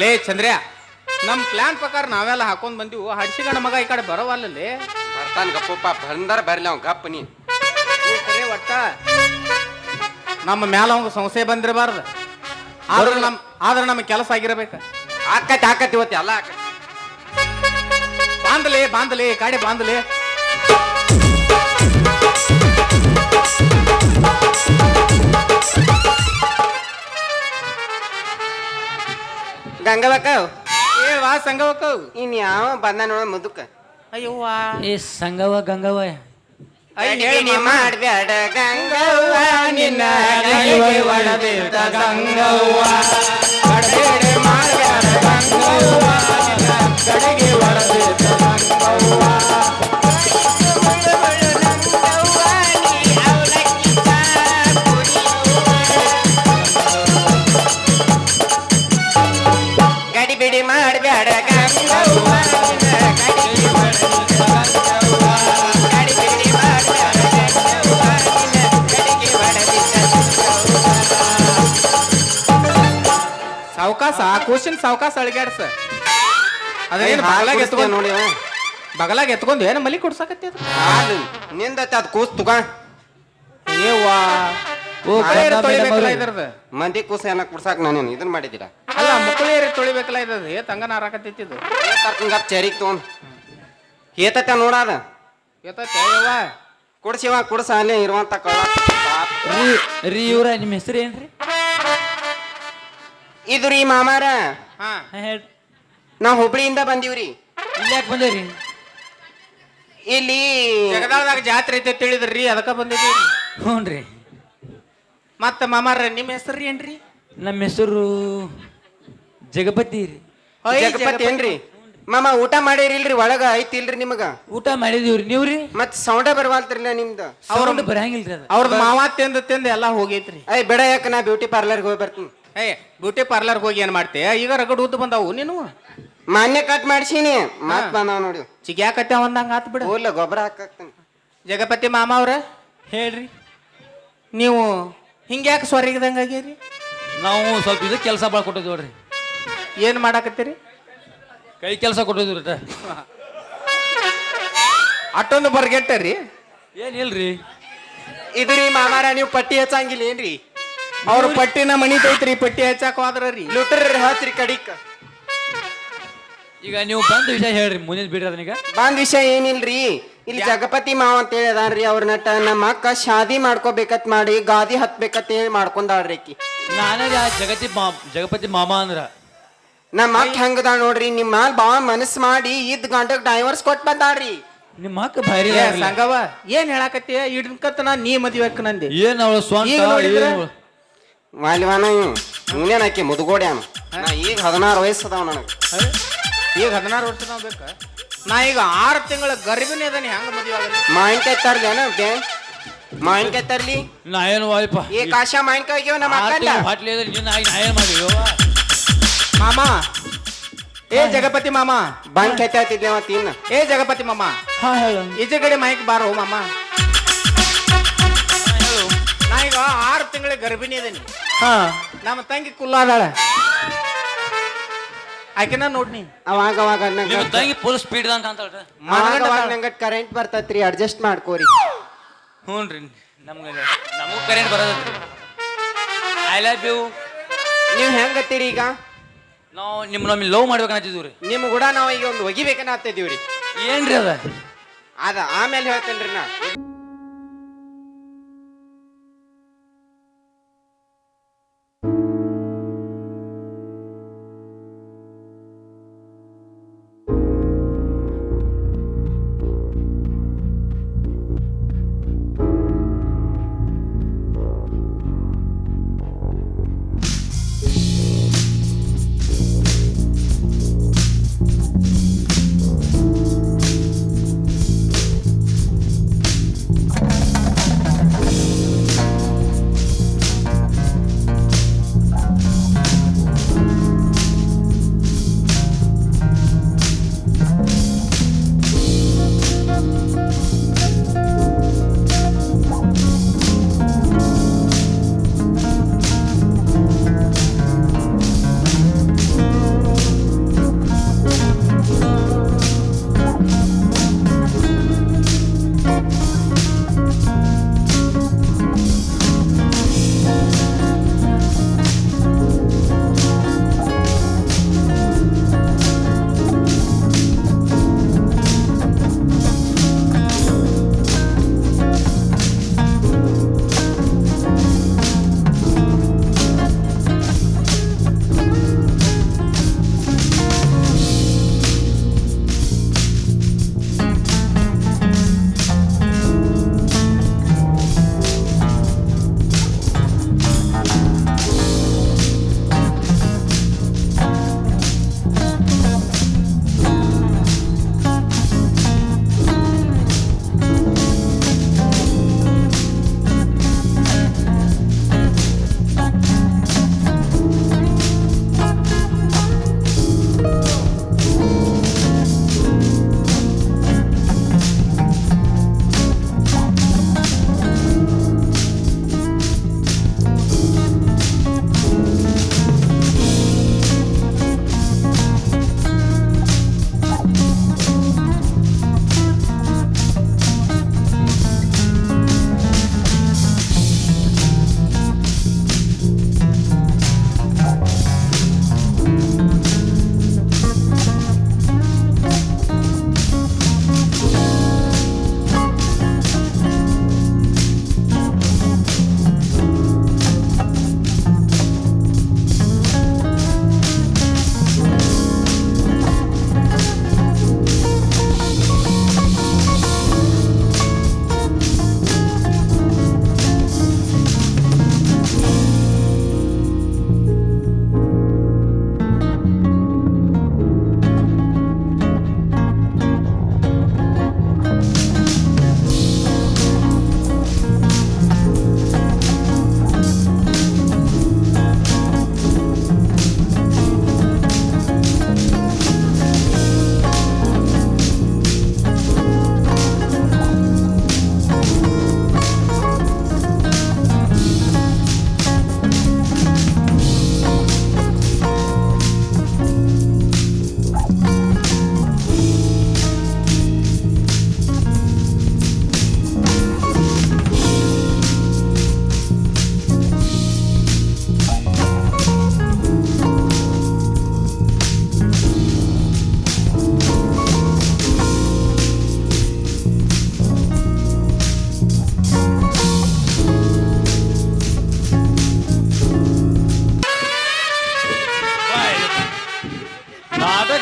ಲೇ ಚಂದ್ರ್ಯ, ನಮ್ಮ ಪ್ಲಾನ್ ಪ್ರಕಾರ ನಾವೆಲ್ಲ ಹಾಕೊಂಡ್ ಬಂದಿವು. ಹಡ್ಸಿಗಣ ಮಗ ಈ ಕಡೆ ಬರೋವಲ್ಲೇ. ಬರ್ತಾನ ಗಪ್ಪಪ್ಪ, ಬಂದಾರ ಬರ್ಲಿ ಅವ್ ಗಪ್ಪ ನೀ. ಸರಿ, ಒಟ್ಟ ನಮ್ಮ ಮ್ಯಾಲ ಅವಂಗ ಸಂಶಯ ಬಂದಿರಬಾರ್ದು. ಆದ್ರೆ ನಮ್ಮ ಕೆಲಸ ಆಗಿರಬೇಕು. ಆಕತಿ ಇವತ್ತು ಎಲ್ಲ ಆಕತಿ. ಬಾಂಧಲೆ ಕಾಡೆ ಬಾಂಧಲೆ. ಗಂಗವಕ್ಕವ್ ವಾ ಸಂಗವಕ್ಕವ್, ಇನ್ ಯಾವ ಬಂದ ನೋಡ ಮುದುಕ. ಅಯ್ಯವ್ವ ಏ ಸಂಗವ ಗಂಗವ ಮಾಡ್ಬ್ಯಾಡ ಗಂಗವ್ವ, ನಿನ್ನ ಕೈಗೆ ಒಡದಿದ್ದ ಗಂಗವ್ವ. ಕಡೆಡೆ ಮಾಡ್ಬ್ಯಾಡ ಗಂಗವ್ವ, ನಿನ್ನ ಕಡೆಗೆ ಒಡದಿದ್ದ ಗಂಗವ್ವ. ಗಡಿ ಬಿಡಿ ಮಾಡ್ಬ್ಯಾಡ ಗಂಗವ್ವ, ನಿನ್ನ ಕಡೆಗೆ ಒಡದಿದ್ದ ಗಂಗವ್ವ. ಗಡಿ ಬಿಡಿ ಮಾಡ್ಬ್ಯಾಡ ಗಂಗವ್ವ, ನಿನ್ನ ಕಡೆಗೆ ಒಡದಿದ್ದ ಸಾವಕಾಸ ಕೂಸಿನ ಸಾವಕಾಸ ಅಳಿಗಾಡ್ಸ. ಅದೇನು ಬಗಲಾಗ ಎತ್ಕೊಂಡ್ ನೋಡಿ ಬಗಲಾಗ ಎತ್ಕೊಂಡು ಏನು ಮಲಿ ಕೊಡ್ಸಾಕತ್ತಿ ಅದು? ಹಾಲು ನಿಂದತ್ತೆ ಅದು ಕೂಸ್ ತುಗ. ಏವ್ವಾ, ಓ ತೊಳಿಬೇಕಲ್ಲ ಇದ್ರದ್ದು. ಮಂದಿ ಕೂಸ ಏನ ಕುಡ್ಸಾಕ್ ನಾನೇನು ಇದನ್ನ ಮಾಡಿದಿಲ್ಲ. ಅಲ್ಲ ಮಕ್ಕಳೇರಿ ತೊಳಿಬೇಕಲ್ಲ ಇದ್ದದು. ತಂಗ ನಾರಾಕತ್ತಿದ್ದು ಗಪ್ ಚರಿಗ್ ತೊಗೊಂಡ್ ಏತತ್ತ ನೋಡಾದ ಎತ್ತವ್ವ. ಕುಡ್ಸಿವ ಕುಡ್ಸ ಅಲ್ಲೇ ಇರುವಂತ ಕಳ್ಳ. ರೀ ಇವ್ರ ನಿಮ್ಮ ಹೆಸರು ಏನ್ರಿ? ಇದು ರೀ ಮಾಮಾರ, ಹಾ, ಹೇಳ್ರಿ. ನಾವ್ ಹುಬ್ಳಿಯಿಂದ ಬಂದೀವ್ರಿ. ಇಲ್ಲಿ ಯಾಕೆ ಬಂದೇರಿ? ಇಲ್ಲಿ ಜಗದಾಳದಾಗ ಜಾತ್ರೆ ಐತೆ ತಿಳಿದ್ರಿ, ಅದಕ್ಕ ಬಂದಿದ್ದೀವಿ. ಹ್ಞೂನ್ರಿ. ಮತ್ತ ಮಾಮಾರ ನಿಮ್ಮ ಹೆಸರು ಏನ್ರಿ? ನಮ್ಮ ಹೆಸರು ಜಗಪತಿ ರೀ. ಜಗಪತಿ ಏನ್ರಿ? ಮಾಮ ಊಟ ಮಾಡಿರಿಲ್ರಿ? ಒಳಗ ಐತಿಲ್ರಿ ನಿಮಗ? ಊಟ ಮಾಡಿದೀವ್ರಿ. ನೀವ್ರಿ? ಮತ್ ಸೌಂಡ ಬರವಾಲ್ತಿರ್ಲ ನಿಮ್ದು. ಅವ್ರ ಬರಂಗಿಲ್ರಿ ಅದು. ಅವ್ರದ್ದು ಮಾವ ತಿಂದು ಎಲ್ಲ ಹೋಗೈತ್ರಿ. ಐ ಬೇಡ, ಯಾಕ ನಾ ಬ್ಯೂಟಿ ಪಾರ್ಲರ್ಗೆ ಹೋಗಿ ಬರ್ತೀನಿ. ಬ್ಯೂಟಿ ಪಾರ್ಲರ್ ಹೋಗಿ ಏನ್ ಮಾಡ್ತೆ? ಈಗ ರಗಡ್ ಉದ್ದು ಬಂದಾವು. ನೀನು ಮಾನ್ಯ ಕಟ್ ಮಾಡ್ಸೀನಿ, ಮತ್ ಬಂದಾವ ನೋಡಿ. ಚಿಗ್ಯಾಕತ್ತೆ ಒಂದಂಗ ಆತ್ ಬಿಡ. ಹೋಗ್ಲ ಗೊಬ್ಬರ ಹಾಕಾಕ್ತಾನೆ. ಜಗಪತಿ ಮಾಮ ಅವ್ರ ಹೇಳ್ರಿ. ನೀವು ಹಿಂಗ್ಯಾಕೆ ಸ್ವರ್ಗದಂಗ ಆಗ್ಯಾರಿ? ನಾವು ಸ್ವಲ್ಪ ಇದು ಕೆಲಸ ಭಾಳ ಕೊಟ್ಟಿದ್ವಿ ನೋಡ್ರಿ. ಏನ್ ಮಾಡಾಕತ್ತೀರಿ? ಕೈ ಕೆಲಸ ಕೊಟ್ಟಿದ್ವಿ ರೀ. ಅಷ್ಟೊಂದು ಬರ್ಗೆಟ್ಟರಿ? ಏನಿಲ್ರಿ. ಇದು ರೀ ಮಾಮಾರ, ನೀವು ಪಟ್ಟಿ ಹಚ್ಚಂಗಿಲ್ಲ ಏನ್ರಿ? ಅವ್ರ ಪಟ್ಟಿನ ಮಣಿತೈತ್ರಿ, ಪಟ್ಟಿ ಹಚ್ಚಾಕ ಹೋದ್ರಿ. ಲುಟ್ರ ಹಚ್ರಿ ಕಡಿಕ್. ಈಗ ನೀವು ಬಂದ ವಿಷಯ ಹೇಳ್ರಿ, ಮುಂದಿನ ಬಿಡ್ರಿ ಅದನ್ನೀಗ. ಬಂದ್ ವಿಷಯ ಏನಿಲ್ರಿ, ಇಲ್ಲಿ ಜಗಪತಿ ಮಾವ ಅಂತ ಹೇಳಿ ಅದಾನ್ರಿ. ಅವ್ರ ನಟ ನಮ್ಮ ಅಕ್ಕ ಶಾದಿ ಮಾಡ್ಕೋಬೇಕತ್ ಮಾಡಿ ಗಾದಿ ಹತ್ಬೇಕತ್ ಹೇಳಿ ಮಾಡ್ಕೊಂಡಾಳ್ರಿ ಆಕಿ. ನಾನೇ ಜಗಪತಿ ಮಾಮ ಅಂದ್ರ ನಮ್ಮ ಅಕ್ಕ ಹೆಂಗದ ನೋಡ್ರಿ, ನಿಮ್ಮ ಮ್ಯಾಲ ಬಾಳ ಮನಸ್ ಮಾಡಿ ಇದ್ ಗಂಟಕ್ ಡೈವರ್ಸ್ ಕೊಟ್ ಬಂದಾಳ್ರಿ. ನಿಮ್ಮ ಅಕ್ಕ ಭಾರಿ ಸಂಗವ ಏನ್ ಹೇಳಾಕತ್ತಿ? ಇಡ್ಕತ್ತ ನೀ ಮದ್ವೆ ಅಕ್ಕ ನಂದೆ. ಏನ್ ಅವಳ ಸ್ವಂತ ಈಗ ನೋಡಿದ್ರೆ? ವಾಲಿವಾನ ಇವನೇನ್ ಆಕಿ ಮುದುಗೋಡ್ಯಾನ. ನಾ ಈಗ 16 ವಯಸ್ಸು ಅದಾವ ನನಗ. ಈಗ 16 ವರ್ಷ ನಾವ್ ಬೇಕ? ನಾ ಈಗ 6 ತಿಂಗಳ ಗರ್ಭಿಣಿ ಅದಾನಿ, ಹೆಂಗ ಮದ್ವೆ ಆಗಲಿ? ಮಾವಿನಕಾಯಿ ತರ್ಲಿ ಏನ ಮಾವಿನಕಾಯಿ ತರ್ಲಿ? ನಾ ಏನು ವಾಯ್ಪ ಏ ಕಾಶ ಮಾವಿನಕಾಯಿ ಹೋಗ್ಯಾವ ನಮ್ಮ ಅಕ್ಕಂದ. ಬಾಟ್ಲಿ ನಿನ್ನ ನಾ ಏನ್ ಮಾಡಿದ್ವಿ ಮಾಮ, ಏ ಜಗಪತಿ ಮಾಮ, ಬಂದ್ ಕೈತಿದ್ಲೆ ಅವ ತಿನ್ನ. ಏ ಜಗಪತಿ ಮಾಮ, ಹಾ ಹೇಳು. ಈಚೆ ಕಡೆ ಮೈಕ್ ಬಾರೋ ಮಾಮ. ನಾ ಈಗ 6 ತಿಂಗಳ ಗರ್ಭಿಣಿ ಅದೇನಿ. ಹಾ, ನಮ್ಮ ತಂಗಿ ಕುಲ್ಲಾದಾಳ, ಆಕಿನ ನೋಡ್ನಿ. ಅವಾಗ ಅವಾಗ ನಿಮ್ಮ ತಂಗಿ ಫುಲ್ ಸ್ಪೀಡ್ ಅಂತ ಅಂತಾಳ್ರಿ. ನಂಗ ಕರೆಂಟ್ ಬರ್ತೈತ್ರಿ, ಅಡ್ಜಸ್ಟ್ ಮಾಡ್ಕೋರಿ. ಹ್ಞೂನ್ರಿ, ನಮಗೂ ಕರೆಂಟ್ ಬರೋದ್ರಿ. I love you. ನೀವ್ ಹೆಂಗತ್ತೀರಿ ಈಗ? ನಾವು ನಮ್ಮನ್ನ ಲವ್ ಮಾಡ್ಬೇಕನ್ನತ್ತಿದ್ವಿ ರೀ. ನಿಮ್ ಕೂಡ ನಾವ್ ಈಗ ಒಂದು ಒಗಿಬೇಕನ್ನ ಹತ್ತಿದೀವ್ರಿ. ಏನ್ರಿ ಅದ? ಅದ ಆಮೇಲೆ ಹೇಳ್ತೇನ್ರಿ ನಾ.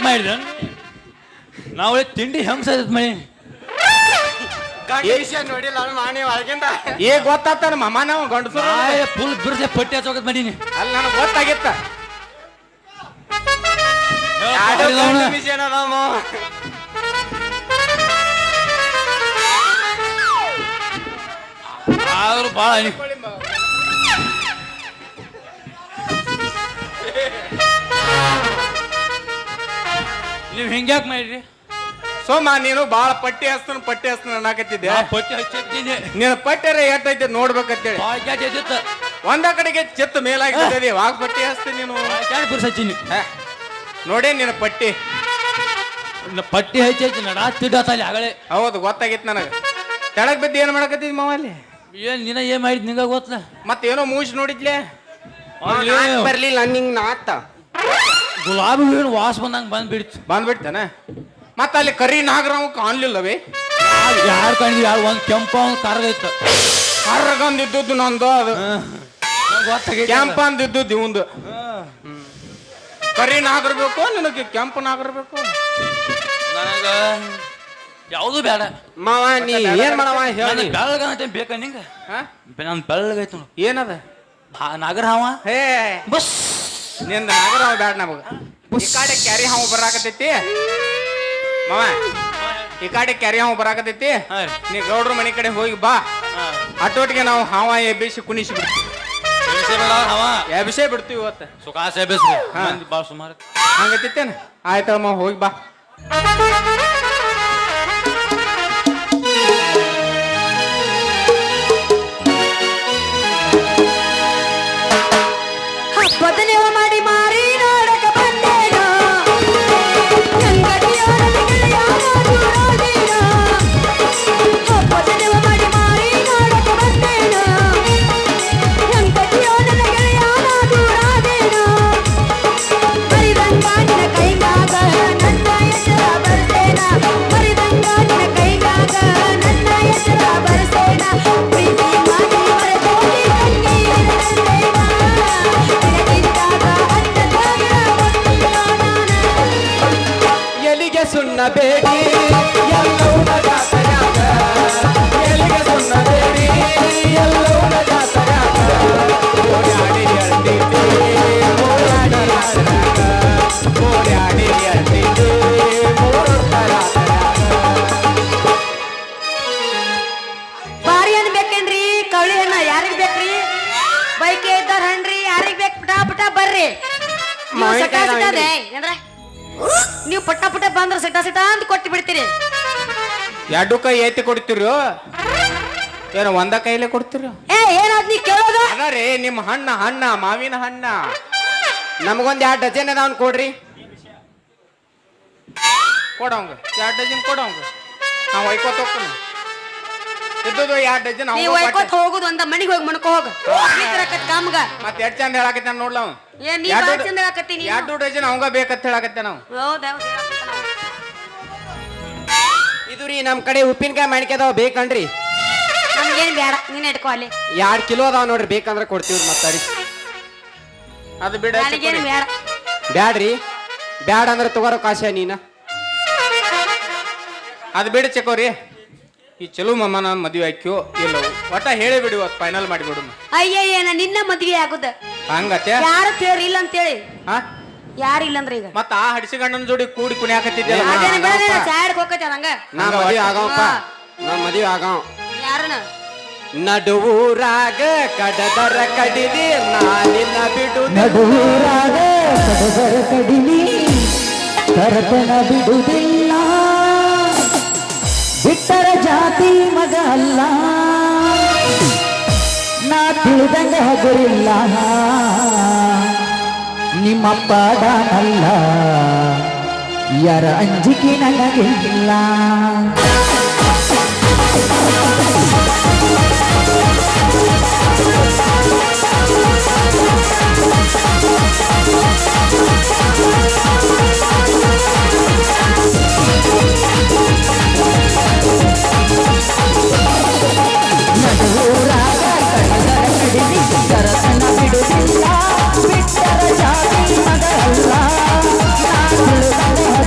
ಮಾಡಿದ ನಾವು ತಿಂಡಿ ಹೆಂಗ್ ಸದ್ ಮಳಿ ನೋಡಿಲ್ಲ ಮಾನಿ ಒಳಗಿಂದ ಏ ಗೊತ್ತಾಗ್ತಾನ ಮಾಮ ನಾವು ಗಂಡಸರು ಫುಲ್ ಬಿರ್ಸೆ ಪಟ್ಟಿ ಹಚ್ಚೋಕತ್ ಮಾಡೀನಿ ಅಲ್ಲಿ ನನಗೆ ಗೊತ್ತಾಗಿತ್ತ ಆದ್ರೂ ಭಾಳ ನೀವು ಹಿಂಗ್ಯಾಕ್ ಮಾಡಿರಿ ಸೋಮ ನೀನು ಬಾಳ ಪಟ್ಟಿ ಹಸ್ತನ ಅನ್ನಕತ್ತಿದ್ದೆ ಪಟ್ಟಿ ಹಚ್ಚಿದ್ದೀನಿ ನೀನು ಪಟ್ಟಿರ ಎಟ್ಟೈತೆ ನೋಡ್ಬೇಕಂತೇಳಿ ಎದ್ದಿತ್ತ ಒಂದ ಕಡೆಗೆ ಚಿತ್ತ ಮೇಲಾಗಿರ್ತದೆ ವಾಗ ಪಟ್ಟಿ ಹಸ್ತೀನಿ ನೀನು ಬಿರ್ಸ್ ಹಚ್ಚಿನಿ ನೋಡೇ ನೀನು ಪಟ್ಟಿ ಪಟ್ಟಿ ಹಚ್ಚಿ ನಡಾ ತಿಡ್ಡತ್ತಲ್ಲಿ ಆಗಲೇ ಹೌದು ಗೊತ್ತಾಗಿತ್ತು ನನಗೆ ತೆಳಗ್ ಬಿದ್ದು ಏನ್ ಮಾಡಕತ್ತಿದ್ ಮಾವ ಅಲ್ಲಿ ಏನ್ ನೀನ ಏನ್ ಮಾಡಿದ್ ನಿಂಗ ಗೊತ್ತಲ್ಲ ಮತ್ತೇನೋ ಮೂಸಿ ನೋಡಿದ್ಲೆ ಬರ್ಲಿಲ್ಲ ನಿಂಗ್ ನಾತ ಗುಲಾಬಿ ಹೂವಿನ ವಾಸ ಬಂದಂಗ ಬಂದ್ಬಿಡ್ತಾನ ಮತ್ತ ಅಲ್ಲಿ ಕರಿ ನಾಗರಾವ್ ಕಾಣ್ಲಿಲ್ಲವೇ ಯಾರು ಕಂಡಿದ್ವಿ ಯಾರು ಒಂದ್ ಕೆಂಪ ಒಂದ್ ಕರ್ಗೈತ ಕರ್ಗಂದಿದ್ದು ನಂದು ಅದು ಕೆಂಪ ಅಂದಿದ್ದು ಇವಂದು ಕರಿ ನಾಗರ್ಬೇಕು ನಿನಗೆ ಕೆಂಪು ನಾಗರ್ಬೇಕು ನನಗ ಯಾವುದು ಬೇಡ ಮಾವ ನೀ ಏನ್ ಮಾಡವ ಹೇಳಿ ಬೆಳಗಂತ ಬೇಕ ನಿಂಗ ನನ್ ಬೆಳ್ಳಗೈತ ಏನದ ನಾಗರ ಹಾವ ಹೇ ಬಸ್ ನಿಂದ ನಾಗರಾವ್ ಬ್ಯಾಡ ನಮಗ ಈ ಕಡೆ ಕ್ಯಾರಿ ಹಾವು ಬರಾಕತೈತಿ ಮಾವ ಈ ಕಡೆ ಕ್ಯಾರಿ ಹಾವು ಬರಾಕತೈತಿ ನೀ ಗೌಡ್ರ ಮನೆ ಕಡೆ ಹೋಗಿ ಬಾ ಅಟೋಟಿಗೆ ನಾವು ಹಾವ ಎಬ್ಬಿಸಿ ಕುಣಿಸಿ ಬಿಡ್ತೀವಿ ಎಬ್ಬಿಸೇ ಬಿಡ್ತೀವಿ ಇವತ್ತು ಸುಖಾಸ ಎಬ್ಬಿಸ್ರಿ ಭಾಳ ಸುಮಾರು ಹಂಗತ್ತೇನ ಆಯ್ತಮ್ಮ ಹೋಗಿ ಬಾ ಬದನೆವ ಮಾಡಿ ಮಾರಿ ನೋಡಕ ಬಂದೇನೋ ಅಂಗಡಿಯೋರಲ್ಲಿ ಗೆಳೆಯನ ದೂರಾದೇನೋ ಬದನೆವ ಮಾಡಿ ಮಾರಿ ನೋಡಕ ಬಂದೇನೋ ಅಂಗಡಿಯೋರಲ್ಲಿ ಗೆಳೆಯನ ದೂರಾದೇನೋ ಮರಿದಂಗಾನಿನ ಕೈಗಾಗ ನನ್ನ ಎಚ್ಚರ ಬರ್ಸೇನ ಮರಿದಂಗಾನಿನ ಕೈಗಾಗ ನನ್ನ ಎಚ್ಚರ ಬರ್ಸೇನ ಪ್ರೀತಿ ಮಾಡಿ ಹೊರಗೋಗಿ ಎಲಿಗೆ ಸುಣ್ಣ ಬೇಡಿ ಎಲ್ಲವೂ ಜಾತರಾಗ ಎಲಿಗೆ ಸುಣ್ಣ ಬೇಡಿ ಎಲ್ಲವೂ ಜಾತರಾಗ ಓಡಾಡಿ ಎಳ್ದಿದ್ದೆ ಓಡಾಡಿ ರಾತರಾಗ ಓಡಾಡಿ ಎಳ್ದಿದ್ದೆ ಓಡಾಡ ಬಾರಿ ಹಣ್ಣು ಬೇಕೇನ್ರಿ ಕವಳಿ ಹಣ್ಣ ಯಾರಿಗ್ ಬೇಕ್ರಿ ಬೈಕೆ ಇದ್ದಾರ ಹಣ್ಣ್ರಿ ಯಾರಿಗ್ ಬೇಕು ಪಟ ಪಟ ಬರ್ರಿ ನೀವು ಸಟ ಸಟ ಅದೇ ಅಂದ್ರೆ ನೀವು ಪಟ ಪಟ ಬಂದ್ರ ಸಿಟ ಸಿಟ ಅಂತ ಕೊಟ್ಟು ಬಿಡ್ತೀರಿ ಎರಡು ಕೈ ಎತ್ತಿ ಕೊಡ್ತೀರಿ ಏನು ಒಂದ ಕೈಲೇ ಕೊಡ್ತೀರಿ ಏನಾದ್ ನೀ ಕೇಳೋದು ಅದ ರೀ ನಿಮ್ಮ ಹಣ್ಣ ಮಾವಿನ ಹಣ್ಣ ನಮಗೊಂದ್ 2 ಡಜನ್ ಅದಾವನ್ ಕೊಡ್ರಿ ಕೊಡವಂಗ 2 ಡಜನ್ ಕೊಡವಂಗ ನಾವು ಒಯ್ಕೋತ ಹೋಗ್ತಾನ ಇದ್ದದು 2 ಡಜನ್ ನೀವು ಒಯ್ಕೋತ ಹೋಗುದು ಒಂದ ಮನಿಗೆ ಹೋಗಿ ಮಣ್ಕೋ ಹೋಗ ಕಾಮ್ಗ ಮತ್ತೆ ಎಷ್ಟು ಚಂದ ಹೇಳಕತ್ತ ನೋಡ್ಲವ ಏನ್ ನೀ ಬಾಳ ಚಂದ ಹೇಳಕತ್ತೀನಿ 2 ಡಜನ್ ಅವಂಗ ಬೇಕಂತ ಹೇಳಕತ್ತೆ ನಾವು ಹೌದೌದು ಇದು ರೀ ನಮ್ ಕಡೆ ಉಪ್ಪಿನಕಾಯಿ ಮಾಡಿಕೆದಾವ ಬೇಕನ್ರಿ ನಮ್ಗೇನ್ ಬೇಡ ನೀನ್ ಇಟ್ಕೋ ಅಲ್ಲಿ 2 ಕಿಲೋ ಅದಾವ ನೋಡ್ರಿ ಬೇಕಂದ್ರೆ ಕೊಡ್ತೀವಿ ಮಾತಾಡಿ ಅದು ಬಿಡ ನನಗೇನ್ ಬೇಡ ಬ್ಯಾಡ್ರಿ ಬ್ಯಾಡ ಅಂದ್ರೆ ತಗೋರೋ ಕಾಶ ನೀನ ಅದು ಬಿಡ ಚಕೋರಿ ಈ ಚಲೋ ಮಮ್ಮನ ಮದುವೆ ಹಾಕ್ಯೋ ಇಲ್ಲ ಒಟ್ಟ ಹೇಳಿ ಬಿಡಿ ಇವತ್ತು ಫೈನಲ್ ಮಾಡಿಬಿಡು ಅಯ್ಯಯ್ಯ ನಿನ್ನ ಮದ್ವೆ ಆಗುದ ಹಂಗತ್ತೆ ಯಾರು ತೇವ್ರಿ ಇಲ್ಲ ಅಂತೇಳಿ ಹಾ ಯಾರು ಇಲ್ಲ ಅಂದ್ರೆ ಈಗ ಮತ್ತ ಆ ಹಡಿಸಿಗಣ್ಣನ ಜೋಡಿ ಕೂಡಿ ಕುಣಿಯಾಕತ್ತಿದ್ದೆಲ್ಲ ಅದೇನ ಬೇಡ ಚಾಡ್ ಹೋಗತ್ತೆ ಹಂಗ ನಾ ಮದುವೆ ಆಗವಪ್ಪ ನಾ ಮದುವೆ ಆಗವ ಯಾರನ ನಡುವೂರಾಗ ಕಡದರ ಕಡಿದಿ ನಾನಿನ್ನ ಬಿಡು ನಡುವೂರಾಗ ಕಡದರ ಕಡಿಲಿ ಕರತನ ಬಿಡುವುದಿಲ್ಲ ಬಿಟ್ಟರ ಜಾತಿ ಮಗ ಅಲ್ಲ ನಾ ತಿಳಿದಂಗ ಹಗುರಿಲ್ಲ ನಿಮ್ಮಪ್ಪ ದಾನಲ್ಲ ಯಾರ ಅಂಜಿಕೆ ನನಗಿಲ್ಲ ನಡುವೂರಾಗ ಕಡದರ ಕಡಿಲಿ ಕರತನ ಬಿಡುವುದಿಲ್ಲ ಬಿಟ್ಟರ ಜಾತಿ ಮಗ ಅಲ್ಲ ನಾ ತಿಳಿದಂಗ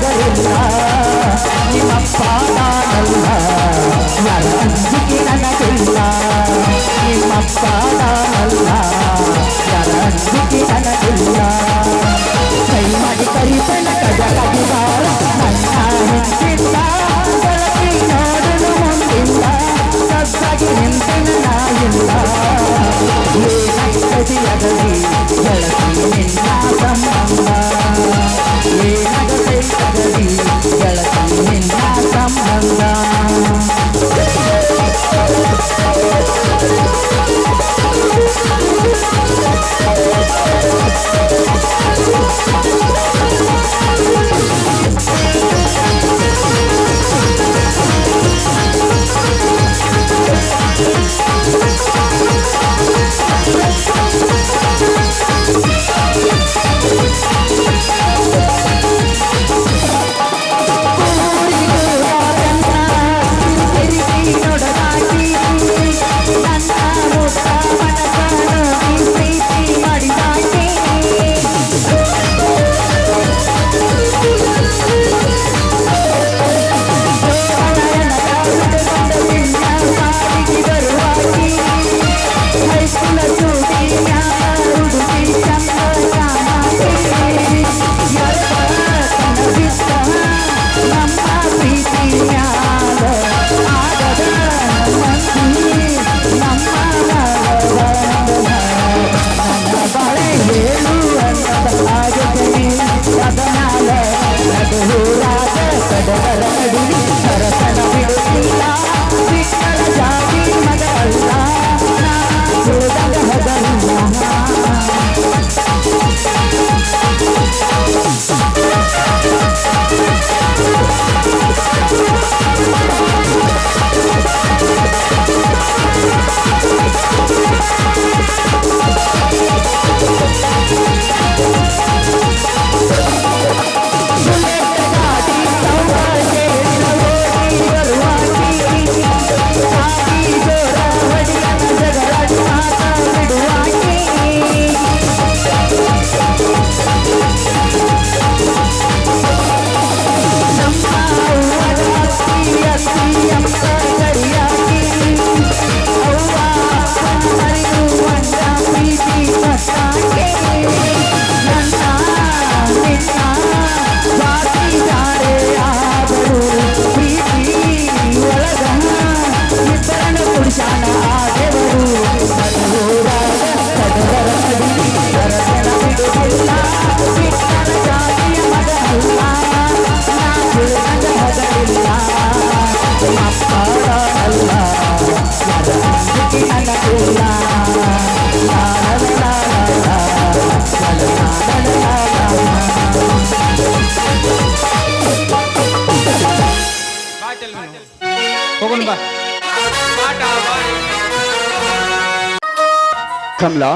ಕಮಲಾ,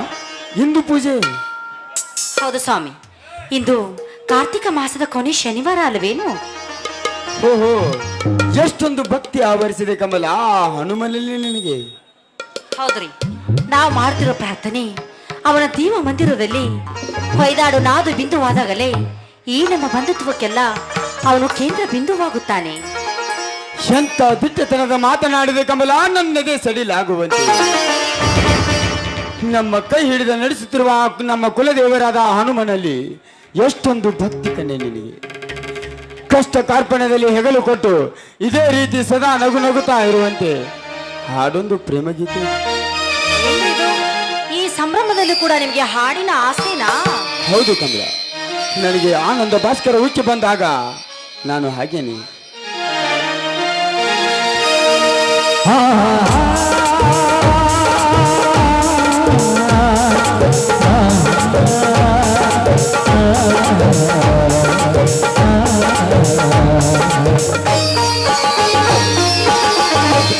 ಇಂದು ಪೂಜೆ? ಹೌದು ಸ್ವಾಮಿ, ಇಂದು ಕಾರ್ತಿಕ ಮಾಸದ ಕೊನೆ ಶನಿವಾರ ಅಲ್ವೇನು? ಓಹೋ, ಎಷ್ಟೊಂದು ಭಕ್ತಿ ಆವರಿಸಿದೆ ಕಮಲ ಆ ಹನುಮನಲ್ಲಿ ನಿನಗೆ. ಹೌದ್ರಿ, ನಾವು ಮಾಡ್ತಿರೋ ಪ್ರಾರ್ಥನೆ ಅವನ ದೀವ ಮಂದಿರದಲ್ಲಿ ಹೊಯ್ದಾಡು ನಾದು ಬಿಂದುವಾದಾಗಲೇ ಈ ನಮ್ಮ ಬಂಧುತ್ವಕ್ಕೆಲ್ಲ ಅವನು ಕೇಂದ್ರ ಬಿಂದುವಾಗುತ್ತಾನೆ. ಎಂತ ದಿಟ್ಟತನದ ಮಾತನಾಡಿದೆ ಕಮಲ, ನನ್ನದೇ ಸಡಿಲಾಗುವಂತೆ. ನಮ್ಮ ಕೈ ಹಿಡಿದ ನಡೆಸುತ್ತಿರುವ ನಮ್ಮ ಕುಲದೇವರಾದ ಹನುಮನಲ್ಲಿ ಎಷ್ಟೊಂದು ಭಕ್ತಿ ಕಣ್ಣೆ ನಿನಗೆ. ಕಷ್ಟ ಕಾರ್ಪಣ್ಯದಲ್ಲಿ ಹೆಗಲು ಕೊಟ್ಟು ಇದೇ ರೀತಿ ಸದಾ ನಗು ನಗುತ್ತಾ ಇರುವಂತೆ ಹಾಡೊಂದು ಪ್ರೇಮಗೀತೆ. ಏನಿದು? ಈ ಸಂಭ್ರಮದಲ್ಲಿ ಕೂಡ ನಿಮಗೆ ಹಾಡಿನ ಆಸೆನಾ? ಹೌದು ಕಮಲ, ನನಗೆ ಆನಂದ ಭಾಸ್ಕರ ಉಕ್ಕಿ ಬಂದಾಗ ನಾನು ಹಾಗೇನೆ.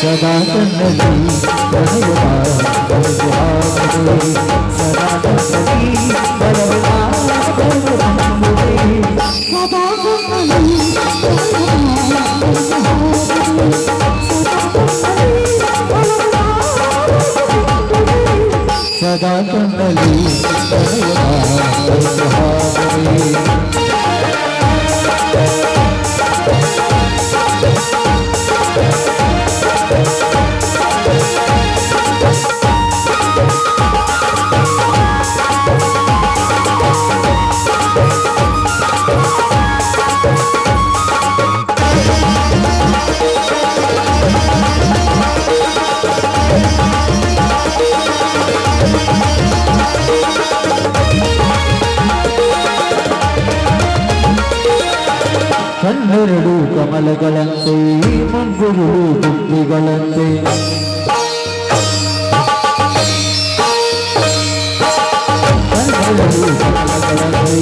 ಸದಾ ಕಣ್ಣಲ್ಲಿ ಸದಾ ಸದಾ ಕಣ್ಣಲ್ಲಿ ಕಣ್ಣೆರಡು ಕಮಲಗಳಂತೆ ಮುಂಗುರು ಬುದ್ಧಿಗಳಂತೆ ಕಣ್ಣೆರಡು ಕಮಲಗಳಂತೆ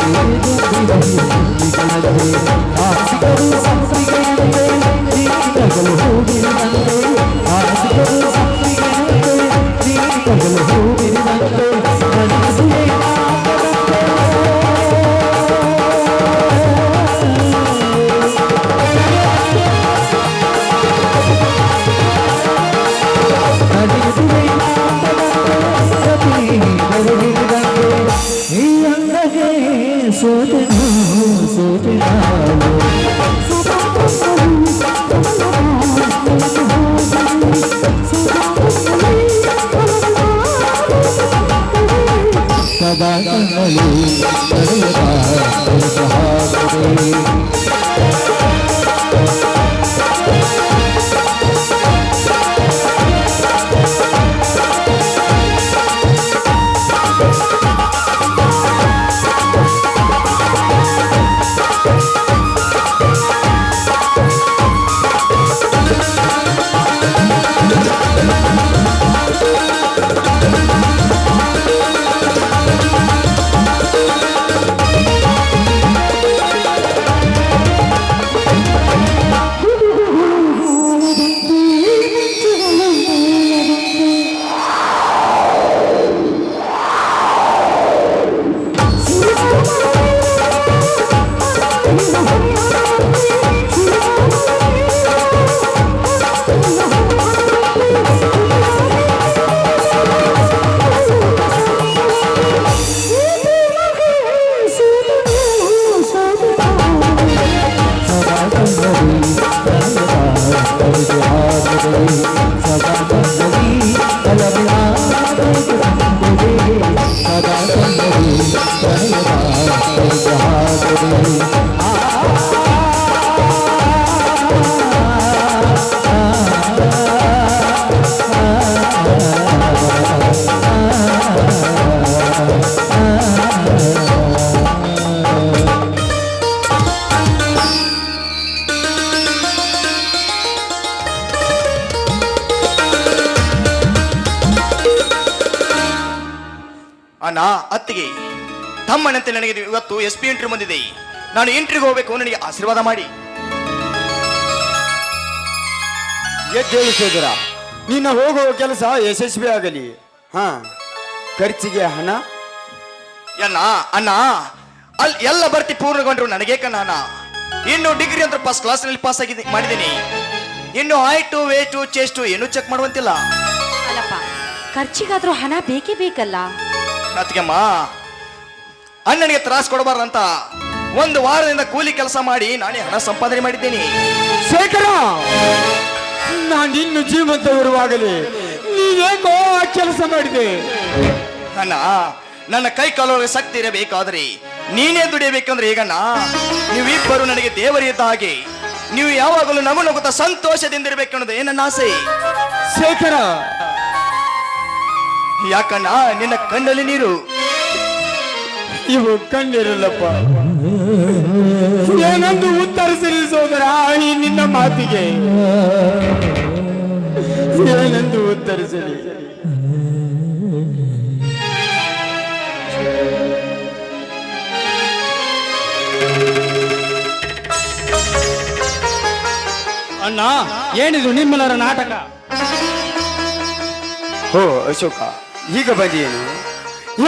ಆಸಿಕರು ಸಂಸ್ಕೃತಿಯಂತೆ ಜೀವಿತಗಳು ಹೂವಿನಂತೆ ಆಸಿಕರು ಸಂಸ್ಕೃತಿಯಂತೆ ಜೀವಿತಗಳು ಹೂವಿನಂತೆ ಸದಾ ಕಣ್ಣಲ್ಲಿ ಅಣ್ಣ, ಅತ್ತಿಗೆ, ತಮ್ಮನಂತೆ ನನಗೆ ಇವತ್ತು SP ಎಂಟ್ರಿ ಬಂದಿದೆ. ನಾನು ಎಂಟ್ರಿಗೆ ಹೋಗಬೇಕು, ನನಗೆ ಆಶೀರ್ವಾದ ಮಾಡಿ. ಎದ್ದೇಳು ಸೋದರ, ನಿನ್ನ ಹೋಗುವ ಕೆಲಸ ಯಶಸ್ವಿ ಆಗಲಿ. ಹಾ, ಖರ್ಚಿಗೆ ಹಣ ಅಣ್ಣ ಅಣ್ಣ ಅಲ್ಲಿ ಎಲ್ಲ ಬರ್ತಿ ಪೂರ್ಣಗೊಂಡ್ರು ನನಗೆ ಕಣ್ಣ. ಇನ್ನು ಡಿಗ್ರಿ ಅಂತ ಫಸ್ಟ್ ಕ್ಲಾಸ್ನಲ್ಲಿ ಪಾಸ್ ಮಾಡಿದ್ದೀನಿ. ಇನ್ನು ಹೈಟು ವೇಟು ಚೆಸ್ಟು ಏನು ಚೆಕ್ ಮಾಡುವಂತಿಲ್ಲ. ಅಲ್ಲಪ್ಪ, ಖರ್ಚಿಗಾದ್ರೂ ಹಣ ಬೇಕೇ ಬೇಕಲ್ಲ. ಅದಕ್ಕೆಮ್ಮ ಅಣ್ಣನಿಗೆ ತ್ರಾಸ ಕೊಡಬಾರ್ದಂತ ಒಂದು ವಾರದಿಂದ ಕೂಲಿ ಕೆಲಸ ಮಾಡಿ ನಾನೇ ಹಣ ಸಂಪಾದನೆ ಮಾಡಿದ್ದೇನೆ. ಶೇಖರ, ನಾನು ಇನ್ನು ಜೀವಂತವಿರುವಾಗಲೇ ನೀನೇಕೋ ಕೆಲಸ ಮಾಡಿದೆ. ಅಣ್ಣ, ನನ್ನ ಕೈ ಕಾಲೊಳಗೆ ಶಕ್ತಿ ಇರಬೇಕಾದ್ರೆ ನೀನೇ ದುಡಿಯಬೇಕಂದ್ರೆ ಈಗಣ್ಣ ನೀವಿಬ್ಬರು ನನಗೆ ದೇವರಿದ್ದ ಹಾಗೆ. ನೀವು ಯಾವಾಗಲೂ ನಗುತ್ತಾ ಸಂತೋಷದಿಂದ ಇರಬೇಕನ್ನೋದೇ ನನ್ನ ಆಸೆ. ಶೇಖರ, ಯಾಕಣ್ಣ ನಿನ್ನ ಕಣ್ಣಲ್ಲಿ ನೀರು? ಇವು ಕಣ್ಣಿರಲ್ಲಪ್ಪ. ಏನಂದು ಉತ್ತರಿಸಲಿ ಸೋದರ ಈ ನಿನ್ನ ಮಾತಿಗೆ? ಏನೆಂದು ಉತ್ತರಿಸಲಿ? ಅಣ್ಣ, ಏನಿದು ನಿಮ್ಮೆಲ್ಲರ ನಾಟಕ? ಹೋ ಅಶೋಕ, ಈಗ ಬಂದಿಯೇನು?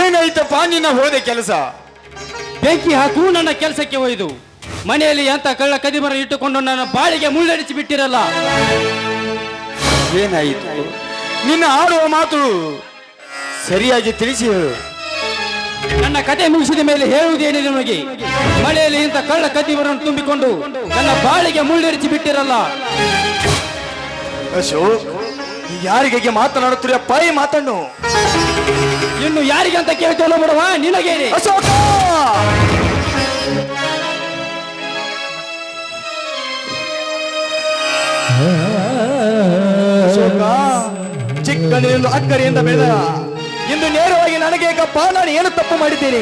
ಏನಾಯ್ತಪ್ಪ ನಿನ್ನ ಹೋದೆ ಕೆಲಸ? ಬೆಂಕಿ ಹಾಕು ನನ್ನ ಕೆಲಸಕ್ಕೆ ಒಯ್ದು ಮನೆಯಲ್ಲಿ ಅಂತ ಕಳ್ಳ ಕದಿಮರ ಇಟ್ಟುಕೊಂಡು ನನ್ನ ಬಾಳಿಗೆ ಮುಳ್ಳಡಿಸಿ ಬಿಟ್ಟಿರಲ್ಲ. ಏನಾಯಿತು? ನಿನ್ನ ಆಡುವ ಮಾತು ಸರಿಯಾಗಿ ತಿಳಿಸಿ ಹೇಳು. ನನ್ನ ಕತೆ ಮುಗಿಸಿದ ಮೇಲೆ ಹೇಳುವುದೇನಿದೆ ನಿಮಗೆ? ಮನೆಯಲ್ಲಿ ಇಂಥ ಕಳ್ಳ ಕದಿಮರನ್ನು ತುಂಬಿಕೊಂಡು ನನ್ನ ಬಾಳಿಗೆ ಮುಳ್ಳಡಿಸಿ ಬಿಟ್ಟಿರಲ್ಲ. ಅಶೋಕ್, ಯಾರಿಗೆ ಮಾತನಾಡುತ್ತೀರಪ್ಪ ಈ ಮಾತನ್ನು? ಇನ್ನು ಯಾರಿಗೆ ಅಂತ ಕೇಳ್ತೇವಲ್ಲ ಬಿಡವಾ ನಿನಗೇನೆ? ಅಶೋಕ, ಅಶೋಕ, ಚಿಕ್ಕಂದಿನಿಂದ ಅಕ್ಕರೆಯಿಂದ ಬೆಳೆದ ಇಂದು ನೇರವಾಗಿ ನನಗೆ ಗಪ್ಪ, ನಾನು ಏನು ತಪ್ಪು ಮಾಡಿದ್ದೇನೆ?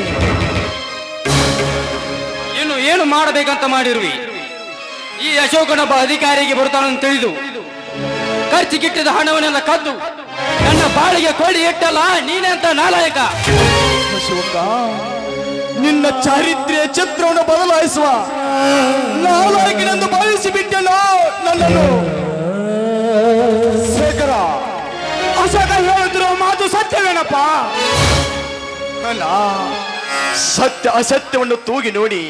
ಇನ್ನು ಏನು ಮಾಡಬೇಕಂತ ಮಾಡಿರುವಿ? ಈ ಅಶೋಕನೊಬ್ಬ ಅಧಿಕಾರಿಗೆ ಬರ್ತಾನಂತ ತಿಳಿದು ಖರ್ಚಿಗಿಟ್ಟಿದ ಹಣವನ್ನೆಲ್ಲ ಕದ್ದು ನನ್ನ ಬಾಳಿಗೆ ಕೊಳ್ಳಿ ಇಟ್ಟಲ್ಲ ನೀನೇ ಅಂತ ನಾಲಾಯಕ. ಅಶೋಕ, ನಿನ್ನ ಚಾರಿತ್ರ್ಯ ಚಿತ್ರವನ್ನು ಬದಲಾಯಿಸುವ ನಾಲಾಯಕನೆಂದು ಭಾವಿಸಿ ಬಿಟ್ಟೆನೋ ನನ್ನನ್ನು. ಶೇಖರ, ಅಶೋಕ ಹೇಳಿದ್ರು ಮಾತು ಸತ್ಯವೇನಪ್ಪ? ಅಲ್ಲ, ಸತ್ಯ ಅಸತ್ಯವನ್ನು ತೂಗಿ ನೋಡಿ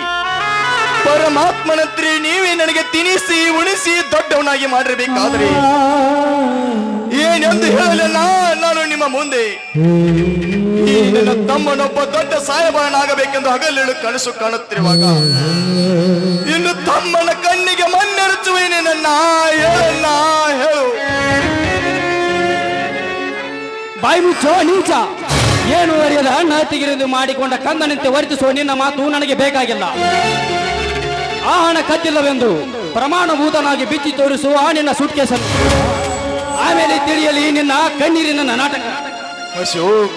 ಪರಮಾತ್ಮನಂತ್ರಿ ನೀವೇ ನನಗೆ ತಿನಿಸಿ ಉಣಿಸಿ ದೊಡ್ಡವನಾಗಿ ಮಾಡಿರಬೇಕಾದ್ರೆ ಏನೆಂದು ಹೇಳಲಿಲ್ಲ ನಾನು ನಿಮ್ಮ ಮುಂದೆ. ಈ ನನ್ನ ತಮ್ಮನೊಬ್ಬ ದೊಡ್ಡ ಸಾಯಬಾರನಾಗಬೇಕೆಂದು ಹಗಲಿರುಳು ಕನಸು ಕಾಣುತ್ತಿರುವಾಗ ಇನ್ನು ತಮ್ಮನ ಕಣ್ಣಿಗೆ ಮಣ್ಣೆರಚುವೇನೆ ನನ್ನ ಹೇಳನ್ನ ಹೇಳು. ಬಾಯಿ ಮುಚ್ಚೋ ನೀಚ! ಏನು ಅರಿಯದ ಅಣ್ಣ ತೆಗೆದು ಮಾಡಿಕೊಂಡ ಕಂದನಂತೆ ವರ್ತಿಸುವ ನಿನ್ನ ಮಾತು ನನಗೆ ಬೇಕಾಗಿಲ್ಲ. ಆ ಹಣ ಕದ್ದಿಲ್ಲವೆಂದು ಪ್ರಮಾಣಭೂತನಾಗಿ ಬಿಚ್ಚಿ ತೋರಿಸುವ ನಿನ್ನ ಸುಟ್ಕೇಸನ್ನು ಆಮೇಲೆ ತಿಳಿಯಲಿ ನಿನ್ನ ಕಣ್ಣೀರಿನ ನಾಟಕ. ಅಶೋಕ್,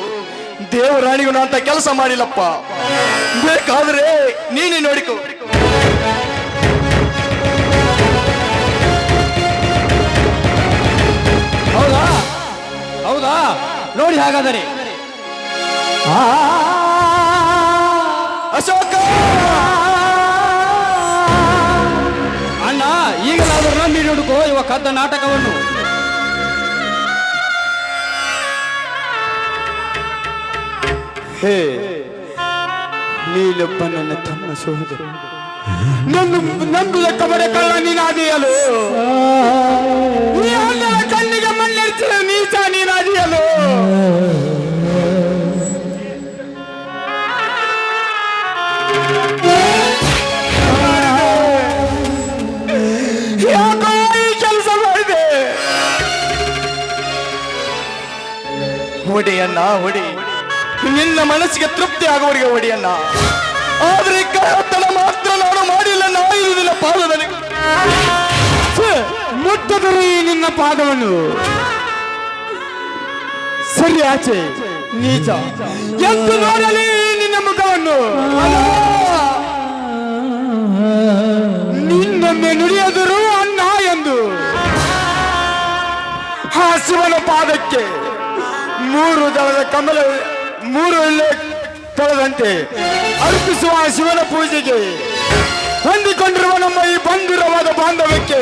ದೇವರಾಣಿಗೂ ಅಂತ ಕೆಲಸ ಮಾಡಿಲ್ಲಪ್ಪ. ಬೇಕಾದ್ರೆ ನೀನೇ ನೋಡಿಕೋ. ಹೌದಾ ಹೌದಾ ನೋಡಿ ಹಾಗಾದರೆ. ಅಶೋಕ, ಅಣ್ಣ, ಈಗಲಾದರೂ ನಂಬಿ ನೋಡುಕೋ ಇವ ಕದ್ದ ನಾಟಕವನ್ನು. ಹೇ, ನೀನೊಬ್ಬ ನನ್ನ ತಮ್ಮ ಸಹೋದರ. ನಂಬುದ ಕಬರ ಕಳ್ಳ ನೀನಾದಿಯಲು, ಕಣ್ಣಿಗೆ ಮಣ್ಣೆರ್ಚಿದ ನೀಚ ನೀನಾದಿಯಲು. ಯಾಕೋ ಈ ಕೆಲಸ ಮಾಡಿದೆ? ಹೊಡೆಯನ್ನ ಹೊಡಿ, ನಿನ್ನ ಮನಸ್ಸಿಗೆ ತೃಪ್ತಿ ಆಗುವವರಿಗೆ ಹೊಡೆಯನ್ನ. ಆದ್ರೆ ಕಳ್ಳತನ ಮಾತ್ರ ನಾನು ಮಾಡಿಲ್ಲ, ನಾ ಇರುವುದಿಲ್ಲ ಪಾದದಲ್ಲಿ. ಮುಟ್ಟದರು ಈ ನಿನ್ನ ಪಾದವನ್ನು. ಸರಿ ಆಚೆ ನೀಚ, ಎಂದು ನೋಡಲಿ ನಿನ್ನ ಮುಖವನ್ನು. ನಿನ್ನೊಮ್ಮೆ ನುಡಿಯದರು ಅಣ್ಣ ಎಂದು ಆ ಶಿವನ ಪಾದಕ್ಕೆ 3 ದಳದ ಕಮಲ 3 ಎಲೆ ಕಳೆದಂತೆ ಅರ್ಪಿಸುವ ಶಿವನ ಪೂಜೆಗೆ ಹೊಂದಿಕೊಂಡಿರುವ ನಮ್ಮ ಈ ಬಂಧುರವಾದ ಬಾಂಧವ್ಯಕ್ಕೆ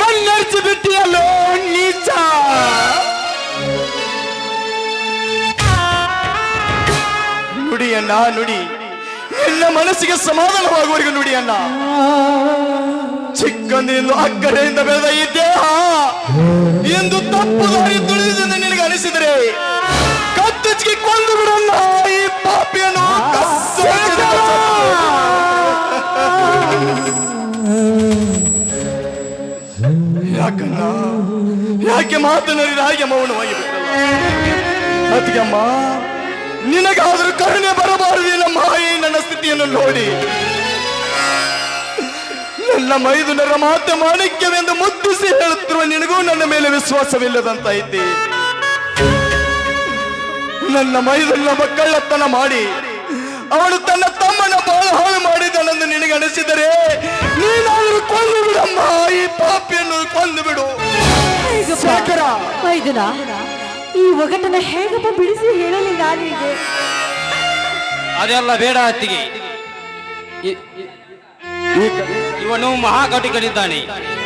ಮಣ್ಣರ್ಚಿ ಬಿಟ್ಟಿಯಲ್ಲೋ ನೀಚ. ಅಣ್ಣ ನುಡಿ, ನಿನ್ನ ಮನಸ್ಸಿಗೆ ಸಮಾಧಾನವಾಗುವವರೆಗೂ ನುಡಿ ಅಣ್ಣ. ಚಿಕ್ಕಂದಿನಿಂದ ಅಕ್ಕಡೆಯಿಂದ ಬೆಳೆದ ಈ ದೇಹ ಎಂದು ತಪ್ಪು ದಾರಿ ತುಳಿಯುವುದೆಂದು ನಿನಗೆ ಅನಿಸಿದರೆ ಕತ್ತಿಚ್ಚಿಗೆ ಕೊಂದು ಬಿಡಣ್ಣ ಈ ಪಾಪಿಯನ್ನು. ಯಾಕಣ್ಣ, ಯಾಕೆ ಮಾತನಾಡಿದ ಹಾಗೆ ಮೌನವಾಗಿ ಬಿಟ್ಟಲ್ಲ? ಅದಕ್ಕಮ್ಮ ನಿನಗಾದರೂ ಕರುಣೆ ಬರಬಾರದೇನಮ್ಮ ಈ ನನ್ನ ಸ್ಥಿತಿಯನ್ನು ನೋಡಿ. ನನ್ನ ಮೈದುನರ ಮಾತೆ ಮಾಣಿಕ್ಯವೆಂದು ಮುದ್ದಿಸಿ ಹೇಳುತ್ತಿರುವ ನಿನಗೂ ನನ್ನ ಮೇಲೆ ವಿಶ್ವಾಸವಿಲ್ಲದಂತಾಯಿತೆ. ನನ್ನ ಮೈದುನ ಕಳ್ಳತನ ಮಾಡಿ ಅವಳು ತನ್ನ ತಮ್ಮನ ಬಾಳ ಹಾಳು ಮಾಡಿದನೆಂದು ನಿನಗೆ ಅನಿಸಿದರೆ ನೀನಾದರೂ ಕೊಂದು ಬಿಡಮ್ಮ ಈ ಪಾಪಿಯನ್ನು ಕೊಂದು ಬಿಡು. ಮೈದುನ, ಈ ಒಗಟನ ಹೇಗಪ್ಪ ಬಿಡಿಸಿ ಹೇಳಲಿ ನಾನೀಗ? ಅದೆಲ್ಲ ಬೇಡ ಅತ್ತಿಗೆ. ಇವನು ಮಹಾಕಟುಕನಿದ್ದಾನೆ.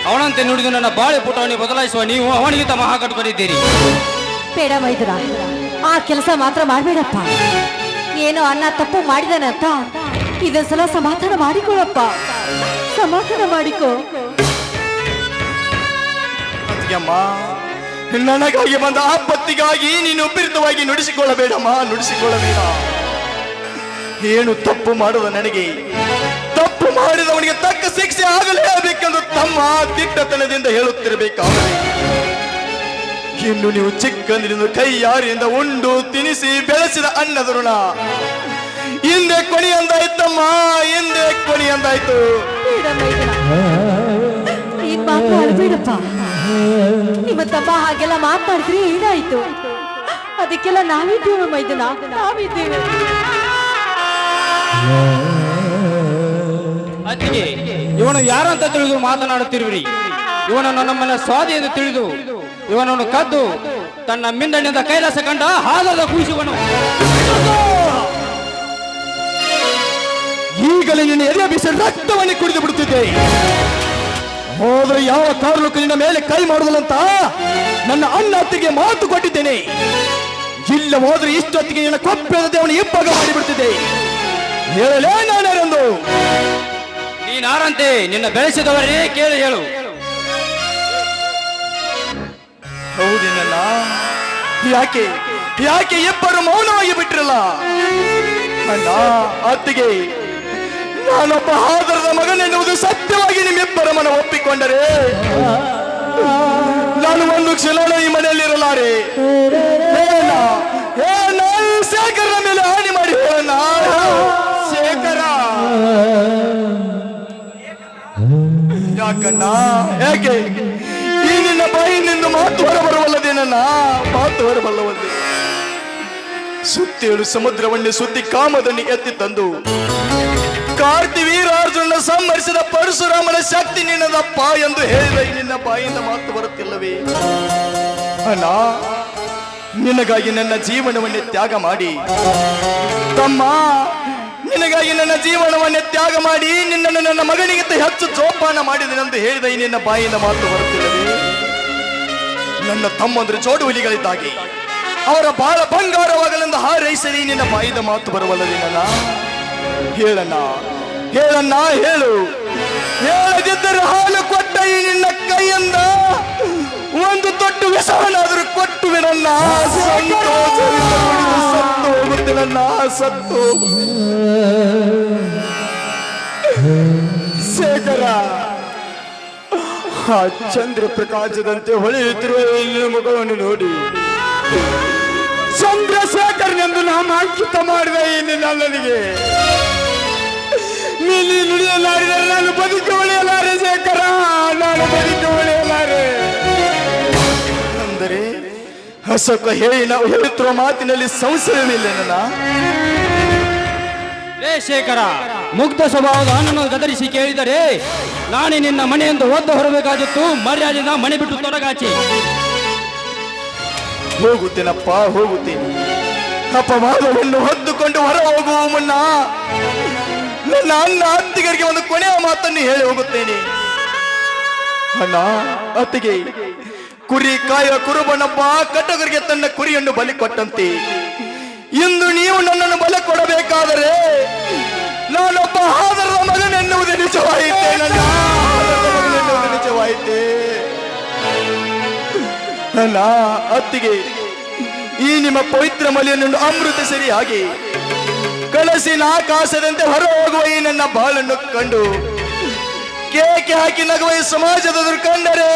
ಅವನಂತೆ ನುಡಿದು ನನ್ನ ಬಾಳೆ ಪುಟವನ್ನು ಬದಲಾಯಿಸುವ ನೀವು ಅವನಿಗಿಂತ ಮಹಾಕಟುಕನಿದ್ದೀರಿ. ಬೇಡ ಮೈದುನ, ಆ ಕೆಲಸ ಮಾತ್ರ ಮಾಡಬೇಡಪ್ಪ. ಏನೋ ಅನ್ನ ತಪ್ಪು ಮಾಡಿದಾನಂತ ಇದೊಂದ್ಸಲ ಸಮಾಧಾನ ಮಾಡಿಕೊಳ್ಳಪ್ಪ, ಸಮಾಧಾನ ಮಾಡಿಕೋ. ಅತ್ತಿಗೆಮ್ಮ, ನನಗಾಗಿ ಬಂದ ಆಪತ್ತಿಗಾಗಿ ನೀನು ಉಪಯುಕ್ತವಾಗಿ ನುಡಿಸಿಕೊಳ್ಳಬೇಡಮ್ಮ, ನುಡಿಸಿಕೊಳ್ಳಬೇಡ. ಏನು ತಪ್ಪು ಮಾಡುವ ನನಗೆ ತಪ್ಪು ಮಾಡಿದವನಿಗೆ ತಕ್ಕ ಶಿಕ್ಷೆ ಆಗಲೇಬೇಕೆಂದು ತಮ್ಮ ದಿಟ್ಟತನದಿಂದ ಹೇಳುತ್ತಿರಬೇಕಾದರೆ ಇನ್ನು ನೀವು ಚಿಕ್ಕಂದಿನಿಂದ ಕೈ ಯಾರಿಯಿಂದ ಉಂಡು ತಿನಿಸಿ ಬೆಳೆಸಿದ ಅನ್ನದ ಋಣ ಹಿಂದೆ ಕೊನೆಯಂದಾಯ್ತಮ್ಮ, ಹಿಂದೆ ಕೊನೆಯಂದಾಯ್ತು. ಈ ಮಾತು ಅಳ್ಬೇಡಪ್ಪ. ನಿಮ್ಮ ತಮ್ಮ ಹಾಗೆಲ್ಲ ಮಾತಾಡಿದ್ರೆ ಏನಾಯ್ತು? ಅದಕ್ಕೆಲ್ಲ ನಾವಿದ್ದೇವೆ ಮೈದುನ, ನಾವಿದ್ದೇವೆ. ಅತ್ತಿಗೆ, ಇವನು ಯಾರಂತ ತಿಳಿದು ಮಾತನಾಡುತ್ತಿರುವಿರಿ? ಇವನನ್ನು ನಮ್ಮನ್ನ ಸ್ವಾದಿ ಎಂದು ತಿಳಿದು ಇವನನ್ನು ಕದ್ದು ತನ್ನ ಮಿಂದಣಿಯಿಂದ ಕೈಲಾಸ ಕಂಡ ಹಾಲದ ಕೂಸುವನು. ಈಗಲೇ ನಿನ್ನ ಎದೆ ಬಿಸಿ ರಕ್ತವನ್ನೇ ಕುಡಿದು ಬಿಡುತ್ತಿದ್ದೆ. ಹೋದ್ರೆ ಯಾವ ಕಾರಣಕ್ಕೂ ನಿನ್ನ ಮೇಲೆ ಕೈ ಮಾಡುವುದಿಲ್ಲಂತ ನನ್ನ ಅಣ್ಣ ಅತ್ತಿಗೆ ಮಾತು ಕೊಟ್ಟಿದ್ದೇನೆ. ಇಲ್ಲ ಹೋದ್ರೆ ಇಷ್ಟೊತ್ತಿಗೆ ನಿನ್ನ ಕೊಪ್ಪೆದ ದೇವನ ಇಬ್ಬಾಗ ಮಾಡಿಬಿಡ್ತಿದ್ದೆ. ಹೇಳಲೇ ನಾನ್ಯಾರೆಂದು? ನೀನಾರಂತೆ ನಿನ್ನ ಬೆಳೆಸಿದವರೇ ಕೇಳಿ ಹೇಳು. ಹೌದೇನಲ್ಲ? ಯಾಕೆ ಯಾಕೆ ಇಬ್ಬರು ಮೌನವಾಗಿ ಬಿಟ್ಟಿರಲ್ಲ? ಅಣ್ಣ ಅತ್ತಿಗೆ, ನಾನೊಬ್ಬ ಆದರದ ಮಗನೆನ್ನುವುದು ಸತ್ಯವಾಗಿ ನಿಮ್ಮಿಬ್ಬರ ಮನ ಒಪ್ಪಿಕೊಂಡರೆ ನಾನು ಒಂದು ಕ್ಷಣ ಈ ಮನೆಯಲ್ಲಿರಲಾರೆ. ಶೇಖರ ಮೇಲೆ ಹಾನಿ ಮಾಡಿ ಹೇಳಣ್ಣ. ಶೇಖರ ಯಾಕಣ್ಣ, ಯಾಕೆ ಈ ನಿನ್ನ ಬಾಯಿನಿಂದ ಮಾತು ಹೊರಬರುವಲ್ಲದೇನನ್ನ? ಮಾತು ಹೊರಬಲ್ಲವಲ್ಲದೆ ಸುತ್ತೇಳು ಸಮುದ್ರವನ್ನೇ ಸುತ್ತಿ ಕಾಮದನ್ನು ಎತ್ತಿ ತಂದು ಕಾರ್ತಿ ವೀರಾರ್ಜುನ ಸಂಹರಿಸಿದ ಪರಶುರಾಮನ ಶಕ್ತಿ ನಿನ್ನದಪ್ಪ ಎಂದು ಹೇಳಿದ ಈ ನಿನ್ನ ಬಾಯಿಂದ ಮಾತು ಬರುತ್ತಿಲ್ಲವೇ? ಅಣ್ಣ, ನಿನಗಾಗಿ ನನ್ನ ಜೀವನವನ್ನೇ ತ್ಯಾಗ ಮಾಡಿ ತಮ್ಮ, ನಿನಗಾಗಿ ನನ್ನ ಜೀವನವನ್ನೇ ತ್ಯಾಗ ಮಾಡಿ ನಿನ್ನನ್ನು ನನ್ನ ಮಗನಿಗಿಂತ ಹೆಚ್ಚು ಜೋಪಾನ ಮಾಡಿದನೆಂದು ಹೇಳಿದ ಈ ನಿನ್ನ ಬಾಯಿಂದ ಮಾತು ಬರುತ್ತಿಲ್ಲವೇ? ನನ್ನ ತಮ್ಮಂದ್ರೆ ಜೋಡುವಲಿಗಳಿದ್ದಾಗಿ ಅವರ ಬಾಳ ಬಂಗಾರವಾಗಲೆಂದು ಹಾರೈಸಲಿ ನಿನ್ನ ಬಾಯಿಂದ ಮಾತು ಬರುವಲ್ಲದೇನಲ್ಲ? ಹೇಳಣ್ಣ, ಹೇಳಣ್ಣ, ಹೇಳು. ಹೇಳದಿದ್ದರೆ ಹಾಲು ಕೊಟ್ಟ ಈ ನಿನ್ನ ಕೈಯಿಂದ ಒಂದು ತೊಟ್ಟು ವಿಷವನ್ನಾದರೂ ಕೊಟ್ಟು ಬಿಡಣ್ಣ. ಸತ್ತು ಹೋಗುತ್ತಿಲ್ಲ, ಸತ್ತು. ಶೇಖರ, ಆ ಚಂದ್ರ ಪ್ರಕಾಶದಂತೆ ಹೊಳೆಯುತ್ತಿರುವ ಇಲ್ಲಿನ ಮುಖವನ್ನು ನೋಡಿ ಚಂದ್ರಶೇಖರ್ನೆಂದು ನಾನು ಅಂಕಿತ ಮಾಡಿದ ಈ ನನಗೆ ನೀಲಿ ನುಡಿಯಲಾರಿದರೆ ನಾನು ಬದುಕಿ ಉಳಿಯಲಾರೆ. ಶೇಖರ, ನಾನು ಬದುಕಿ ಉಳಿಯಲಾರೆ. ಅಂದರೆ ಹಸಕ ಹೇಳಿ ನಾವು ಹೇಳುತ್ತಿರುವ ಮಾತಿನಲ್ಲಿ ಸಂಶಯವಿಲ್ಲ. ರೇ ಶೇಖರ, ಮುಗ್ಧ ಸ್ವಭಾವದ ಅಣ್ಣನ ಗದರಿಸಿ ಕೇಳಿದರೆ ನಾನೇ ನಿನ್ನ ಮನೆಯಿಂದ ಒದ್ದು ಹೊರಬೇಕಾಗಿತ್ತು. ಮರ್ಯಾದೆಯಿಂದ ಮನೆ ಬಿಟ್ಟು ತೊಡಗಾಚಿ. ಹೋಗುತ್ತೇನಪ್ಪ, ಹೋಗುತ್ತೇನೆ. ಅಪವಾದವನ್ನು ಹೊದ್ದುಕೊಂಡು ಹೊರ ಹೋಗುವ ಮುನ್ನ ನನ್ನ ಅಣ್ಣ ಅತ್ತಿಗರಿಗೆ ಒಂದು ಕೊನೆಯ ಮಾತನ್ನು ಹೇಳಿ ಹೋಗುತ್ತೇನೆ. ಅಣ್ಣ ಅತ್ತಿಗೆ, ಕುರಿ ಕಾಯುವ ಕುರುಬನೊಬ್ಬ ಕಟಕರಿಗೆ ತನ್ನ ಕುರಿಯನ್ನು ಬಲಿ ಕೊಟ್ಟಂತೆ ಇಂದು ನೀವು ನನ್ನನ್ನು ಬಲ ಕೊಡಬೇಕಾದರೆ ನಾನೊಬ್ಬ ಆದರದ ಮಗನೆನ್ನುವುದು ನಿಜವಾಯಿತೆ. ನನ್ನ ಆದರದ ಮಗನೆನ್ನುವುದು ನಿಜವಾಯಿತೆ. ನನ್ನ ಅತ್ತಿಗೆ, ಈ ನಿಮ್ಮ ಪವಿತ್ರ ಮಲೆಯನ್ನು ಅಮೃತ ಸರಿಯಾಗಿ ಕಳಸಿನ ಆಕಾಶದಂತೆ ಹೊರ ಹೋಗುವ ಈ ನನ್ನ ಬಾಳನ್ನು ಕಂಡು ಕೇಕೆ ಹಾಕಿ ನಗುವ ಈ ಸಮಾಜದ ಕಂಡರೆ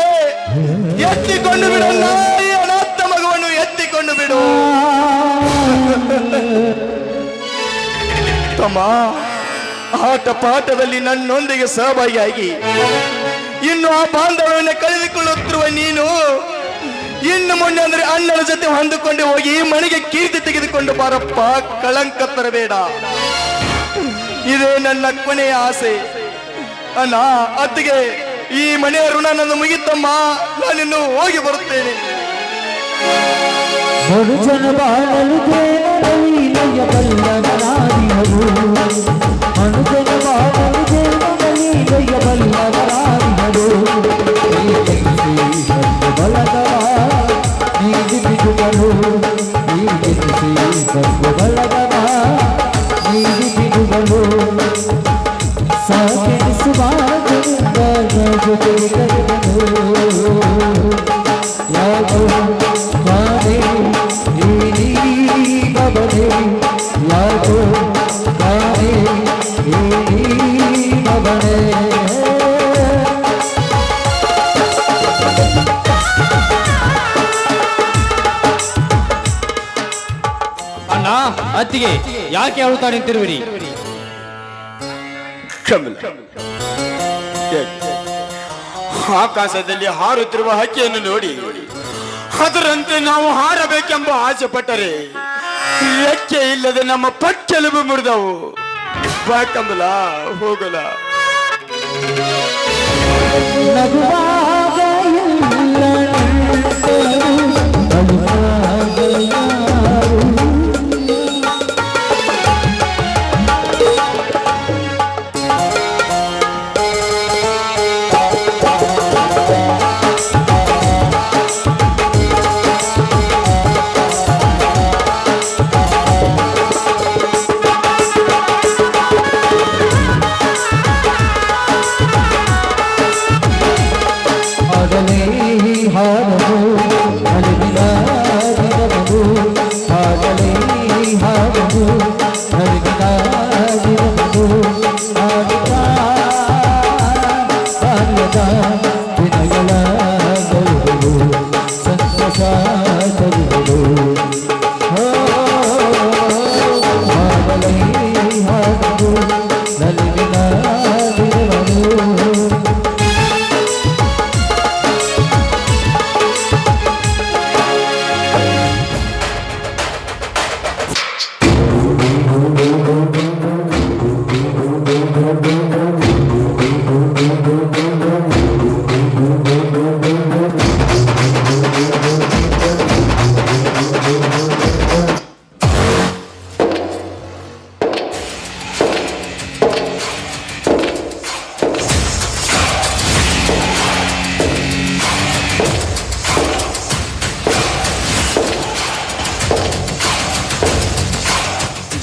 ಎತ್ತಿಕೊಂಡು ಬಿಡು, ಈ ಅನಾಥ ಮಗುವನ್ನು ಎತ್ತಿಕೊಂಡು ಬಿಡು. ತಮ್ಮ, ಆಟ ಪಾಠದಲ್ಲಿ ನನ್ನೊಂದಿಗೆ ಸಹಭಾಗಿಯಾಗಿ ಇನ್ನು ಆ ಬಾಂಧವ್ಯವನ್ನು ಕಳೆದುಕೊಳ್ಳುತ್ತಿರುವ ನೀನು ಇನ್ನು ಮೊನ್ನೆ ಅಂದ್ರೆ ಅಣ್ಣನ ಜೊತೆ ಹೊಂದಿಕೊಂಡು ಹೋಗಿ ಈ ಮನೆಗೆ ಕೀರ್ತಿ ತೆಗೆದುಕೊಂಡು ಬಾರಪ್ಪ, ಕಳಂಕ ತರಬೇಡ. ಇದೇ ನನ್ನ ಕೊನೆಯ ಆಸೆ. ಅಣ್ಣ, ಅತ್ತಿಗೆ, ಈ ಮನೆಯ ಋಣ ನನ್ನ ಮುಗಿತಮ್ಮ, ನಾನಿನ್ನು ಹೋಗಿ ಬರುತ್ತೇನೆ. ಮನುಜನ ಬಾಳಲು ದೇವಲೀಲೆಯ ಬಲ್ಲವರಾದಿಹರು, ಮನುಜನ ಬಾಳಲು ದೇವಲೀಲೆಯ ಬಲ್ಲವರಾದಿಹರು. ಬಲದವ ನೀಡಿ ಬಿಡುವರು, ನೀಡಿಸಿ ಬಲದವ ನೀಡಿ ಬಿಡುವರು. ಸಾಗಿಸುವ ಜೊತೆ ಯಾಕೋ ಕಾಣೆ ನೀ ಬಬನೆ, ಯಾಕೋ ಕಾಣೆ ನೀ ಬಬನೆ. ಅಣ್ಣ, ಅತ್ತಿಗೆ, ಯಾಕೆ ಅಳುತ್ತಾ ನಿಂತಿರುವಿರಿ? ಕಮಲ, ಆಕಾಶದಲ್ಲಿ ಹಾರುತ್ತಿರುವ ಹಕ್ಕಿಯನ್ನು ನೋಡಿ ಅದರಂತೆ ನಾವು ಹಾರಬೇಕೆಂಬ ಆಸೆ ಪಟ್ಟರೆ ರೆಕ್ಕೆ ಇಲ್ಲದೆ ನಮ್ಮ ಪಕ್ಕೆಲುಬು ಮುರಿದವು. ಬಾ ಕಮಲ, ಹೋಗಲ. ನಗುವಾಗ ಎಲ್ಲ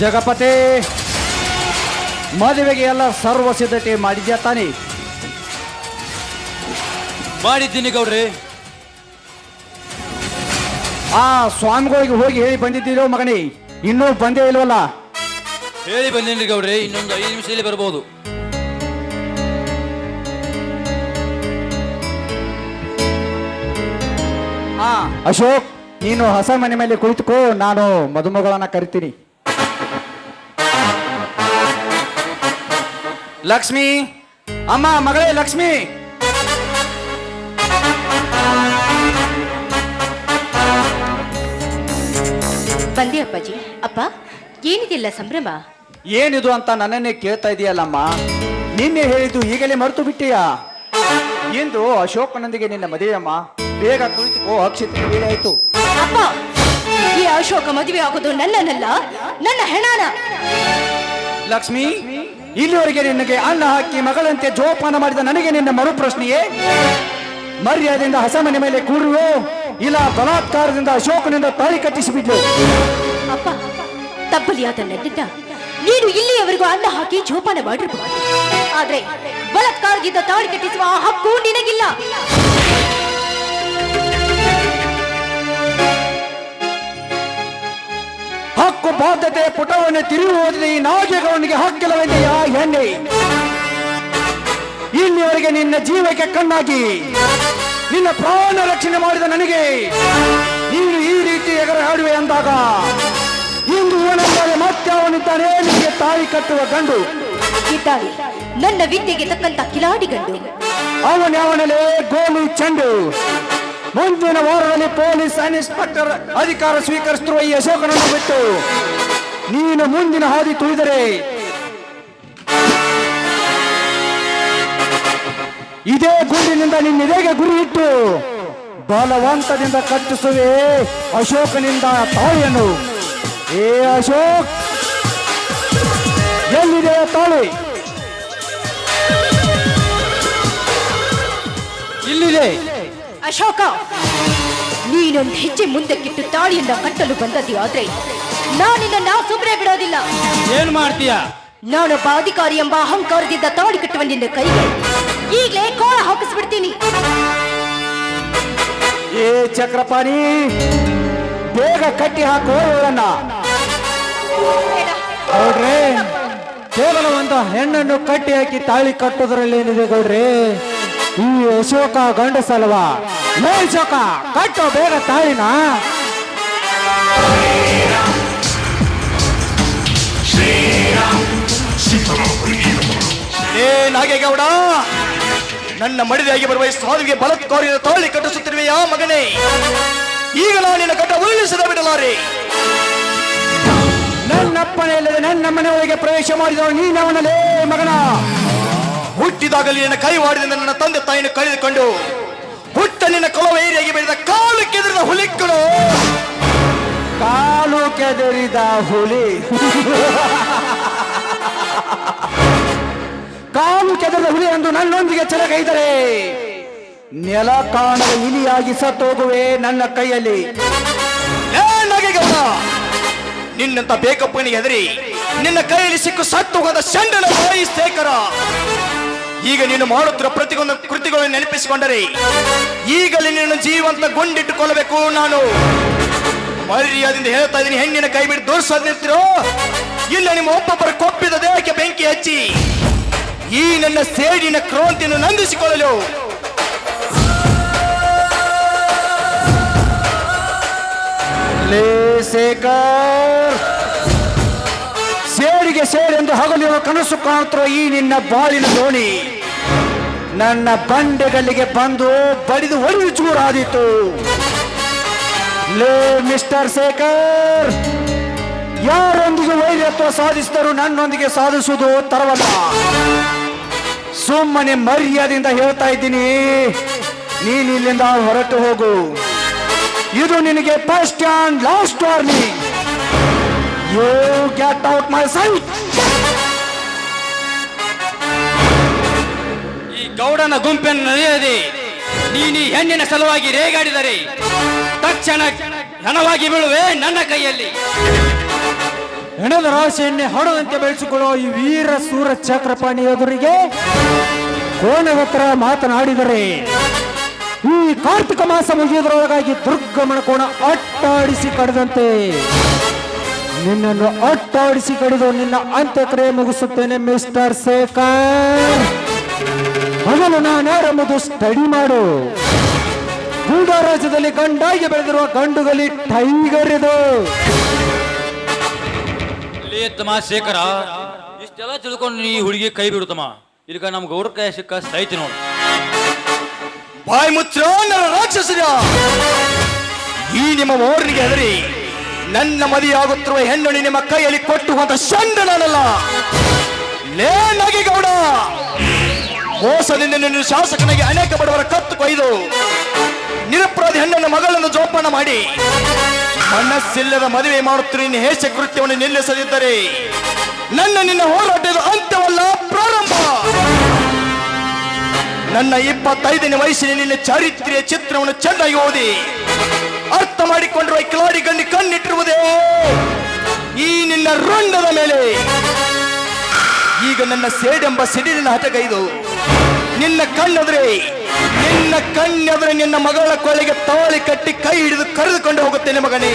ಜಗಪತಿ, ಮದುವೆಗೆ ಎಲ್ಲ ಸರ್ವ ಸಿದ್ಧತೆ ಮಾಡಿದ್ಯಾ ತಾನೇ? ಮಾಡಿದ್ದೀನಿ ಗೌಡ್ರಿ. ಆ ಸ್ವಾಮಿಗಳಿಗೆ ಹೋಗಿ ಹೇಳಿ ಬಂದಿದ್ದೀರೋ ಮಗನೇ? ಇನ್ನೂ ಬಂದೇ ಇಲ್ವಲ್ಲ? ಹೇಳಿ ಬಂದೇನ್ರಿ ಗೌಡ್ರಿ, ಇನ್ನೊಂದು 5 ನಿಮಿಷದಲ್ಲಿ ಬರ್ಬೋದು. ಅಶೋಕ್, ನೀನು ಹೊಸ ಮನೆ ಮೇಲೆ ಕುಳಿತುಕೋ, ನಾನು ಮದುಮಗಳನ್ನ ಕರಿತೀನಿ. ಲಕ್ಷ್ಮಿ, ಅಮ್ಮ, ಮಗಳೇ ಲಕ್ಷ್ಮಿ. ಬಂದೆ ಅಪ್ಪಾಜಿ. ಅಪ್ಪ, ಏನಿದಿಲ್ಲ ಸಂಭ್ರಮ? ಏನಿದು ಅಂತ ನನ್ನನ್ನೇ ಕೇಳ್ತಾ ಇದೆಯಲ್ಲಮ್ಮ. ನಿನ್ನೆ ಹೇಳಿದ್ದು ಈಗಲೇ ಮರೆತು ಬಿಟ್ಟೀಯಾ? ಎಂದು ಅಶೋಕನೊಂದಿಗೆ ನಿನ್ನ ಮದುವೆಯಮ್ಮ. ಬೇಗ ಕುಳಿತುಕೋ, ಅಕ್ಷತೆ ವೇಳೆ ಆಯ್ತು. ಅಪ್ಪ, ಈ ಅಶೋಕ ಮದುವೆ ಆಗೋದು ನನ್ನನ್ನಲ್ಲ, ನನ್ನ ಹೆಣಾನ. ಲಕ್ಷ್ಮಿ, ಇಲ್ಲಿವರೆಗೆ ನಿನಗೆ ಅನ್ನ ಹಾಕಿ ಮಗಳಂತೆ ಜೋಪಾನ ಮಾಡಿದ ನನಗೆ ನಿನ್ನ ಮರು ಪ್ರಶ್ನೆಯೇ? ಮರ್ಯಾದೆಯಿಂದ ಹೊಸ ಮನೆ ಮೇಲೆ ಕೂರುವೋ ಇಲ್ಲ ಬಲಾತ್ಕಾರದಿಂದ ಅಶೋಕನಿಂದ ತಾಳಿ ಕಟ್ಟಿಸಿಬಿಡ್ಲು? ಅಪ್ಪ, ತಬ್ಬಲಿಯಾದ ನನ್ನಿಂದ ನೀನು ಇಲ್ಲಿಯವರೆಗೂ ಅನ್ನ ಹಾಕಿ ಜೋಪಾನ ಮಾಡಿರಬಹುದು. ಆದ್ರೆ ಬಲಾತ್ಕಾರದಿಂದ ತಾಳಿ ಕಟ್ಟಿಸುವ ಆ ಹಕ್ಕು ನಿನಗಿಲ್ಲ. ಹಕ್ಕು ಬಾಧ್ಯತೆ ಪುಟವನ್ನು ತಿರುವುವುದೇ ಈ ನಾಗೇಗೌಡನಿಗೆ ಹಕ್ಕಿಲ್ಲವೆಂದೆಯಾ ಹೆಣ್ಣೆ? ಇಲ್ಲಿಯವರೆಗೆ ನಿನ್ನ ಜೀವಕ್ಕೆ ಕಣ್ಣಾಗಿ ನಿನ್ನ ಪ್ರಾಣ ರಕ್ಷಣೆ ಮಾಡಿದ ನನಗೆ ನೀನು ಈ ರೀತಿ ಎಗರ ಆಡುವೆ ಅಂದಾಗ ಇಂದು ಇವನಲ್ಲದೆ ಮತ್ತೆ ಅವನಿದ್ದಾನೆ ನಿನಗೆ ತಾಳಿ ಕಟ್ಟುವ ಗಂಡು ಇದ್ದಾನೆ, ನನ್ನ ವಿದ್ಯೆಗೆ ತಕ್ಕಂತ ಕಿಲಾಡಿ ಗಂಡು. ಅವನವನಲ್ಲೇ ಗೋಲಿ ಚೆಂಡು. ಮುಂದಿನ ವಾರದಲ್ಲಿ ಪೊಲೀಸ್ ಇನ್ಸ್ಪೆಕ್ಟರ್ ಅಧಿಕಾರ ಸ್ವೀಕರಿಸುತ್ತಿರುವ ಈ ಅಶೋಕನನ್ನು ಬಿಟ್ಟು ನೀನು ಮುಂದಿನ ಹಾದಿ ತುಳಿದರೆ ಇದೇ ಗುಂಡಿನಿಂದ ನಿನ್ನೆದೆಗೆ ಗುರಿ ಇಟ್ಟು ಬಲವಂತದಿಂದ ಕಟ್ಟಿಸುವೆ ಅಶೋಕನಿಂದ ತಾಳಿಯನ್ನು. ಏ ಅಶೋಕ್, ಎಲ್ಲಿದೆ ತಾಳಿ? ಇಲ್ಲಿದೆ. ಅಶೋಕ, ನೀನೊಂದು ಹೆಜ್ಜೆ ಮುಂದಕ್ಕಿಟ್ಟು ತಾಳಿಯಿಂದ ಕಟ್ಟಲು ಬಂದದ್ದು ಆದ್ರೆ ನಾನಿನ್ನ ಸುಮ್ಮನೆ ಬಿಡೋದಿಲ್ಲ. ಏನ್ ಮಾಡ್ತೀಯ? ನಾನೊಬ್ಬ ಅಧಿಕಾರಿ ಎಂಬ ಅಹಂಕಾರದಿಂದ ತಾಳಿ ಕಟ್ಟುವ ನಿನ್ನ ಕೈಗೆ ಈಗಲೇ ಕೋಳ ಹಾಕಿಸ್ಬಿಡ್ತೀನಿ. ಏ ಚಕ್ರಪಾಣಿ, ಬೇಗ ಕಟ್ಟಿ ಹಾಕೋ ಇವಳನ್ನ. ಗೌಡ್ರೆ, ಕೇವಲ ಒಂದು ಹೆಣ್ಣನ್ನು ಕಟ್ಟಿ ಹಾಕಿ ತಾಳಿ ಕಟ್ಟೋದ್ರಲ್ಲಿ ಏನಿದೆ ಗೌಡ್ರೆ? ಈ ಅಶೋಕ ಗಂಡಸಲ್ವಾ? ಅಶೋಕ, ಕಟ್ಟೋ ಬೇಗ ತಾಳಿನ. ಏ ನಾಗೇಗೌಡ, ನನ್ನ ಮಡಿದಾಗಿ ಬರುವ ಈ ಸಾಧುವಿಗೆ ಬಲಾತ್ಕಾರಿಯ ತಾಳಿ ಕಟ್ಟಿಸುತ್ತಿರುವೆಯಾ ಮಗನೇ? ಈಗ ನಾನು ನಿನ್ನ ಕಟ್ಟ ಉರುಳಿಸದ ಬಿಡಲಾರೆ. ನನ್ನಪ್ಪನೇ ಇಲ್ಲದೆ ನನ್ನ ಮನೆಯೊಳಗೆ ಪ್ರವೇಶ ಮಾಡಿದವ ನೀನವನಲ್ಲೇ ಮಗನ. ಹುಟ್ಟಿದಾಗಲಿ ನಿನ್ನ ಕೈವಾಡಿದ ನನ್ನ ತಂದೆ ತಾಯಿಯನ್ನು ಕಳೆದುಕೊಂಡು ಹುಟ್ಟ ನಿನ್ನ ಕೊಲವೇರಿಯಾಗಿ ಬೆಳೆದ ಕಾಲು ಕೆದರಿದ ಹುಲಿಕ್ಕಳು. ಕಾಲು ಕೆದರಿದ ಹುಲಿ, ಕಾಲು ಕೆದರಿದ ಹುಲಿ ಎಂದು ನನ್ನೊಂದಿಗೆ ಚೆಲಗೈದರೆ ನೆಲ ಕಾಣದ ಇಲಿಯಾಗಿ ಸತ್ತೋಗುವೆ ನನ್ನ ಕೈಯಲ್ಲಿ. ಏ ನಾಗೇಗೌಡ, ನಿನ್ನಂತ ಬೇಕಪ್ಪನಿಗೆ ಹೆದರಿ ನಿನ್ನ ಕೈಯಲ್ಲಿ ಸಿಕ್ಕು ಸತ್ತು ಹೋದ ಚಂಡನ ಬಾಯಿ ಶೇಖರ. ಈಗ ನೀನು ಮಾಡುತ್ತಿರುವ ಪ್ರತಿಯೊಂದು ಕೃತಿಗಳನ್ನು ನೆನಪಿಸಿಕೊಂಡರೆ ಈಗಲೇ ನಿನ್ನ ಜೀವಂತ ಗುಂಡಿಟ್ಟುಕೊಳ್ಳಬೇಕು ನಾನು. ಮರ್ಯಾದಿಂದ ಹೇಳ್ತಾ ಇದ್ದೀನಿ, ಹೆಣ್ಣಿನ ಕೈ ಬಿಟ್ಟು ದೂರ ನಿಂತಿರೋ ಇಲ್ಲ ನಿಮ್ಮ ಒಬ್ಬೊಬ್ಬರ ಕೊಪ್ಪಿದ ದೇಹಕ್ಕೆ ಬೆಂಕಿ ಹಚ್ಚಿ ಈ ನನ್ನ ಸೇಡಿನ ಕ್ರಾಂತಿಯನ್ನು ನಂದಿಸಿಕೊಳ್ಳಲು. ಲೇ ಶೇಖರ್, ಸೇಡಿಗೆ ಸೇಡೆಂದು ಹಗಲಿರುವ ಕನಸು ಕಾಣುತ್ತಿರುವ ಈ ನಿನ್ನ ಬಾಳಿನ ದೋಣಿ ನನ್ನ ಬಂಡೆಗಲ್ಲಿಗೆ ಬಂದು ಬಡಿದು ಒಡೆದು ಚೂರಾದೀತು. ಲೇ ಮಿಸ್ಟರ್ ಶೇಖರ್, ಯಾರೊಂದಿಗೆ ವೈರತ್ವ ಸಾಧಿಸಿದರೂ ನನ್ನೊಂದಿಗೆ ಸಾಧಿಸುವುದು ತರವಲ್ಲ. ಸುಮ್ಮನೆ ಮರ್ಯಾದೆಯಿಂದ ಹೇಳ್ತಾ ಇದ್ದೀನಿ, ನೀನು ಇಲ್ಲಿಂದ ಹೊರಟು ಹೋಗು. ಇದು ನಿನಗೆ first and last warning. You get out my sight. ಈ ಗೌಡನ ಗುಂಪನ್ನು ನಡೆಯದೆ ನೀನು ಈ ಹೆಣ್ಣಿನ ಸಲುವಾಗಿ ರೇಗಾಡಿದರೆ ತಕ್ಷಣ ಹಣವಾಗಿ ಬೀಳುವೆ ನನ್ನ ಕೈಯಲ್ಲಿ. ಹೆಣದ ರಾಶಿಯನ್ನೇ ಹಣದಂತೆ ಬೆಳೆಸಿಕೊಳ್ಳುವ ಈ ವೀರ ಸೂರ ಚಕ್ರಪಾಣಿ ಎದುರಿಗೆ ಕೋಣದ ಹತ್ರ ಮಾತನಾಡಿದರೆ ಈ ಕಾರ್ತಿಕ ಮಾಸ ಮುಗಿಯುವುದರೊಳಗಾಗಿ ದುರ್ಗಮನ ಕೋಣ ಅಟ್ಟಾಡಿಸಿ ಕಡಿದಂತೆ ನಿನ್ನನ್ನು ಅಟ್ಟಾಡಿಸಿ ಕಡಿದು ನಿನ್ನ ಅಂತ್ಯಕ್ರಿಯೆ ಮುಗಿಸುತ್ತೇನೆ ಮಿಸ್ಟರ್ ಶೇಖರ್. ಮೊದಲು ನಾನ್ಯಾರೆಂಬುದು ಸ್ಟಡಿ ಮಾಡು. ಗೂಢ ರಾಜ್ಯದಲ್ಲಿ ಗಂಡಾಗಿ ಬೆಳೆದಿರುವ ಗಂಡುಗಲಿ ಟೈಗರ್ ಇದು. ತಮ್ಮ ಶೇಖರ, ಇಷ್ಟೆಲ್ಲ ತಿಳ್ಕೊಂಡು ನೀ ಹುಡುಗಿ ಕೈ ಬಿಡುತ್ತಮ್ಮ. ಈಗ ನಮ್ ಗೌರ ಕೈ ಸಿಕ್ಕ ಸೈತಿ ನೋಡು. ಬಾಯಿ ಮುಚ್ಚ ರಾಕ್ಷಸರ, ಈ ನಿಮ್ಮ ಓರ್ನಿಗೆ ಹೆದರಿ ನನ್ನ ಮದುವೆಯಾಗುತ್ತಿರುವ ಹೆಣ್ಣು ನಿಮ್ಮ ಕೈಯಲ್ಲಿ ಕೊಟ್ಟು ಹೋದ ಚಂಡ ನಾನಲ್ಲ. ಲೇ ನಾಗೇಗೌಡ, ಮೋಸದಿಂದ ನಿನ್ನ ಶಾಸಕನಿಗೆ ಅನೇಕ ಬಡವರ ಕತ್ತು ಕೊಯ್ದು ನಿರಪರಾಧಿ ಹೆಣ್ಣನ್ನು ಮಗಳನ್ನು ಜೋಪಾನ ಮಾಡಿ ಮನಸ್ಸಿಲ್ಲದ ಮದುವೆ ಮಾಡುತ್ತಿರುವ ನಿನ್ನ ಹೇಷ ಕೃತ್ಯವನ್ನು ನಿಲ್ಲಿಸದಿದ್ದರೆ ನಿನ್ನ ಹೋರಾಟದ ಅಂತ್ಯವಲ್ಲ, ಪ್ರಾರಂಭ. ನನ್ನ 25ನೇ ವಯಸ್ಸಿನ ನಿನ್ನ ಚಾರಿತ್ರ್ಯ ಚಿತ್ರವನ್ನು ಚೆನ್ನಾಗಿ ಓದಿ ಅರ್ಥ ಮಾಡಿಕೊಂಡಿರುವ ಕಿಲಾಡಿ ಗಂಡಿ ಕಣ್ಣಿಟ್ಟಿರುವುದೇ ಈ ನಿನ್ನ ರುಂಡದ ಮೇಲೆ ಈಗ ನನ್ನ ಸೇಡೆಂಬ ಸಿಡಿಲಿನ ಹಠಗೈದು ನಿನ್ನ ಕಣ್ಣೆದುರೆ ನಿನ್ನ ಮಗಳ ಕೊಲೆಗೆ ತಾಳಿ ಕಟ್ಟಿ ಕೈ ಹಿಡಿದು ಕರೆದುಕೊಂಡು ಹೋಗುತ್ತೇನೆ ಮಗನೇ.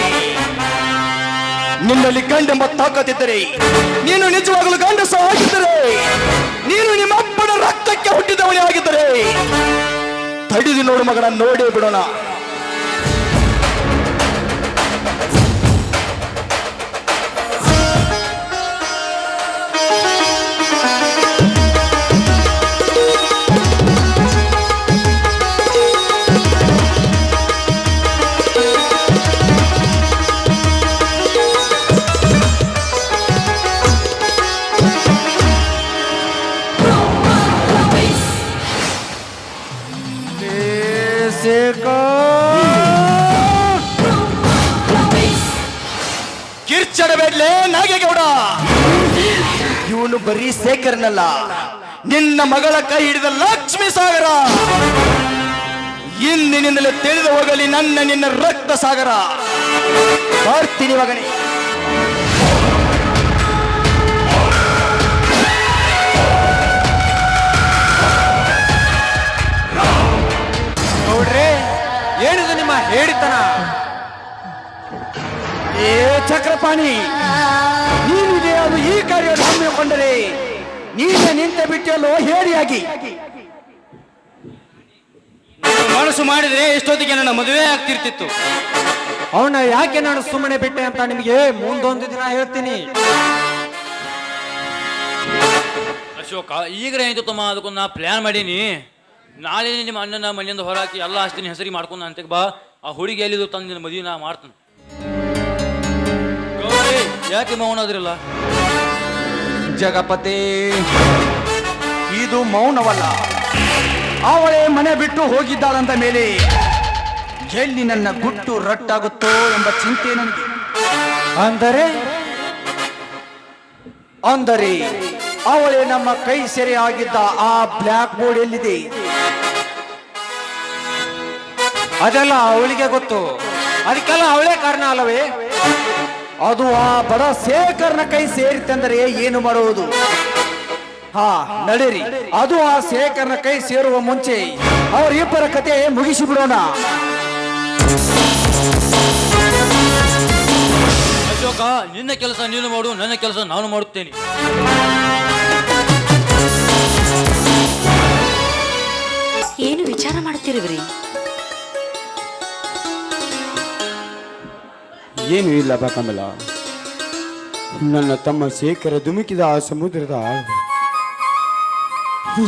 ನಿನ್ನಲ್ಲಿ ಗಂಡೆಂಬ ತಾಕತ್ತಿದ್ದರೆ, ನೀನು ನಿಜವಾಗಲು ಗಂಡಸ ಆಗಿದ್ದರೆ, ನೀನು ನಿಮ್ಮಪ್ಪನ ರಕ್ತಕ್ಕೆ ಹುಟ್ಟಿದವನೇ ಆಗಿದ್ದರೆ ತಡಿದು ನೋಡು ಮಗನ, ನೋಡೇ ಬಿಡೋಣ. ಕಿರ್ಚಡಬೇಡ್ಲೆ ನಾಗೇಗೌಡ, ಇವನು ಬರೀ ಶೇಖರ್ನಲ್ಲ, ನಿನ್ನ ಮಗಳ ಕೈ ಹಿಡಿದ ಲಕ್ಷ್ಮೀ ಸಾಗರ. ಇಂದಿನಿಂದಲೇ ತಿಳಿದು ಹೋಗಲಿ ನಿನ್ನ ರಕ್ತ ಸಾಗರ. ಬರ್ತೀನಿ ಮಗನೇ. ನೋಡ್ರಿ, ಏನಿದು ನಿಮ್ಮ ಹೇಳಿತನ? ಏ ಚಕ್ರಪಾಣಿ, ನೀನಿದೆ ಅದು ಈ ಕಾರ್ಯ ಹಮ್ಮಿಕೊಂಡರೆ ನೀನೇ ನಿಂತ ಬಿಟ್ಟಲ್ಲೋ ಹೇರಿಯಾಗಿ. ಮನಸ್ಸು ಮಾಡಿದ್ರೆ ಎಷ್ಟೊತ್ತಿಗೆ ನನ್ನ ಮದುವೆ ಆಗ್ತಿರ್ತಿತ್ತು. ಅವನ ಯಾಕೆ ನಾನು ಸುಮ್ಮನೆ ಬಿಟ್ಟೆ ಅಂತ ನಿಮಗೆ ಮುಂದೊಂದು ದಿನ ಹೇಳ್ತೀನಿ. ಅಶೋಕ, ಈಗ ಏನಿತ್ತು ತಮ್ಮ, ಅದಕ್ಕೊಂದು ನಾ ಪ್ಲಾನ್ ಮಾಡೀನಿ. ನಾಳೆ ನಿಮ್ಮ ಅಣ್ಣನ ಮನೆಯಿಂದ ಹೊರಾಕಿ ಎಲ್ಲ ಆಸ್ತಿನ ಹೆಸರಿ ಮಾಡ್ಕೊಂಡು ಅಂತ ಬಾ. ಆ ಹುಡುಗಿ ಎಲ್ಲಿದ್ದು ತಂದು ನಿನ್ನ ಮದುವೆ ನಾ ಮಾಡ್ತಾನೆ. ಯಾಕೆ ಮೌನಾದ್ರಿಲ್ಲ? ಜಗಪತಿ, ಇದು ಮೌನವಲ್ಲ. ಅವಳೇ ಮನೆ ಬಿಟ್ಟು ಹೋಗಿದ್ದಾಳಂತ ಮೇಲೆ ಎಲ್ಲಿ ನನ್ನ ಗುಟ್ಟು ರಟ್ಟಾಗುತ್ತೋ ಎಂಬ ಚಿಂತೆ ನನಗೆ. ಅಂದರೆ ಅವಳೇ ನಮ್ಮ ಕೈ ಸೆರೆ ಆಗಿದ್ದ ಆ ಬ್ಲ್ಯಾಕ್ ಬೋರ್ಡ್ ಎಲ್ಲಿದೆ? ಅದೆಲ್ಲ ಅವಳಿಗೆ ಗೊತ್ತು. ಅದಕ್ಕೆಲ್ಲ ಅವಳೇ ಕಾರಣ ಅಲ್ಲವೇ? ಅದು ಆ ಬಡ ಶೇಖರ್ನ ಕೈ ಸೇರಿತೆಂದರೆ ಏನು ಮಾಡುವುದು? ಹಾ, ನಡೀರಿ. ಅದು ಆ ಶೇಖರ್ನ ಕೈ ಸೇರುವ ಮುಂಚೆ ಅವರಿಬ್ಬರ ಕತೆ ಮುಗಿಸಿ ಬಿಡೋಣ. ಅಶೋಕ, ನಿನ್ನ ಕೆಲಸ ನೀನು ಮಾಡು, ನನ್ನ ಕೆಲಸ ನಾನು ಮಾಡುತ್ತೇನೆ. ಏನು ವಿಚಾರ ಮಾಡುತ್ತಿರುವಿರಿ? ಏನು ಇಲ್ಲ ಬಾ ಕಮಲ, ನನ್ನ ತಮ್ಮ ಶೇಖರ ಧುಮುಕಿದ ಆ ಸಮುದ್ರದ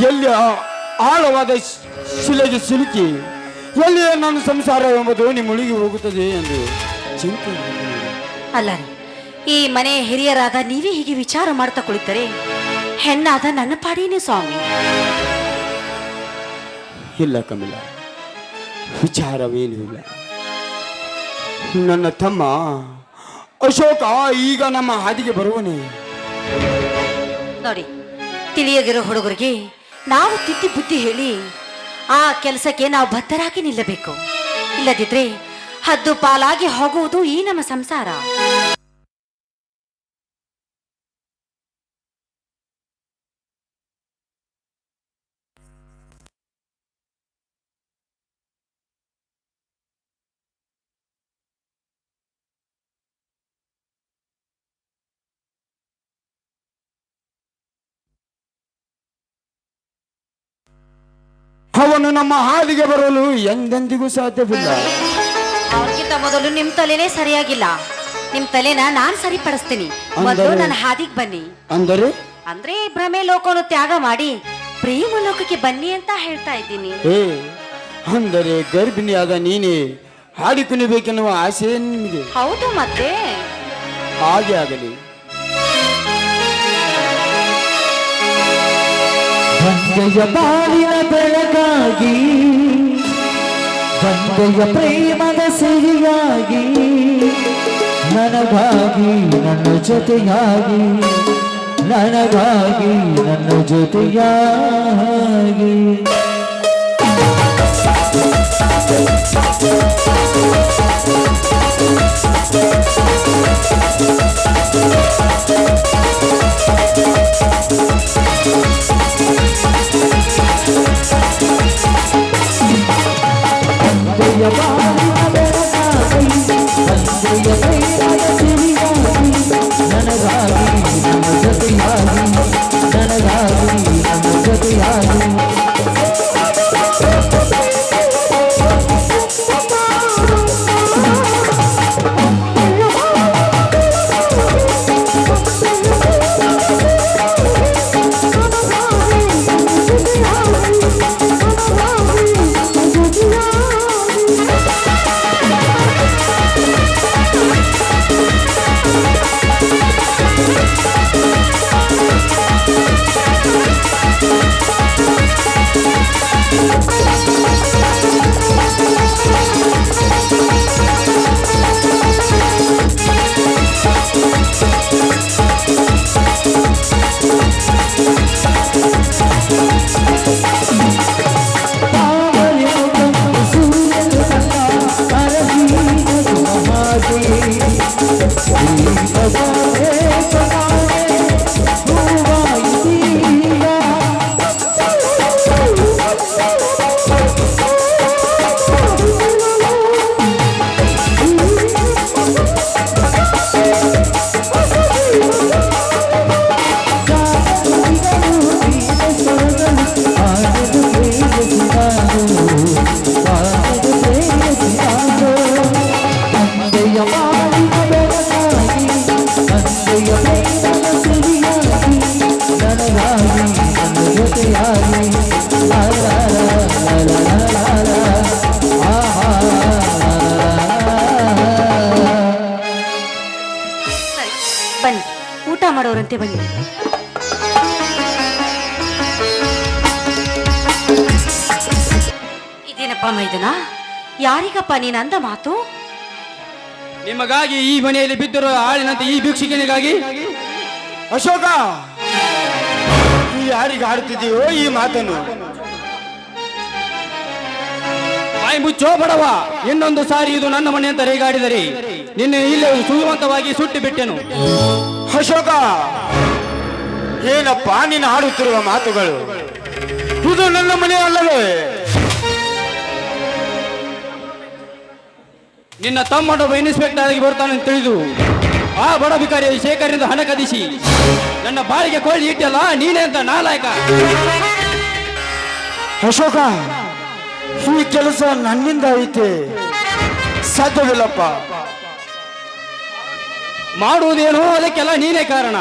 ಎಲ್ಲಿ ಆಳವಾದ ಶಿಲೆಗೆ ಸಿಲುಕಿ ಎಲ್ಲಿ ನನ್ನ ಸಂಸಾರ ಎಂಬುದು ಮುಳುಗಿ ಹೋಗುತ್ತದೆ ಎಂದು ಚಿಂತೆ. ಅಲ್ಲ ರೀ, ಈ ಮನೆ ಹಿರಿಯರಾದ ನೀವೇ ಹೀಗೆ ವಿಚಾರ ಮಾಡ್ತಾ ಕುಳಿತರೆ ಹೆಣ್ಣಾದ ನನ್ನ ಪಾಡೇನೆ ಸ್ವಾಮಿ. ಇಲ್ಲ ಕಮಲ, ವಿಚಾರವೇನೂ ಇಲ್ಲ. ನನ್ನ ತಮ್ಮ ಅಶೋಕ ಈಗ ನಮ್ಮ ಹಾದಿಗೆ ಬರುವನೇ. ನೋಡಿ, ತಿಳಿಯದಿರೋ ಹುಡುಗರಿಗೆ ನಾವು ತಿದ್ದಿ ಬುದ್ಧಿ ಹೇಳಿ ಆ ಕೆಲಸಕ್ಕೆ ನಾವು ಬದ್ಧರಾಗಿ ನಿಲ್ಲಬೇಕು. ಇಲ್ಲದಿದ್ರೆ ಹದ್ದು ಪಾಲಾಗಿ ಹೋಗುವುದು ಈ ನಮ್ಮ ಸಂಸಾರ. ಅವನು ನಮ್ಮ ಹಾದಿಗೆ ಬರಲು ಎಂದೆಂದಿಗೂ ಸಾಧ್ಯವಿಲ್ಲ. ಅವ್ರಿಗಿಂತ ಮೊದಲು ನಿಮ್ ತಲೆನೇ ಸರಿಯಾಗಿಲ್ಲ. ನಿಮ್ ತಲೆನ ನಾನ್ ಸರಿಪಡಿಸ್ತೀನಿ. ಮೊದಲು ನನ್ನ ಹಾದಿಗೆ ಬನ್ನಿ. ಅಂದ್ರೆ ಭ್ರಮೆ ಲೋಕವನ್ನು ತ್ಯಾಗ ಮಾಡಿ ಪ್ರೇಮ ಲೋಕಕ್ಕೆ ಬನ್ನಿ ಅಂತ ಹೇಳ್ತಾ ಇದ್ದೀನಿ. ಅಂದರೆ ಗರ್ಭಿಣಿಯಾದ ನೀನೇ ಹಾಡಿ ಕುಣಿಬೇಕೆನ್ನುವ ಆಸೆ ನಿಮಗೆ? ಹೌದು, ಮತ್ತೆ ಹಾಗೆ ಆಗಲಿ. ಬಂದೆಯ ಬಾಳಿನ ಬೆಳಗಾಗಿ, ಬಂದೆಯ ಪ್ರೇಮದ ಸಿಹಿಯಾಗಿ, ನನಗಾಗಿ ನನ್ನ ಜೊತೆಯಾಗಿ, ನನಗಾಗಿ ನನ್ನ ಜೊತೆಯಾಗಿ. ಮತ್ತೆ ಬನ್ನಿ. ಇದೇನಪ್ಪ ಮೈದನ, ಯಾರಿಗಪ್ಪ ನೀನ್ ಅಂದ ಮಾತು? ನಿಮಗಾಗಿ ಈ ಮನೆಯಲ್ಲಿ ಬಿದ್ದಿರೋ ಆಳಿನಂತೆ ಈ ಭಿಕ್ಷುಕನಿಗಾಗಿ. ಅಶೋಕ, ಈ ಯಾರಿಗೆ ಆಡ್ತಿದೀಯೋ ಈ ಮಾತನ್ನು? ಬಾಯಿ ಮುಚ್ಚೋ ಬಡವ, ಇನ್ನೊಂದು ಸಾರಿ ಇದು ನನ್ನ ಮನೆ ಅಂತ ರೇಗಾಡಿದರೆ ನಿನ್ನೆ ಇಲ್ಲೇ ಸುಳುವಂತವಾಗಿ ಸುಟ್ಟು ಬಿಟ್ಟೆನು. ಅಶೋಕ, ಏನಪ್ಪ ನೀನು ಆಡುತ್ತಿರುವ ಮಾತುಗಳು? ಇದು ನನ್ನ ಮನೆ ಅಲ್ಲವೇ? ನಿನ್ನ ತಮ್ಮನೊಬ್ಬ ಇನ್ಸ್ಪೆಕ್ಟರ್ ಆಗಿ ಬರ್ತಾನೆ ತಿಳಿದು ಆ ಬಡ ಬಿಕಾರಿ ಶೇಖರಿಂದ ಹಣ ಕದಿಸಿ ನನ್ನ ಬಾಳಿಗೆ ಕೊಳ್ಳಿ ಇಟ್ಟಲ್ಲ ನೀನೇ ಅಂತ ನಾಲಾಯಕ. ಅಶೋಕ, ಈ ಕೆಲಸ ನನ್ನಿಂದ ಐತೆ, ಸಾಧ್ಯವಿಲ್ಲಪ್ಪ. ಮಾಡುವುದೇನೋ ಅದಕ್ಕೆಲ್ಲ ನೀನೇ ಕಾರಣ.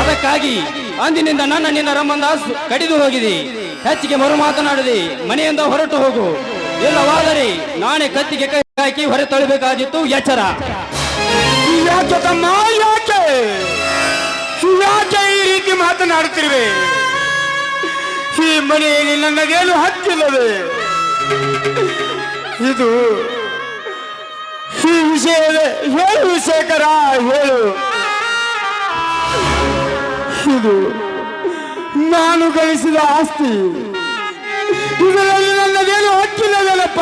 ಅದಕ್ಕಾಗಿ ಅಂದಿನಿಂದ ನಿನ್ನ ಸಂಬಂಧ ಕಡಿದು ಹೋಗಿದೆ. ಹೆಚ್ಚಿಗೆ ಮರು ಮಾತನಾಡದೆ ಮನೆಯಿಂದ ಹೊರಟು ಹೋಗು, ಇಲ್ಲವಾದರೆ ನಾನೇ ಕತ್ತಿಗೆ ಕೈ ಹಾಕಿ ಹೊರ ತೊಳಬೇಕಾದಿತ್ತು. ಎಚ್ಚರ. ಯಾಕೆ ತಮ್ಮ, ಯಾಕೆ ಯಾಕೆ ಈ ರೀತಿ ಮಾತನಾಡುತ್ತಿರುವೆ? ಈ ಮನೆಯಲ್ಲಿ ನನ್ನದೇನು ಹಕ್ಕಿಲ್ಲವೇ? ಇದು ಈ ವಿಷಯ ಹೇಳು ಶೇಖರ, ಹೇಳು. ಇದು ನಾನು ಗಳಿಸಿದ ಆಸ್ತಿ, ಇದರಲ್ಲಿ ನನ್ನದೇನು ಹಕ್ಕಿಲ್ಲವೇನಪ್ಪ?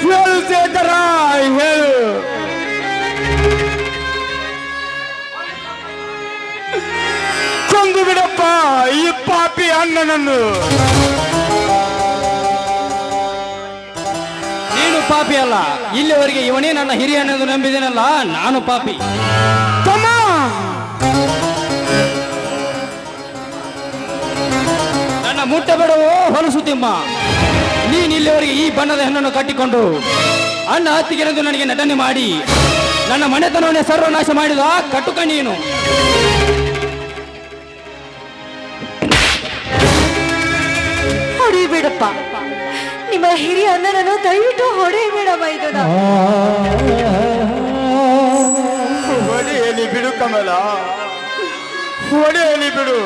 ಹೇಳು ಶೇಖರ, ಹೇಳು. ಕೊಂದು ಬಿಡಪ್ಪ ಈ ಪಾಪಿ ಅಣ್ಣನನ್ನು. ನೀನು ಪಾಪಿ ಅಲ್ಲ, ಇಲ್ಲಿವರೆಗೆ ಇವನೇ ನನ್ನ ಹಿರಿಯನೆಂದು ನಂಬಿದೆನಲ್ಲ, ನಾನು ಪಾಪಿ. ತಮ್ಮ, ನನ್ನ ಮುಟ್ಟಬೇಡವೋ ಹೊಲಸು ತಿಮ್ಮ. ನೀನು ಇಲ್ಲಿವರೆಗೆ ಈ ಬಣ್ಣದ ಹೆಣ್ಣನ್ನು ಕಟ್ಟಿಕೊಂಡು ಅಣ್ಣ ಹತ್ತಿಗೆನೆಂದು ನನಗೆ ನಟನೆ ಮಾಡಿ ನನ್ನ ಮನೆತನವನ್ನೇ ಸರ್ವನಾಶ ಮಾಡಿದ ಕಟುಕ ನೀನು. ಹೊಡಿಬೇಡಪ್ಪ, ನಿಮ್ಮ ಹಿರಿಯ ಅಣ್ಣನನ್ನು ದಯವಿಟ್ಟು ಹೊಡೆಯಬೇಡ ಮೈದನ. ಹೊಡೆಯಲಿ ಬಿಡು ಕಮಲ, ಹೊಡೆಯಲಿ ಬಿಡು.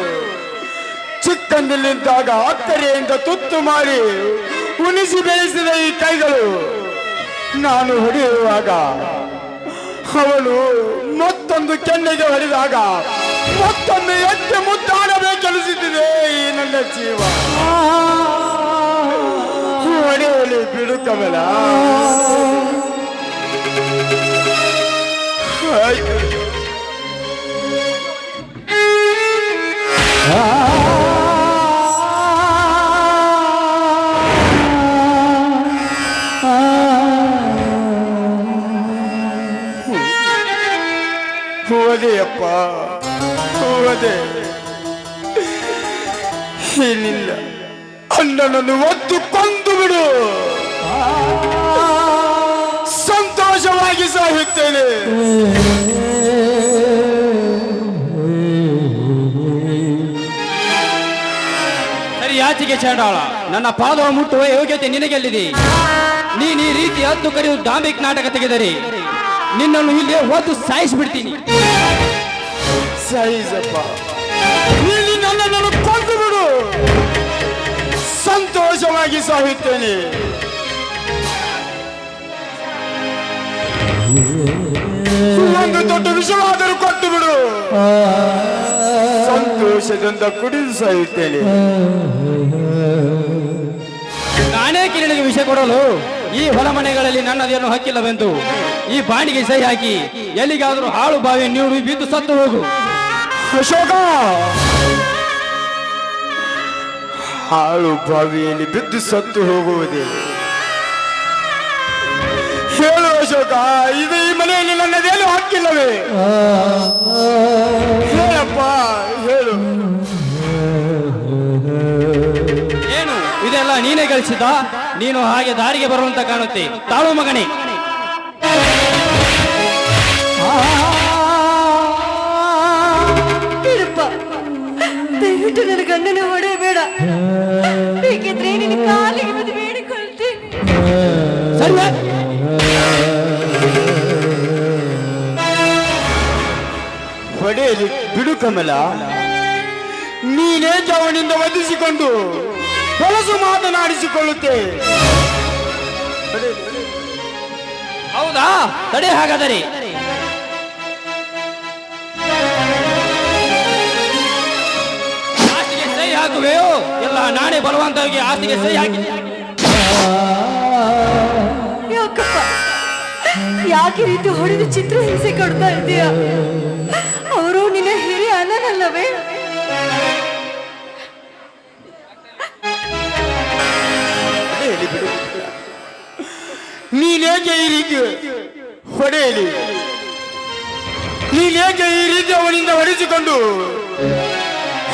ಚಿಕ್ಕಂದಿನಿಂದಾಗ ಅಕ್ಕರೆಯಿಂದ ತುತ್ತು ಮಾಡಿ ಉಣಿಸಿ ಬೆಳೆಸಿದ ಈ ಕೈಗಳು ನಾನು ಹೊಡೆಯುವಾಗ ಅವಳು ಮತ್ತೊಂದು ಕೆನ್ನೆಗೆ ಹೊಡೆದಾಗ ಮತ್ತೊಂದು ಎತ್ತೆ ಮುದ್ದಾಡಬೇಕೆನಿಸುತ್ತಿದೆ ಈ ನನ್ನ ಜೀವ. ಹೊಡೆಯಲಿ ಬಿಡು ಕಮಲ. ಆಯ್ತು. ಹೋದೆಯಪ್ಪ, ಹೋದೆ. ಏನಿಲ್ಲ, ಅಣ್ಣನನ್ನು ಒತ್ತು ಕೊಂದು ಬಿಡು, ಸಂತೋಷವಾಗಿ ಸಾಯುತ್ತೇನೆ. ಸರಿ, ಆಚೆಗೆ ಚಾಂಡಾಳ, ನನ್ನ ಪಾದವ ಮುಟ್ಟುವ ಯೋಗ್ಯತೆ ನಿನಗೆಲ್ಲಿದೆ? ನೀನು ಈ ರೀತಿ ಹತ್ತು ಕರೆಯುವ ಡಾಂಬಿಕ್ ನಾಟಕ ತೆಗೆದರೆ ನಿನ್ನನ್ನು ಇಲ್ಲೇ ಒದ್ದು ಸಾಯಿಸಿಬಿಡ್ತೀನಿ. ಸಾಯಿಸಪ್ಪ, ನೀನು ನನ್ನನ್ನು ಕೊಂದು ಬಿಡು, ಸಂತೋಷವಾಗಿ ಸಾಯುತ್ತೇನೆ. ಒಂದು ದೊಡ್ಡ ವಿಷವಾದರೂ ಕೊಟ್ಟು ಬಿಡು, ಸಂತೋಷದಿಂದ ಕುಡಿದು ಸಾಯುತ್ತೇನೆ. ನಾನೇ ಕಿರಣಿಗೆ ವಿಷ ಕೊಡಲು ಈ ಹೊಲ ಮನೆಗಳಲ್ಲಿ ನನ್ನದೇನು ಹಕ್ಕಿಲ್ಲವೆಂದು ಈ ಬಾಣಿಗೆ ಸಹಿ ಹಾಕಿ ಎಲ್ಲಿಗಾದರೂ ಹಾಳು ಬಾವಿ ನೀರು ಬಿದ್ದು ಸತ್ತು ಹೋಗು. ಅಶೋಕ, ಹಾಳು ಬಾವಿಯಲ್ಲಿ ಬಿದ್ದು ಸತ್ತು ಹೋಗುವುದೇ? ಹೇಳು ಅಶೋಕ, ಇದು ಈ ಮನೆಯಲ್ಲಿ ನನ್ನದೇನು ಹಕ್ಕಿಲ್ಲವೇ? ಹೇಳಪ್ಪ, ಹೇಳು. ಏನು ಇದೆಲ್ಲ ನೀನೇ ಗಳಿಸಿದ? ನೀನು ಹಾಗೆ ದಾರಿಗೆ ಬರುವಂತ ಕಾಣುತ್ತೆ. ತಾಳು ಮಗನೇ. ಬಿಡಪ್ಪ, ದಯವಿಟ್ಟು ನನ್ನ ಗಂಡನ ಹೊಡೆಯಬೇಡ. ಬೇಕಿದ್ರೆ ನಿನ್ನ ಕಾಲಿಗೆ ಬಂದು ಬೇಡಿಕೊಳ್ತೀನಿ. ಸರಿ, ಹೊಡೆಯಲಿ ಕಮಲ, ನೀನೇಕೆ ಅವನಿಂದ ವಧಿಸಿಕೊಂಡು ಹೊಲಸು ಮಾತನಾಡಿಸಿಕೊಳ್ಳುತ್ತೆ? ಹೌದಾ? ತಡೆ ಹಾಗಾದರೆ. ಆಸ್ತಿಗೆ ಸಹಿ ಹಾಕುವೆಯೋ? ಇಲ್ಲ ನಾನೇ ಬಲವಂತವಾಗಿ ಆಸ್ತಿಗೆ ಸಹಿ ಹಾಕಿ. ಯಾಕಪ್ಪ ಯಾಕೆ ಈ ರೀತಿ ಹೊಡೆದು ಚಿತ್ರ ಹಿಂಸೆ ಕೊಡ್ತಾ ಇದೀಯ? ಅವರು ನಿನ್ನ ಹಿರಿಯ ಅಣ್ಣನಲ್ಲವೇ? ನೀನೇಕೆ ಈ ರೀತಿ ಹೊಡೆಯಲಿ? ನೀನೇಕೆ ಈ ರೀತಿ ಅವನಿಂದ ಹೊಡೆಸಿಕೊಂಡು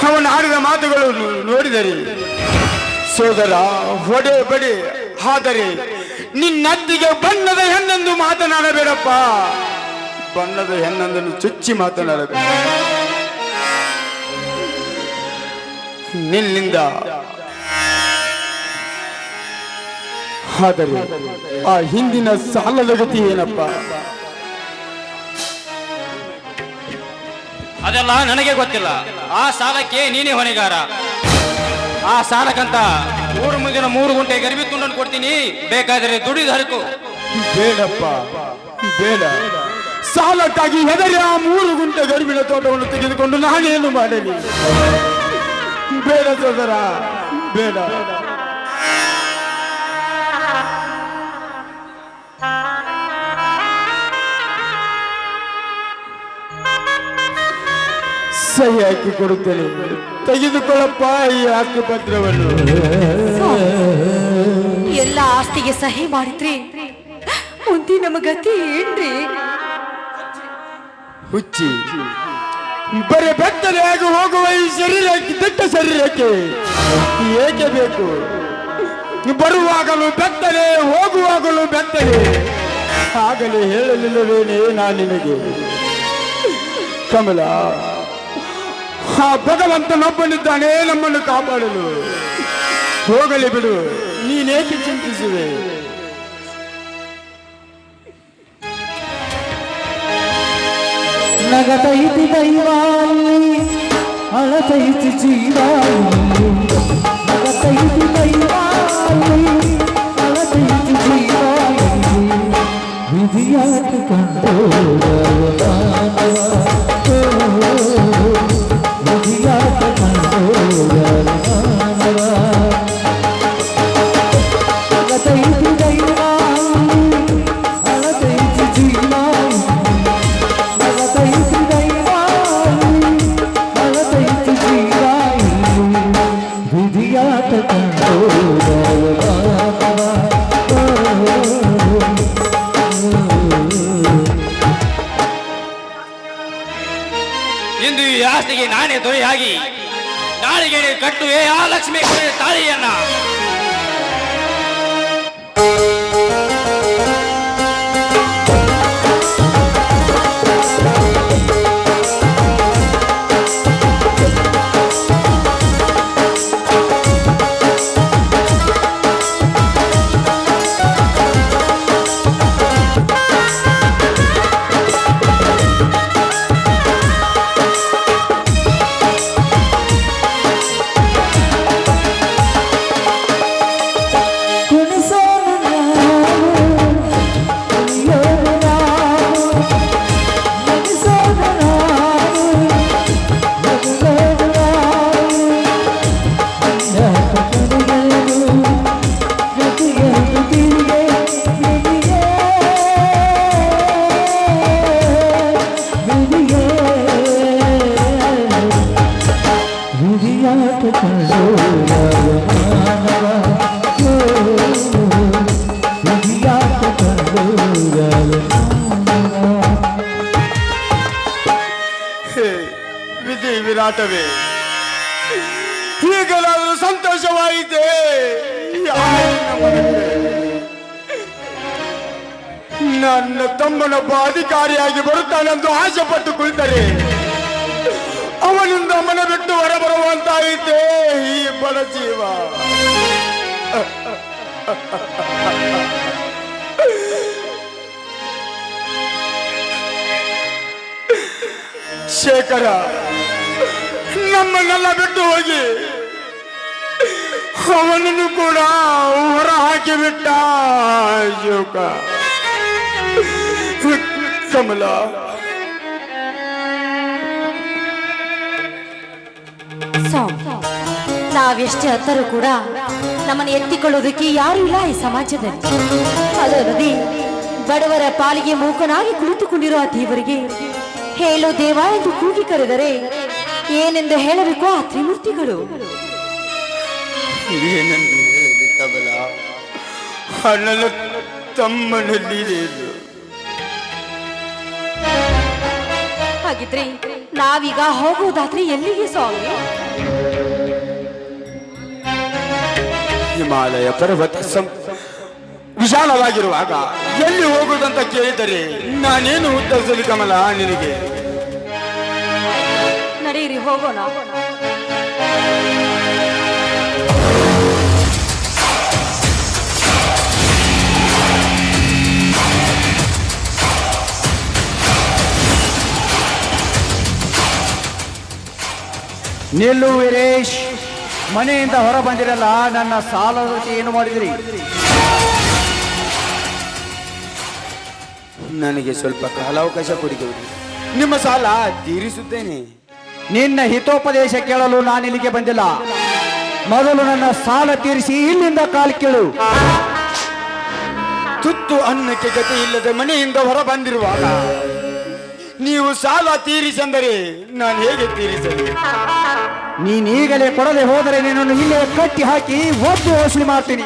ಅವನ ಆಡಿದ ಮಾತುಗಳು ನೋಡಿದರೆ ಸೋದರ, ಹೊಡೆ ಬಡೆ, ಆದರೆ ನಿನ್ನತ್ತಿಗೆ ಬಣ್ಣದ ಹೆಣ್ಣೆಂದು ಮಾತನಾಡಬೇಡಪ್ಪ. ಬಣ್ಣದ ಹೆಣ್ಣೆಂದನ್ನು ಚುಚ್ಚಿ ಮಾತನಾಡಬೇಡ. ನಿನ್ನಿಂದ ಆದರೆ ಆ ಹಿಂದಿನ ಸಾಲದ ಗತಿ ಏನಪ್ಪ? ಅದೆಲ್ಲ ನನಗೆ ಗೊತ್ತಿಲ್ಲ. ಆ ಸಾಲಕ್ಕೆ ನೀನೇ ಹೊಣೆಗಾರ. ಆ ಸಾಲಕ್ಕಂತ 3 ಮುಂದಿನ 3 ಗುಂಟೆ ಗರಿಬಿ ತುಂಡನ್ನು ಕೊಡ್ತೀನಿ, ಬೇಕಾದರೆ ದುಡಿದು ಹರಿತು. ಬೇಡಪ್ಪ, ಬೇಡ. ಸಾಲಕ್ಕಾಗಿ ಹೆದರಿ ಆ 3 ಗುಂಟೆ ಗರಿಬಿನ ತೋಟವನ್ನು ತೆಗೆದುಕೊಂಡು ನಾನೇನು ಮಾಡಲಿ? ಬೇಡ ಸೋದರ, ಬೇಡ. ಸಹಿ ಹಾಕಿ ಕೊಡುತ್ತೇನೆ, ತೆಗೆದುಕೊಳ್ಳಪ್ಪ ಈ ಆಸ್ತಿ ಪತ್ರವನ್ನು. ಎಲ್ಲ ಆಸ್ತಿಗೆ ಸಹಿ ಮಾಡಿದ್ರಿ, ಮುಂದೆ ನಮ್ಮ ಗತಿ ಏನ್ರಿ? ಹುಚ್ಚಿ, ಬರೀ ಬೆತ್ತಲೆಯಾಗಿ ಹೋಗುವ ಈ ಶರೀರಕ್ಕೆ, ದಟ್ಟ ಶರೀರಕ್ಕೆ ಏಕೆ ಬೇಕು? ಬರುವಾಗಲೂ ಬೆತ್ತಲೆ, ಹೋಗುವಾಗಲೂ ಬೆತ್ತಲೆ. ಆಗಲೇ ಹೇಳಲಿಲ್ಲವೇನೇ ನಾನು ನಿನಗೆ? ಕಮಲ, ಆ ಭಗವಂತನೊಬ್ಬನಿದ್ದಾನೆ ನಮ್ಮನ್ನು ಕಾಪಾಡಲು. ಹೋಗಲಿ ಬಿಡು, ನೀನೇಕೆ ಚಿಂತಿಸುವೆ? ನಗತೈತಿ ದೈವಾಲಿ ಅಳತೈತಿ ಜೀವಾಲಿ, ನಗತೈತಿ ದೈವಾಲಿ ಅಳತೈತಿ ಜೀವಾಲಿ, ವಿಧಿಯಾಟ ಕಂಡು ವಿಧಿಯಾಟ ಕಂಡು ನಗತೈತಿ ದೈವಾಲಿ ಅಳತೈತಿ ಜೀವಾಲಿ, ಇಂದು ಈ ಆಸ್ತಿಗೆ ನಾನೇ ದೊರೆಯಾಗಿ ನಾಳೆಗೆ ಕಟ್ಟುವೆ ಆ ಲಕ್ಷ್ಮಿ ತಾಳಿಯನ್ನ. ವಿಧಿ ವಿರಾಟವೇ, ಈಗಲಾದರೂ ಸಂತೋಷವಾಯಿತೆ. ನನ್ನ ತಮ್ಮನೊಬ್ಬ ಅಧಿಕಾರಿಯಾಗಿ ಬರುತ್ತಾನೆಂದು ಆಶೆ ಪಟ್ಟು ಕುಳಿತರೆ ಅವನಿಂದ ಮನೆ ಬಿಟ್ಟು ಹೊರಬರುವಂತಾಯಿತೆ ಈ ಬಡ ಜೀವ. ಶೇಖರ, ನಮ್ಮನ್ನೆಲ್ಲ ಬಿಟ್ಟು ಹೋಗಿ ಅವನನ್ನು ಕೂಡ ಹೊರ ಹಾಕಿಬಿಟ್ಟ ಅಶೋಕ. ಕಮಲ, ನಾವೆಷ್ಟೇ ಹತ್ತರೂ ಕೂಡ ನಮ್ಮನ್ನು ಎತ್ತಿಕೊಳ್ಳೋದಕ್ಕೆ ಯಾರು ಇಲ್ಲ ಈ ಸಮಾಜದಲ್ಲಿ. ಅದಲ್ಲದೆ ಬಡವರ ಪಾಲಿಗೆ ಮೂಕನಾಗಿ ಕುಳಿತುಕೊಂಡಿರುವ ಆ ದೇವರಿಗೆ ಹೇಳು ದೇವ ಎಂದು ಕೂಗಿ ಕರೆದರೆ ಏನೆಂದು ಹೇಳಬೇಕು ಆ ತ್ರಿಮೂರ್ತಿಗಳು? ಏನೆಂದು ಹೇಳಲಿ ಕಮಲ, ಅಣ್ಣನ ತಮ್ಮನಲ್ಲಿ ಇದು. ಹಾಗಿದ್ರೆ ನಾವೀಗ ಹೋಗುವುದಾದ್ರೆ ಎಲ್ಲಿಗೆ ಸ್ವಾಮಿ? ಹಿಮಾಲಯ ಪರ್ವತ ವಿಶಾಲವಾಗಿರುವಾಗ ಎಲ್ಲಿ ಹೋಗುವುದಂತ ಕೇಳಿದರೆ ನಾನೇನು ಉತ್ತರಿಸಲಿ ಕಮಲ ನಿನಗೆ? ನಡೀರಿ ಹೋಗೋಣ. ನಿಲ್ಲು ವೀರೇಶ್, ಮನೆಯಿಂದ ಹೊರ ಬಂದಿರಲ್ಲ, ನನ್ನ ಸಾಲದ ಜೊತೆ ಏನು ಮಾಡಿದಿರಿ? ನನಗೆ ಸ್ವಲ್ಪ ಕಾಲಾವಕಾಶ ಕೊಡಿದವರು, ನಿಮ್ಮ ಸಾಲ ತೀರಿಸುತ್ತೇನೆ. ನಿನ್ನ ಹಿತೋಪದೇಶ ಕೇಳಲು ನಾನು ಇಲ್ಲಿಗೆ ಬಂದಿಲ್ಲ. ಮೊದಲು ನನ್ನ ಸಾಲ ತೀರಿಸಿ ಇಲ್ಲಿಂದ ಕಾಲು ಕೇಳು. ತುತ್ತು ಅನ್ನಕ್ಕೆ ಗತಿ ಇಲ್ಲದೆ ಮನೆಯಿಂದ ಹೊರ ಬಂದಿರುವಾಗ ನೀವು ಸಾಲ ತೀರಿಸಂದರೆ ನಾನು ಹೇಗೆ ತೀರಿಸಲಿ? ನೀನೀಗಲೇ ಕೊಡದೆ ಹೋದರೆ ನಿನ್ನನ್ನು ಇಲ್ಲೇ ಕಟ್ಟಿ ಹಾಕಿ ಒದ್ದು ವಸೂಲಿ ಮಾಡ್ತೀನಿ.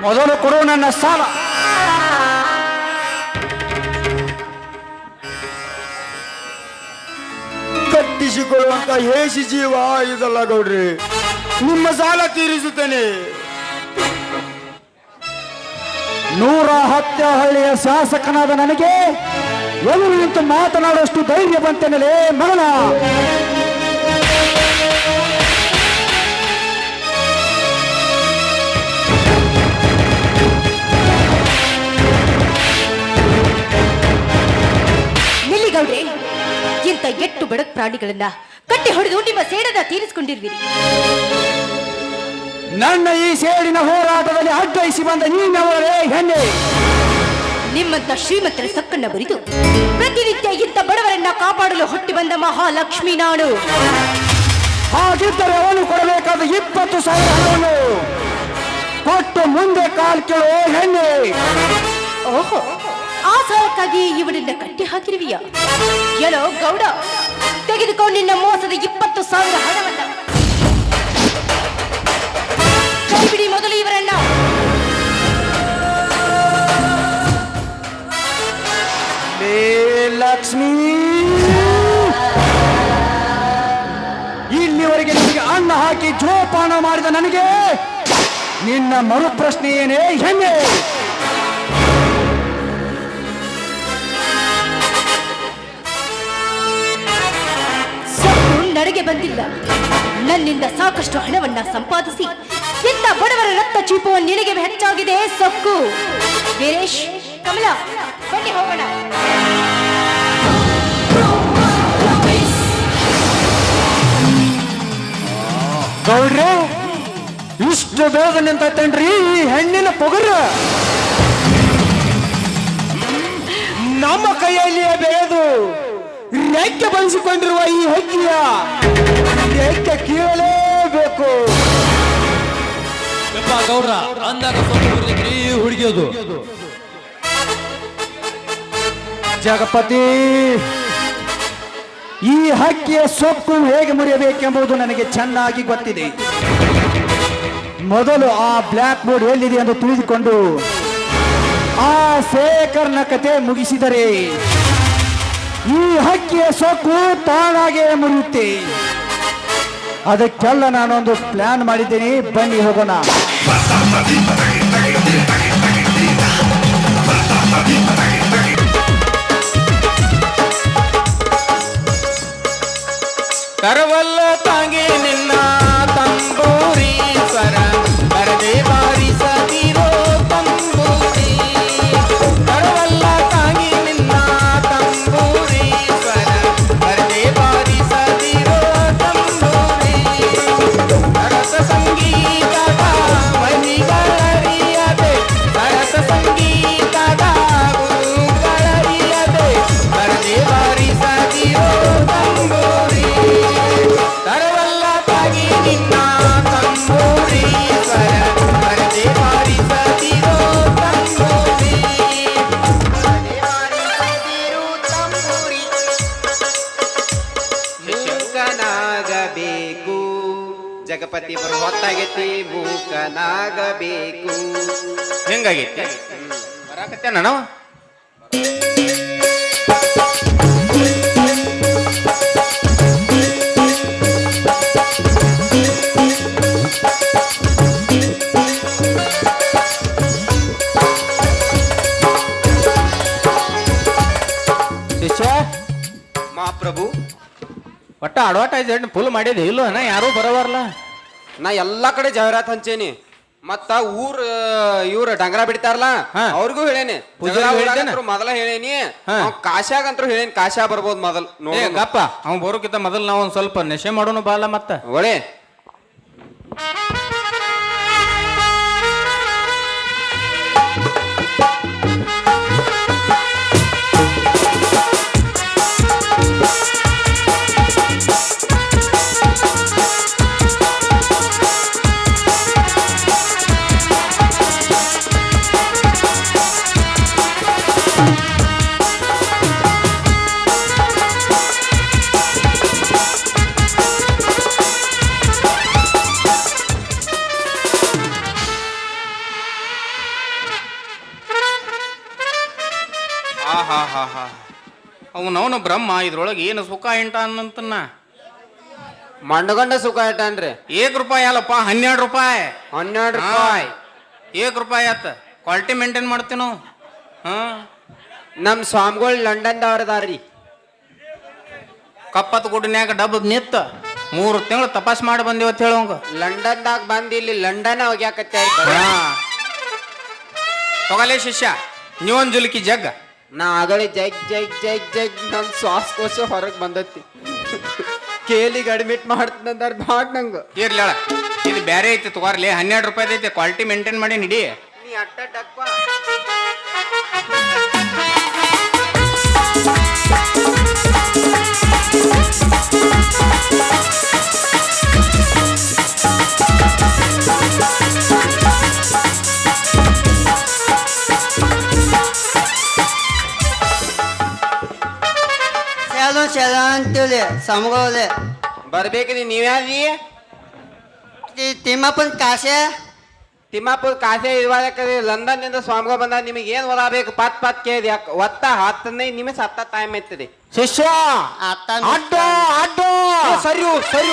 ಮೊದಲು ಕೊಡು ನನ್ನ ಸಾಲ. ಕಟ್ಟಿಸಿಕೊಳ್ಳುವಂತ ಹೇಸಿ ಜೀವ ಇದಲ್ಲ ಗೌಡ್ರಿ, ನಿಮ್ಮ ಸಾಲ ತೀರಿಸುತ್ತೇನೆ. 110 ಹಳ್ಳಿಯ ಶಾಸಕನಾದ ನನಗೆ ಎದುರು ನಿಂತು ಮಾತನಾಡುವಷ್ಟು ಧೈರ್ಯ ಬಂತೇನಲೇ ಮಗನ? ನಿಲ್ಲಿಗೌಡ್ರೆ, ಇಂಥ ಎಟ್ಟು ಬಡಕ್ ಪ್ರಾಣಿಗಳನ್ನ ಕಟ್ಟಿ ಹೊಡೆದು ನಿಮ್ಮ ಸೇಡದ ತೀರಿಸಿಕೊಂಡಿರುವಿರಿ. ನನ್ನ ಈ ಸೇಡಿನ ಹೋರಾಟದಲ್ಲಿ ಅಡ್ಡಯಿಸಿ ಬಂದ ನೀನವರೇ ಹೆಣ್ಣೆ. ನಿಮ್ಮಂತ ಶ್ರೀಮಂತರ ಸಕ್ಕನ್ನ ಬರಿದು ಪ್ರತಿನಿತ್ಯ ಇಂಥ ಬಡವರನ್ನ ಕಾಪಾಡಲು ಹುಟ್ಟಿ ಬಂದ ಮಹಾಲಕ್ಷ್ಮಿ ನಾನು. ಹಾಗಿದ್ದರೆ ಅವನು ಕೊಡಬೇಕಾದ 20,000 ಹಣವನ್ನು ಕೊಟ್ಟು ಮುಂದೆ ಕಾಲ್ ಕೇಳೋ ಹೆಣ್ಣೆ. ಓಹೋ, ಆ ಸಾಲಕ್ಕಾಗಿ ಇವನನ್ನ ಕಟ್ಟಿ ಹಾಕಿರುವಿಯ? ಏನೋ ಗೌಡ, ತೆಗೆದುಕೊಂಡು ನಿನ್ನ ಮೋಸದ 20,000 ಹಣವನ್ನ. ಕೈ ಬಿಡಿ ಮೊದಲು ಇವರನ್ನ. ಲಕ್ಷ್ಮೀ, ಇಲ್ಲಿವರೆಗೆ ನಿನಗೆ ಅನ್ನ ಹಾಕಿ ಜೋಪಾನ ಮಾಡಿದ ನನಗೆ ನಿನ್ನ ಮರು ಪ್ರಶ್ನೆ ಏನೇ ಹೆಣ್ಣೆ? ಸೊಕ್ಕು ನಡೆಗೆ ಬಂದಿಲ್ಲ. ನನ್ನಿಂದ ಸಾಕಷ್ಟು ಹಣವನ್ನ ಸಂಪಾದಿಸಿ ಇಂಥ ಬಡವರ ರಕ್ತ ಚೀಪುವ ನಿನಗೆ ಹೆಚ್ಚಾಗಿದೆ ಸೊಕ್ಕು. ವೀರೇಶ್, ಕಮಲ, ಬನ್ನಿ ಹೋಗೋಣ. ಗೌಡ್ರೆ, ಇಷ್ಟು ಬೇಗ ನಿಂತೇನ್ರಿ ಈ ಹೆಣ್ಣಿನ ಪೊಗರು? ನಮ್ಮ ಕೈಯಲ್ಲಿಯೇ ಬೆಳೆದು ರೆಕ್ಕೆ ಬಳಸಿಕೊಂಡಿರುವ ಈ ಹಕ್ಕಿಯ ರೆಕ್ಕೆ ಕೀಳಲೇಬೇಕು. ಗೌಡ್ರ ಅಂದಾಗ ಹುಡುಗಿಯೋದು ಜಗಪತಿ, ಈ ಹಕ್ಕಿಯ ಸೊಕ್ಕು ಹೇಗೆ ಮುರಿಯಬೇಕೆಂಬುದು ನನಗೆ ಚೆನ್ನಾಗಿ ಗೊತ್ತಿದೆ. ಮೊದಲು ಆ ಬ್ಲ್ಯಾಕ್ ಬೋರ್ಡ್ ಎಲ್ಲಿದೆ ಎಂದು ತಿಳಿದುಕೊಂಡು ಆ ಶೇಖರ್ನ ಕತೆ ಮುಗಿಸಿದರೆ ಈ ಹಕ್ಕಿಯ ಸೊಕ್ಕು ತಾನಾಗೆ ಮುರಿಯುತ್ತೆ. ಅದಕ್ಕೆಲ್ಲ ನಾನೊಂದು ಪ್ಲಾನ್ ಮಾಡಿದ್ದೇನೆ, ಬನ್ನಿ ಹೋಗೋಣ. ಕರವಲ್ಲ ತಾಂಗೆ ನಿನ್ನ ತಂಬೂರಿ ಸ್ವರ ಬರದೆ ಬಾರಿಸದಿರೋ ತಂಬೂರಿ. ಜಗಪತಿ ಬರೋ ಹೊತ್ತಾಗೈತಿ ಮೂಕನಾಗಬೇಕು. ಹೆಂಗಾಗೈತಿ ಬರಾಕತ್ತೇನ ನಾವು ಶಿಷ್ಯ ಮಹಾಪ್ರಭು, ಒಟ್ಟ ಅಡ್ವರ್ಟೈಸ್ಮೆಂಟ್ ಫುಲ್ ಮಾಡಿದೆ ಇಲ್ಲೋ ಯಾರೂ ಬರೋವರ್ಲ. ನಾ ಎಲ್ಲಾ ಕಡೆ ಜಾಹೀರಾತ್ ಹಂಚೇನಿ. ಮತ್ತ ಇವ್ರ ಡಂಗರ ಬಿಡ್ತಾರಲ್ಲ ಅವ್ರಿಗೂ ಹೇಳೇನಿ, ಮೊದಲ ಹೇಳೇನಿ. ಕಾಶ್ಯಾಗಂತ್ರು ಹೇಳೇನಿ, ಕಾಶ್ಯಾ ಬರ್ಬೋದು ಮೊದಲ್ ಏ ಗಪ್ಪ ಅವ್ನು ಬರೋಕ್ಕಿಂತ ಮೊದಲು ನಾವು ಒಂದ್ ಸ್ವಲ್ಪ ನೆಶೆ ಮಾಡೋನು ಬಾಲ ಮತ್ತ ಒಳ್ಳೆ. ಅವನವನು ಬ್ರಹ್ಮ ಇದ್ರೊಳಗೆ ಏನು ಸುಖ ಇಂಟ ಅನ್ನಂತನ್ನ ಮಂಡಗಂಡ ಸುಖ ಇಟ್ಟನ್ರಿ. ₹1 ಅಲ್ಲಪ್ಪ 12 ರೂಪಾಯಿ. 12 ರೂಪಾಯಿ. ₹1 ಆತ. ಕ್ವಾಲಿಟಿ ಮೇಂಟೈನ್ ಮಾಡ್ತೀವಿ ನಾವು. ನಮ್ ಸ್ವಾಮಿಗಳು ಲಂಡನ್ದವ್ರದಾರ್ರಿ. ಕಪ್ಪತ್ ಗುಡ್ನ್ಯಾಗ ಡಬ್ಬದ್ ನಿತ್ತ 3 ತಿಂಗಳು ತಪಾಸ್ ಮಾಡಿ ಬಂದಿವತ್ ಹೇಳೋಂಗ. ಲಂಡನ್ದಾಗ ಬಂದು ಇಲ್ಲಿ ಲಂಡನ್ ಹೋಗ್ಯಾಕತ್ಯಾರ. ತೊಗಲೇ ಶಿಷ್ಯ ನೀವೊಂದ್ ಜುಲ್ಕಿ ಜಗ್ಗ. ನಾ ಆಗಲೇ ಜಗ್ ಜಗ್ ಜಗ್ ಜಗ್ ನನ್ ಶ್ವಾಸಕೋಶ ಹೊರಗೆ ಬಂದತಿ. ಕೇಲಿಗೆ ಅಡ್ಮಿಟ್ ಮಾಡ್ತಂದಾರ ಬಾಡ್ ನಂಗ. ಇರ್ಲಿ ಹೇಳ, ಇದು ಬ್ಯಾರೆ ಐತಿ ತಗೋರ್ಲಿ. 12 ರೂಪಾಯಿ ಐತಿ. ಕ್ವಾಲಿಟಿ ಮೇಂಟೈನ್ ಮಾಡಿ ನಿಡಿ. ನೀ ಅಟ್ಟ ಡಕ್ವಾ. ಅಂತೇಳಿ ಸಮಗೋಲೆ ಬರ್ಬೇಕ್ರಿ. ನೀವ್ಯಾರೀ? ತಿಮ್ಮಪ್ಪನ ಕಾಸೆ. ತಿಮ್ಮಾಪುರ ಕಾಸೆ ಇರ್ವಾಕರಿ ಲಂಡನ್ ನಿಂದ ಸ್ವಾಮಿಗಳು ಬಂದ. ನಿಮಗೆ ಏನ್ ಓದಾಬೇಕು ಪತ್ ಕೇಳಿ ಒತ್ತ 15 ನಿಮಿಷ ಹತ್ತ ಟೈಮ್ ಐತರಿ. ಶಿಷ್ಯ ಅಡ್ಡ ಅಡ್ಡ ಸರಿ ಸರಿ.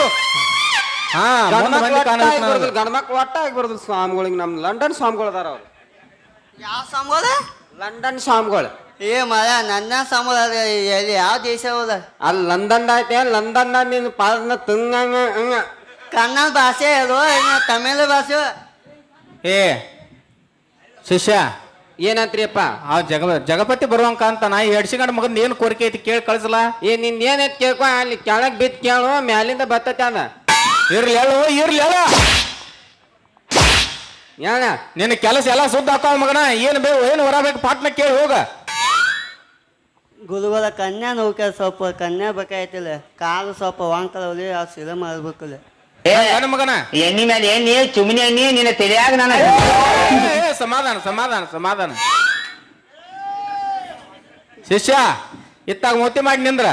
ಗಣಮಕ್ಳು ಒಟ್ಟ ಆಗಿ ಬರೋದು ಸ್ವಾಮಿಗಳಿಗೆ. ನಮ್ ಲಂಡನ್ ಸ್ವಾಮಿಗಳು ಅದಾರ ಅವ್ರು. ಯಾವ ಸಮಗೋಲ? ಲಂಡನ್ ಸ್ವಾಮಿಗಳು. ಏ ಮರ ನನ್ನ ಸಮಗೋಲ ಎಲ್ಲಿ ಯಾವ ದೇಶ ಹೋದ? ಅಲ್ಲಿ ಲಂಡನ್ ಐತೆ. ಲಂಡನ್ ನಿನ್ ಪಾದ ತುಂಗಂಗ ಹಂಗ ಕನ್ನಡ ಭಾಷೆ ಅದು, ತಮಿಳು ಭಾಷೆ. ಏ ಶಿಷ್ಯ ಏನಂತ್ರಿಯಪ್ಪ? ಆ ಜಗಪತಿ ಬರುವಂಕ ಅಂತ ನಾ ಎಡ್ಸಿಗಂಡ ಮಗನ್ ಏನ್ ಕೋರಿಕೆ ಐತಿ ಕೇಳಿ ಕಳ್ಸಲ್ಲ. ನಿಂದ ಏನೈತಿ ಕೇಳ್ಕೊ. ಅಲ್ಲಿ ಕೆಳಗ್ ಬಿತ್ ಕೇಳು, ಮ್ಯಾಲಿಂದ ಬರ್ತೈತಿ ಅದ. ಇರ್ಲಿ ಹೇಳು, ಇರ್ಲಿ ಹೇಳ. ಏನ ನಿನ್ನ ಕೆಲಸ ಎಲ್ಲ ಸುದ್ದ ಹಾಕೋ ಮಗನ. ಏನು ಏನು ಹೊರಬೇಕು ಪಾಟ್ನ ಕೇಳಿ ಹೋಗ. ಗುರುಗಳ ಕನ್ಯಾ ನೋಡ್ಕ ಸ್ವಲ್ಪ ಕನ್ಯಾ ಬೇಕಾಯ್ತಿಲ್ಲ. ಕಾಲು ಸ್ವಲ್ಪ ವಾಂಕಲವಲಿ ಆ ಸಿಲ ಮಾಡ್ಬೇಕಲ್ಲ. ನನ್ನ ಮಗನ ಎಣ್ಣಿ ಮೇಲೆ ಎಣ್ಣಿ ಚುಮ್ನಿ ಎಣ್ಣಿ ನಿನ್ನ ತಿಳಿಯಾಗ ನಾನು. ಸಮಾಧಾನ ಸಮಾಧಾನ ಸಮಾಧಾನ. ಶಿಷ್ಯ ಇತ್ತಾಗ ಮೂತಿ ಮಾಡಿ ನಿಂದ್ರ.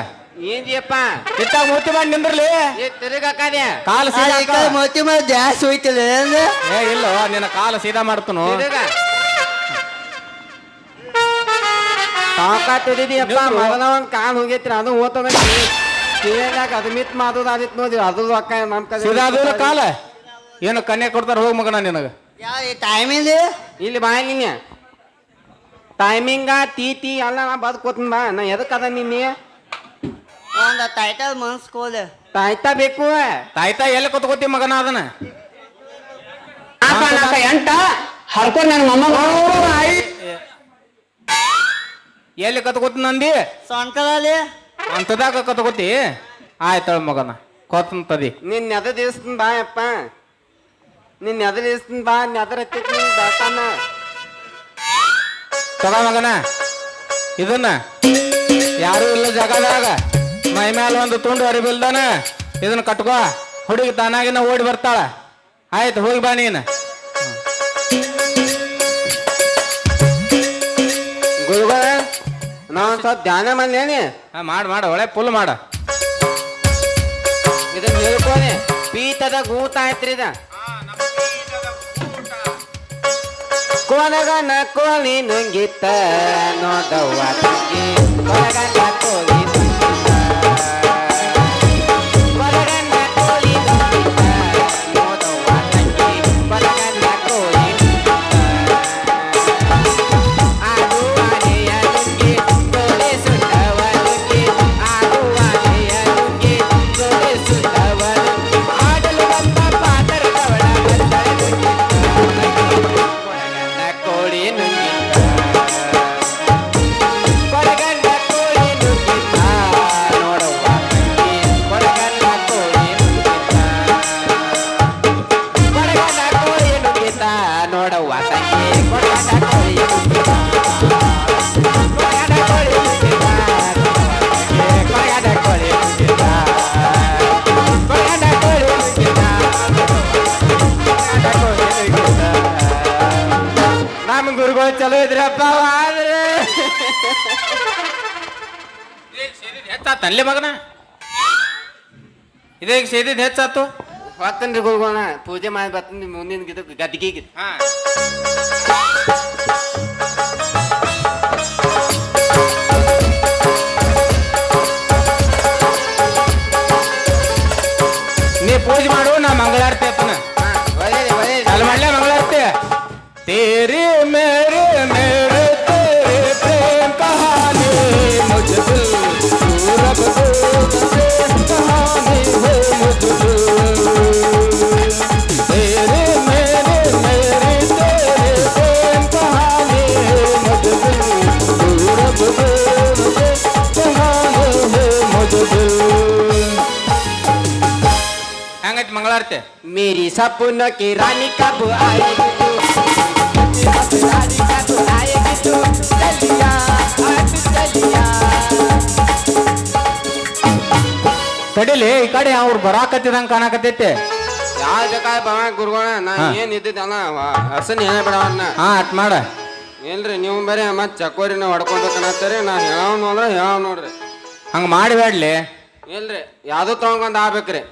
ಏನ್ರಿಯಪ್ಪ? ಇತ್ತಾಗ ಮೂತಿ ಮಾಡಿ ನಿಂದ್ರಲಿ. ತಿರುಗಾಕದೆ ಕಾಲು ಸೀದಾ ಮೋತಿ ಮೇಲೆ ಜಾಸ್ತಿ ಹೋಯ್ತಿಲ್ಲ. ಏ ಇಲ್ಲ, ನಿನ್ನ ಕಾಲು ಸೀದಾ ಮಾಡ್ತನು. ತಾಕತ್ತಿದೀಯಪ್ಪ. ಮೊದಲ ಒಂದ್ ಕಾಲ್ ಹೋಗೈತ್ರಿ, ಅದು ಓದ್ತದ. ಅದು ಮಿತ್ ಮಾಡೋದು ಆದಿತ್ ನೋಡಿ. ಅದು ಅಕ್ಕ ನಮ್ ಸೀದಾ ಅದು ಕಾಲ ಏನು ಕನ್ಯಾ ಕೊಡ್ತಾರ. ಹೋಗ್ ಮಗನ ನಿನಗ ಟೈಮಿಂಗ್ ಇಲ್ಲಿ ಬಾಯಿನ ಟೈಮಿಂಗ ತೀ ಎಲ್ಲ ನಾ ಬದುಕೋತ ಬಾ. ನಾ ಎದಕ್ಕದ ನಿನ್ನೆ ಒಂದ ಟೈಟಲ್ ಮನ್ಸ್ಕೋಲೆ ತಾಯ್ತಾ ಬೇಕು. ತಾಯ್ತಾ ಎಲ್ಲಿ ಕೊತ್ಕೋತಿ ಮಗನ ಅದನ್ನ? 8 ಹರ್ಕೊಂಡ್ ನನ್ನ ಮೊಮ್ಮ ಎಲ್ಲಿ ಕತ್ಕೋತಿ ನಂದಿ? ಸೊಂಟದಲ್ಲಿ ಅಂತದಾಗ ಕತ್ಕೋತಿ. ಆಯ್ತಳ ಮಗನ ಕೊತ್ತಂತದಿ. ನಿನ್ನ ಎದ ದಿವಸನ್ ಬಾ ಅಪ್ಪ. ನಿನ್ನ ಎದ ದಿವಸನ್ ಬಾ. ನೆದರ್ ಹತ್ತೈತಿ ದಾಟಾನ. ತಗ ಮಗನ ಇದನ್ನ ಯಾರು ಇಲ್ಲ ಜಗದಾಗ ಮೈ ಮ್ಯಾಲ ಒಂದು ತುಂಡು ಅರಿಬಿಲ್ದಾನ. ಇದನ್ನ ಕಟ್ಕೋ. ಹುಡುಗಿ ತಾನಾಗಿನ ಓಡಿ ಬರ್ತಾಳ. ಆಯ್ತು ಹೋಗಿ ಬಾ ನೀನು. ಗುರುಗಳ ನಾ ಸ್ವಲ್ಪ ಧ್ಯಾನ ಮಾಡ್ಲೇನಿ. ಮಾಡ ಒಳ್ಳೆ ಫುಲ್ ಮಾಡ. ಇದನ್ನ ಹೇಳ್ಕೋನೆ. ಪೀತದ ಗೂಟ ಐತ್ರಿ ಇದ ಕೊಲಗನ ಕೋಲಿ ನುಂಗಿತ್ತ ನೋಡವ್ವ ತಂಗಿ ಕೊಲಗನ ಕೋಲಿ ನುಂಗಿತ್ತ ಕೊಲಗನ ಕೋಲಿ ನುಂಗಿತ್ತ ನೋಡವ್ವ ತಂಗಿ ಕೊಲಗನ ಕೋಲಿ ನುಂಗಿತ್ತ ಆಡುವಾನೆಯ ನುಂಗಿ ತೋಳೆ ಸುಟ್ಟವ ನುಂಗಿ ಆಡುವಾನೆಯ ನುಂಗಿ ತೋಳೆ ಸುಟ್ಟವ ನುಂಗಿ ಆಡಲು ಬಂದ ಪಾತರದವಳ ಬಂದ ಕೋಳಿ ನುಂಗಿತ್ತ ಕೊಡಗನ್ನ ಕೋಳಿ ನುಂಗಿತ್ತ ನೋಡವ್ವ ತಂಗಿ ಕೊಡಗನ್ನ ಕೋಳಿ ನುಂಗಿತ್ತ ಕೊಡಗನ್ನ ಕೋಳಿ ನುಂಗಿತ್ತ ನೋಡವ್ವ ತಂಗಿ ಕೊಡಗನ್ನ ಕೋಳಿ ನುಂಗಿತ್ತ ಕೊಡಗನ್ನ ಕೋಳಿ ನುಂಗಿತ್ತ ಕೊಡಗನ್ನ ಕೋಳಿ ನುಂಗಿತ್ತ ಕೊಡಗನ್ನ ಕೋಳಿ ನುಂಗಿತ್ತ ನಮ್ಮ ಗುರುಗಳು ಚಲೋ ಇದ್ರಪ್ಪ ಆದ್ರೆ ಹೆಚ್ಚಾತನ್ಲಿ ಮಗನ ಇದೇಗ ಸೇದಿದ್ ಹೆಚ್ಚಾತು ಹೋಗ್ತನ್ರಿ ಗುರುಗೋಣ ಪೂಜೆ ಮಾಡಿ ಬರ್ತೀನಿ ಮುಂದಿನ ಗದ್ದಿಗೆ ಹಾ ನೀ ಪೂಜೆ ಮಾಡು ನಾ ಮಂಗಳಾರತಿ ಅಪ್ಪನ ಅಲ್ಲಿ ಮಾಡ್ಲೇ ಮಂಗಳಾರತಿ तेरे मेरे मेरे तेरे प्रेम कहानी मुझ दिल तू रब दो प्रेम कहानी है मुझ दिल तेरे मेरे तेरे प्रेम कहानी है मुझ दिल तू रब दो कहानी है मुझ दिल हंगत मंगलारते मेरी सपनों की रानी कब आएगी रानी कब आएगी तू चलिया आज चलिया ತಡಿಲಿ ಈ ಕಡೆ ಅವ್ರು ಬರಾಕತ್ತಿದಂಗ ಕಾಣಕತ್ತೈತೆ ಯಾವ ಜಗ ಬಾ ಗುರುಗೋಣ ನಾ ಏನ್ ಇದ್ದಿದ್ದಲ್ಲ ಹಸನ್ ಏನೇ ಬಿಡವನ್ನ ಹಾ ಅಟ್ ಮಾಡ ಇಲ್ರಿ ನೀವು ಬರೀ ಮತ್ ಚಕೋರಿನ ಹೊಡ್ಕೊಬೇಕನ್ನತ್ತೀರಿ ನಾ ಹೇಳವ್ ನೋಡ್ರಿ ಹೇಳವ್ ನೋಡ್ರಿ ಹಂಗ ಮಾಡಿಬೇಡ್ಲಿ ಇಲ್ರಿ ಯಾವ್ದು ತಗೊಂಡ್ ಆಗ್ಬೇಕ್ರಿ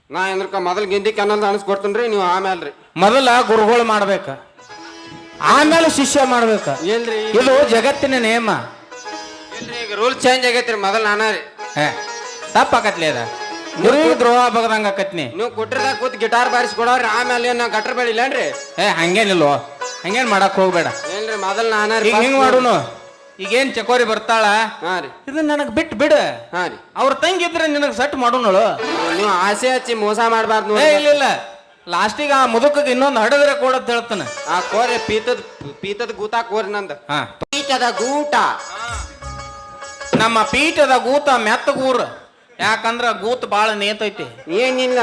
ನಾ ಎಂದ್ರಕ ಮೊದಲ್ ಗಿಂದಿ ಕೆನಲ್ ಅನ್ಸ್ಕೊಡ್ತೀನಿ ನೀವು ಆಮೇಲ್ರಿ ಮೊದಲ ಗುರುಗಳು ಮಾಡ್ಬೇಕ ಆಮೇಲೆ ಶಿಷ್ಯ ಮಾಡ್ಬೇಕ ಏನ್ರಿ ಇದು ಜಗತ್ತಿನ ನೇಮ ಇಲ್ರಿ ಈಗ ರೂಲ್ ಚೇಂಜ್ ಆಗೈತ್ರಿ ಮೊದಲ್ ನಾನ ರೀ ತಪ್ಪಾಕತ್ಲಿ ಅದ ಗುರುವಿಗೆ ದ್ರೋಹ ಬಗದಂಗ ಆಕತ್ನಿ ನೀವು ಕುಟ್ರದಾಗ ಕೂತ್ ಗಿಟಾರ್ ಬಾರಿಸ್ಕೊಡವ್ರಿ ಆಮೇಲೆ ನಾ ಗಟ್ರ ಬೆಳಿಲ್ಲೇನ್ರಿ ಹಂಗೇನಿಲ್ವೋ ಹಂಗೇನ್ ಮಾಡಕ್ ಹೋಗ್ಬೇಡ ಏನ್ರಿ ಮೊದಲ್ ನಾನ ಈಗ ಹಿಂಗ್ ಮಾಡುನು ಈಗೇನ್ ಚಕೋರಿ ಬರ್ತಾಳ ಹಾ ರೀ ಇದನ್ನ ನನಗ್ ಬಿಟ್ಟು ಬಿಡು ಹಾ ರೀ ಅವ್ರ ತಂಗಿದ್ರೆ ನಿನಗ್ ಸಟ್ ಮಾಡೋಣಳು ನೀವು ಆಸೆ ಹಚ್ಚಿ ಮೋಸ ಮಾಡ್ಬಾರ್ದು ಏ ನೋಡಿ ಇಲ್ಲ ಲಾಸ್ಟಿಗೆ ಆ ಮುದುಕಗೆ ಇನ್ನೊಂದು ಹಡದ್ರೆ ಕೊಡತ್ ಹೇಳ್ತಾನೆ ಆ ಕೋರಿ ಪೀತದ ಗೂತ ಕೋರಿ ನಂದ ಹಾ ಪೀತದ ಗೂಟ ನಮ್ಮ ಪೀಠದ ಗೂತ ಮೆತ್ತಗೂರ್ ಯಾಕಂದ್ರ ಗೂತ್ ಬಾಳ ನೇತೈತಿ ಏನಿಲ್ಲ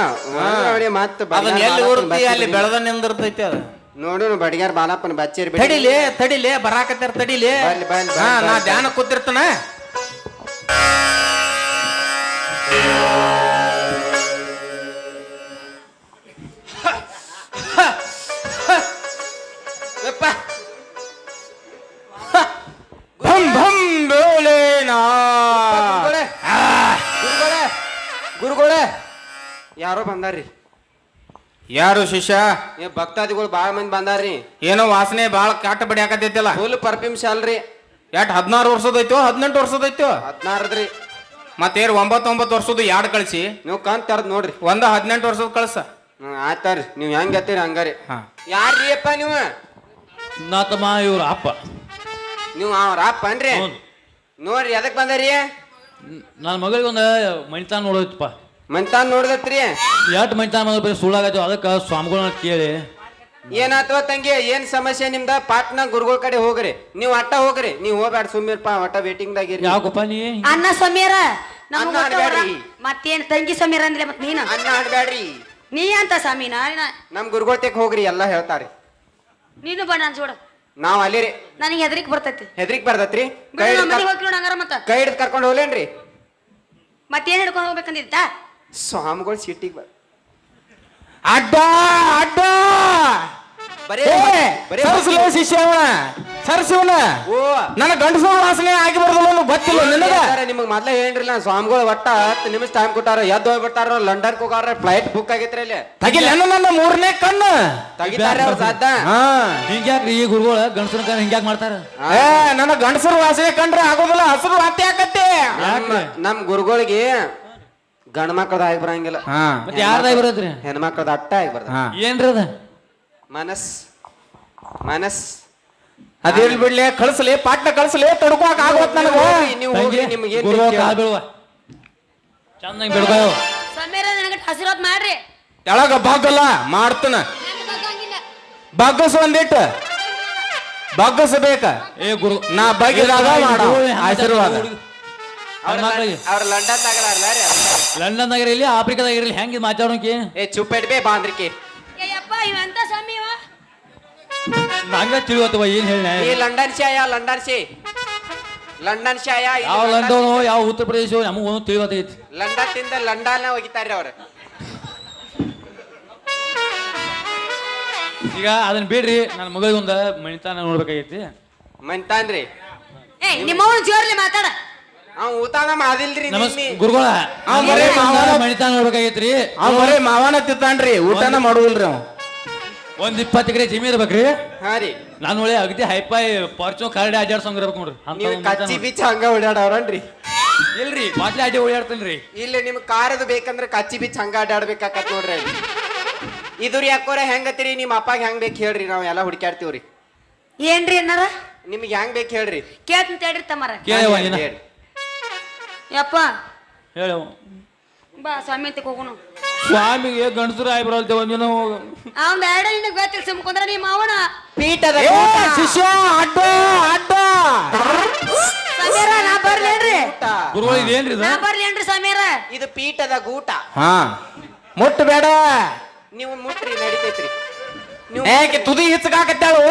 ಮತ್ತ ಅದನ್ನ ಎಲ್ಲಿ ಊರ್ತಿ ಅಲ್ಲಿ ಬೆಳೆದ ನಿಂದಿರ್ತೈತಿ ಅದ ನೋಡು ಬಡಿಗಾರ ಬಾಲಪ್ಪನ ಬಚ್ಚೇರಿ ತಡಿಲಿ ಬರಾಕತ್ತಾರ ತಡಿಲಿ ಬರ್ಲಿ, ಬರ್ಲಿ, ಹಾ ಬರ್ಲಿ, ನಾ ಬರ್ಲಿ. ಧ್ಯಾನ ಕೂತಿರ್ತಾನ ಭಂ ಭಂ ಬೋಲೇನಾ ಗುರುಗಳೇ ಯಾರೋ ಬಂದಾರ್ರಿ ಯಾರು ಶಿಷ್ಯ ಏ ಭಕ್ತಾದಿಗಳು ಬಾಳ ಮಂದಿ ಬಂದಾರ್ರಿ ಏನೋ ವಾಸನೆ ಬಾಳ ಕಾಟ ಬಡಿ ಹಾಕತೈತಿಲ್ಲ ಫುಲ್ ಪರ್ಫ್ಯೂಮ್ ಶಾಲ್ರಿ ಎಟ್ 16 ವರ್ಷದೈತೋ 18 ವರ್ಷದೈತೋ 16 ಮತ್ತೇರ್ 9 ವರ್ಷದ ಯಾಡ್ ಕಳಿಸಿ ನೀವು ಕಂತ್ ತರದ್ ನೋಡ್ರಿ 18 ವರ್ಷದ ಕಳ್ಸ ಆಯ್ತಾರ್ರಿ ನೀವ್ ಹೆಂಗ್ ಹತ್ತೀರಿ ಹಂಗಾರಿ ಹಾ ಯಾರ್ರಿ ಅಪ್ಪ ನೀವು ನಾ ತಮ್ಮ ಇವ್ರ ಅಪ್ಪ ನೀವು ಅವ್ರ ಅಪ್ಪ ಅನ್ರಿ ಹೌದು. ನೋಡ್ರಿ ಎದಕ್ ಬಂದಾರಿ ನನ್ನ ಮಗಳಿಗೆ ಒಂದು ಮಣಿತಾನ ನೋಡೋಯ್ತಪ್ಪ ಮಂತಾನ್ ನೋಡ್ದತ್ರಿ ಎಷ್ಟು ಮಣಿತಾನ ಬರೀ ಸುಳ್ಳಾಗೈತೆ ಅದಕ್ಕೆ ಸ್ವಾಮಿಗಳನ್ನ ಕೇಳಿ ಏನಾತವ ತಂಗಿ ಏನ್ ಸಮಸ್ಯೆ ನಿಮ್ದ ಪಾಟ್ನ ಗುರುಗಳ ಕಡೆ ಹೋಗ್ರಿ ನೀವು ಅಟ್ಟ ಹೋಗ್ರಿ ನೀವು ಹೋಗ್ಬೇಡ ಸುಮ್ಮಿರ್ಪ ಒಟ್ಟ ವೇಟಿಂಗ್ ದಾಗಿರಿ ಯಾಕಪ್ಪ ನೀ ಅಣ್ಣ ಸಮೀರ ಅಣ್ಣ ಅನ್ಬ್ಯಾಡ್ರಿ. ಮತ್ತೇನ್ ತಂಗಿ ಸಮೀರ ಅಂದಿಲ್ಲ ಮತ್ ನೀನು ಅನ್ನ ಆಡ್ಬ್ಯಾಡ್ರಿ ನೀ ಅಂತ ಸಮೀನ ನಮ್ ಗುರುಗಳ ತೆಗ್ ಹೋಗ್ರಿ ಎಲ್ಲಾ ಹೇಳ್ತಾರಿ ನೀನು ಬಣ್ಣ ಅನ್ಸೋಡ ನಾವ್ ಅಲ್ಲಿ ರೀ ನನಗೆ ಹೆದರಿಕೆ ಬರ್ತೈತಿ ಹೆದ್ರಿಕ್ ಬರ್ತೈತ್ರಿ ಬಿಡು, ನಮ್ಮ ಮನೆಗ್ ಹೋಗಿ ನೋಡ ಹಂಗಾರ ಮತ್ತ ಕೈ ಹಿಡಿದ್ ಕರ್ಕೊಂಡ್ ಹೋಗ್ಲೇನ್ರಿ ಮತ್ತೇನ್ ಹಿಡ್ಕೊಂಡು ಹೋಗ್ಬೇಕಂದಿದ್ದ ಸ್ವಾಮಿಗಳು ಸಿಟ್ಟಿಗೆ ಅಡ್ಡ ಅಡ್ಡ ಬರೇ ಏ, ಬರೇ ಸರಸ್ವತಿ ಶಿಷ್ಯವ ಶಿವನ ಓ ನನ್ನ ಗಂಡಸರ ವಾಸನೆ ಆಗಿ ಬರೋದಿಲ್ಲ ಗೊತ್ತಿಲ್ಲ ನಿನಗ ನಿಮಗ್ ಮೊದ್ಲ ಹೇಳಿನ್ರಲ್ಲ ಸ್ವಾಮಿಗಳು ಒಟ್ಟ 10 ನಿಮಿಷ ಟೈಮ್ ಕೊಟ್ಟಾರ ಎದ್ದು ಹೋಗ್ಬಿಡ್ತಾರ ಲಂಡನ್ ಹೋಗಾರ ಫ್ಲೈಟ್ ಬುಕ್ ಆಗೈತ್ರಿ ಇಲ್ಲಿ ತಗಿಲ್ಲ ನನ್ನ 3ನೇ ಕಣ್ಣು ತೆಗಿತಾರೆ ಅವ್ರ ಸಾಧ್ಯ ಹಾ ಹಿಂಗ್ಯಾಕ್ರಿ ಈ ಗುರುಗಳ ಗಂಡಸರ ಕಾಲ ಹಿಂಗ್ಯಾಕ್ ಮಾಡ್ತಾರ ಏ ನನ್ನ ಗಂಡಸರ ವಾಸನೆ ಕಂಡ್ರೆ ಆಗೋದಿಲ್ಲ ಹಸಿರು ವಾಂತಿ ಆಕತ್ತೆ ನಮ್ ಗುರುಗಳಿಗೆ ಗಂಡ ಮಕ್ಕಳದ ಆಗಿ ಬರಂಗಿಲ್ಲ ಹಾ ಮತ್ತೆ ಯಾರ್ದಾಗಿ ಬರೋದ್ರಿ ಹೆಣ್ಮಕ್ಳದ ಅಟ್ಟ ಆಗಿ ಬರ್ದ ಏನ್ರಿ ಅದ ಮನಸ್ ಅದೇಲ್ ಬಿಡ್ಲಿ ಕಳ್ಸಲಿ ಪಾಟ್ನ ಕಳ್ಸಲಿ ತಡ್ಕೋಕ್ ಆಗೋತ್ ನನಗ ನೀವು ಹೋಗಿ ನಿಮ್ಗೆ ಏನ್ ಗುರುಗಳ ಕಾಲ್ ಬೀಳುವ ಚಂದಂಗ್ ಬಿಡ್ಕೋ ಸಮೀರ ನನಗೆ ಆಶೀರ್ವಾದ ಮಾಡ್ರಿ ಎಳಗ ಬಾಗಲ್ಲ ಮಾಡ್ತನ ಬಗ್ಗಸ್ ಒಂದಿಟ್ಟು ಬಗ್ಗಸಬೇಕ ಏ ಗುರು ನಾ ಬಗ್ಗಿದಾಗ ಮಾಡೋ ಆಶೀರ್ವಾದ ಅವ್ರ ಲಂಡನ್ ಲಂಡನ್ ಇರಲಿ ಆಫ್ರಿಕಾದಾಗ ಇರಲಿ ಹೆಂಗ್ ಮಾತಾಡೋಕೆ ಏ ಚುಪ್ಪೆಡ್ಬೇ ಬಾಂದ್ರಿಕೆ ಅಯ್ಯಪ್ಪ ಇವಂತ ಸಮೀವ ನಂಗ ತಿಳಿವತ್ತವ ಏನ್ ಹೇಳ ಈ ಲಂಡನ್ ಶಾಯ ಯಾವ ಲಂಡನ್ ಯಾವ ಉತ್ತರ ಪ್ರದೇಶ ನಮಗ ಒಂದು ತಿಳಿವತ್ತೈತಿ ಲಂಡನ್ ತಿಂದ ಲಂಡನ್ ಹೋಗಿತಾರ್ರಿ ಅವ್ರ ಈಗ ಅದನ್ನ ಬಿಡ್ರಿ ನನ್ನ ಮಗಳಿಗೆ ಒಂದ ಮಣಿತಾನ ನೋಡ್ಬೇಕಾಗೈತಿ ಮಂತಾನ್ರಿ ಏ ನಿಮ್ಮವನು ಜೋರ್ಲಿ ಮಾತಾಡ ಅವ್ ಊತಾನ ಮಾಡಿಲ್ರಿ ಗುರುಗಳ ಬರೇ ಮಣಿತಾನ ನೋಡ್ಬೇಕಾಗೈತ್ರಿ ಅವ್ ಬರೇ ಮಾವನ ತಿತ್ತಾನ್ರಿ ಊಟನ ಮಾಡುದಿಲ್ರಿ ಅವ್ ಒಂದ್ 20 ಎಕರೆ ಜಮೀನ್ ಇರ್ಬೇಕ್ರಿ ಹಾ ರೀ ನಾನು ಒಳ್ಳೆ ಅಗದಿ ಹೈಫೈ ಪರ್ಚೋ ಕರಡಿ ಅಡ್ಡಾಡ್ಸಂಗ್ ಇರ್ಬೇಕು ನೋಡ್ರಿ ನೀವು ಕಚ್ಚಿ ಬಿಚ್ಚ ಹಂಗ ಓಡಾಡವ್ರನ್ರಿ ಇಲ್ರಿ ಬಾಟ್ಲಿ ಅಡ್ಡಿ ಓಡಾಡ್ತೇನ್ರಿ ಇಲ್ಲಿ ನಿಮ್ ಕಾರದು ಬೇಕಂದ್ರೆ ಕಚ್ಚಿ ಬಿಚ್ಚ ಹಂಗ ಅಡ್ಡಾಡ್ಬೇಕಾಕತ್ ನೋಡ್ರಿ ಇದ್ರಿ ಯಾಕೋರ ಹೆಂಗತ್ತೀರಿ ನಿಮ್ ಅಪ್ಪಾಗ ಹೆಂಗ್ ಬೇಕು ಹೇಳ್ರಿ ನಾವ್ ಎಲ್ಲಾ ಹುಡುಕ್ಯಾಡ್ತೀವ್ರಿ ಏನ್ರಿ ಅನ್ನಾರ ನಿಮ್ಗೆ ಹೆಂಗ್ ಬೇಕು ಹೇಳ್ರಿ ಕೇಳ್ತೀನಿ ತಡ್ರಿ ತಮ್ಮರ ಕೇಳವ ಹೇಳ್ರಿ. ಯಪ್ಪ ಹೇಳವ ಬಾ ಸ್ವಾಮಿ ಅಂತ ಹೋಗೋಣ ಸ್ವಾಮಿಗೆ ಗಂಡಸರು ಆಗಿ ಬರಲ್ತೇವ ನೀನು ಅವ್ನ ಎರಡು ನಿನಗೆ ಗೊತ್ತಿಲ್ಲ ಸುಮ್ಕೊಂಡ್ರ ನಿಮ್ಮ ಅವನ ಪೀಠದ ಶಿಷ್ಯ ಅಡ್ಡ ಅಡ್ಡ ಸಮೀರ ನಾ ಬರ್ಲೇನ್ರಿ ಗುರುಗಳು ಇದೇನ್ರಿ ಇದು? ನಾ ಬರ್ಲೇನ್ರಿ ಸಮೀರ ಇದು ಪೀಠದ ಗೂಟ ಹಾ ಮುಟ್ಟಬೇಡ ನೀವು ಮುಟ್ರಿ ನಡಿತೈತ್ರಿ ನೀವು ಏಕೆ ತುದಿ ಹಿಚ್ಚಕಾಕತ್ತಾಳು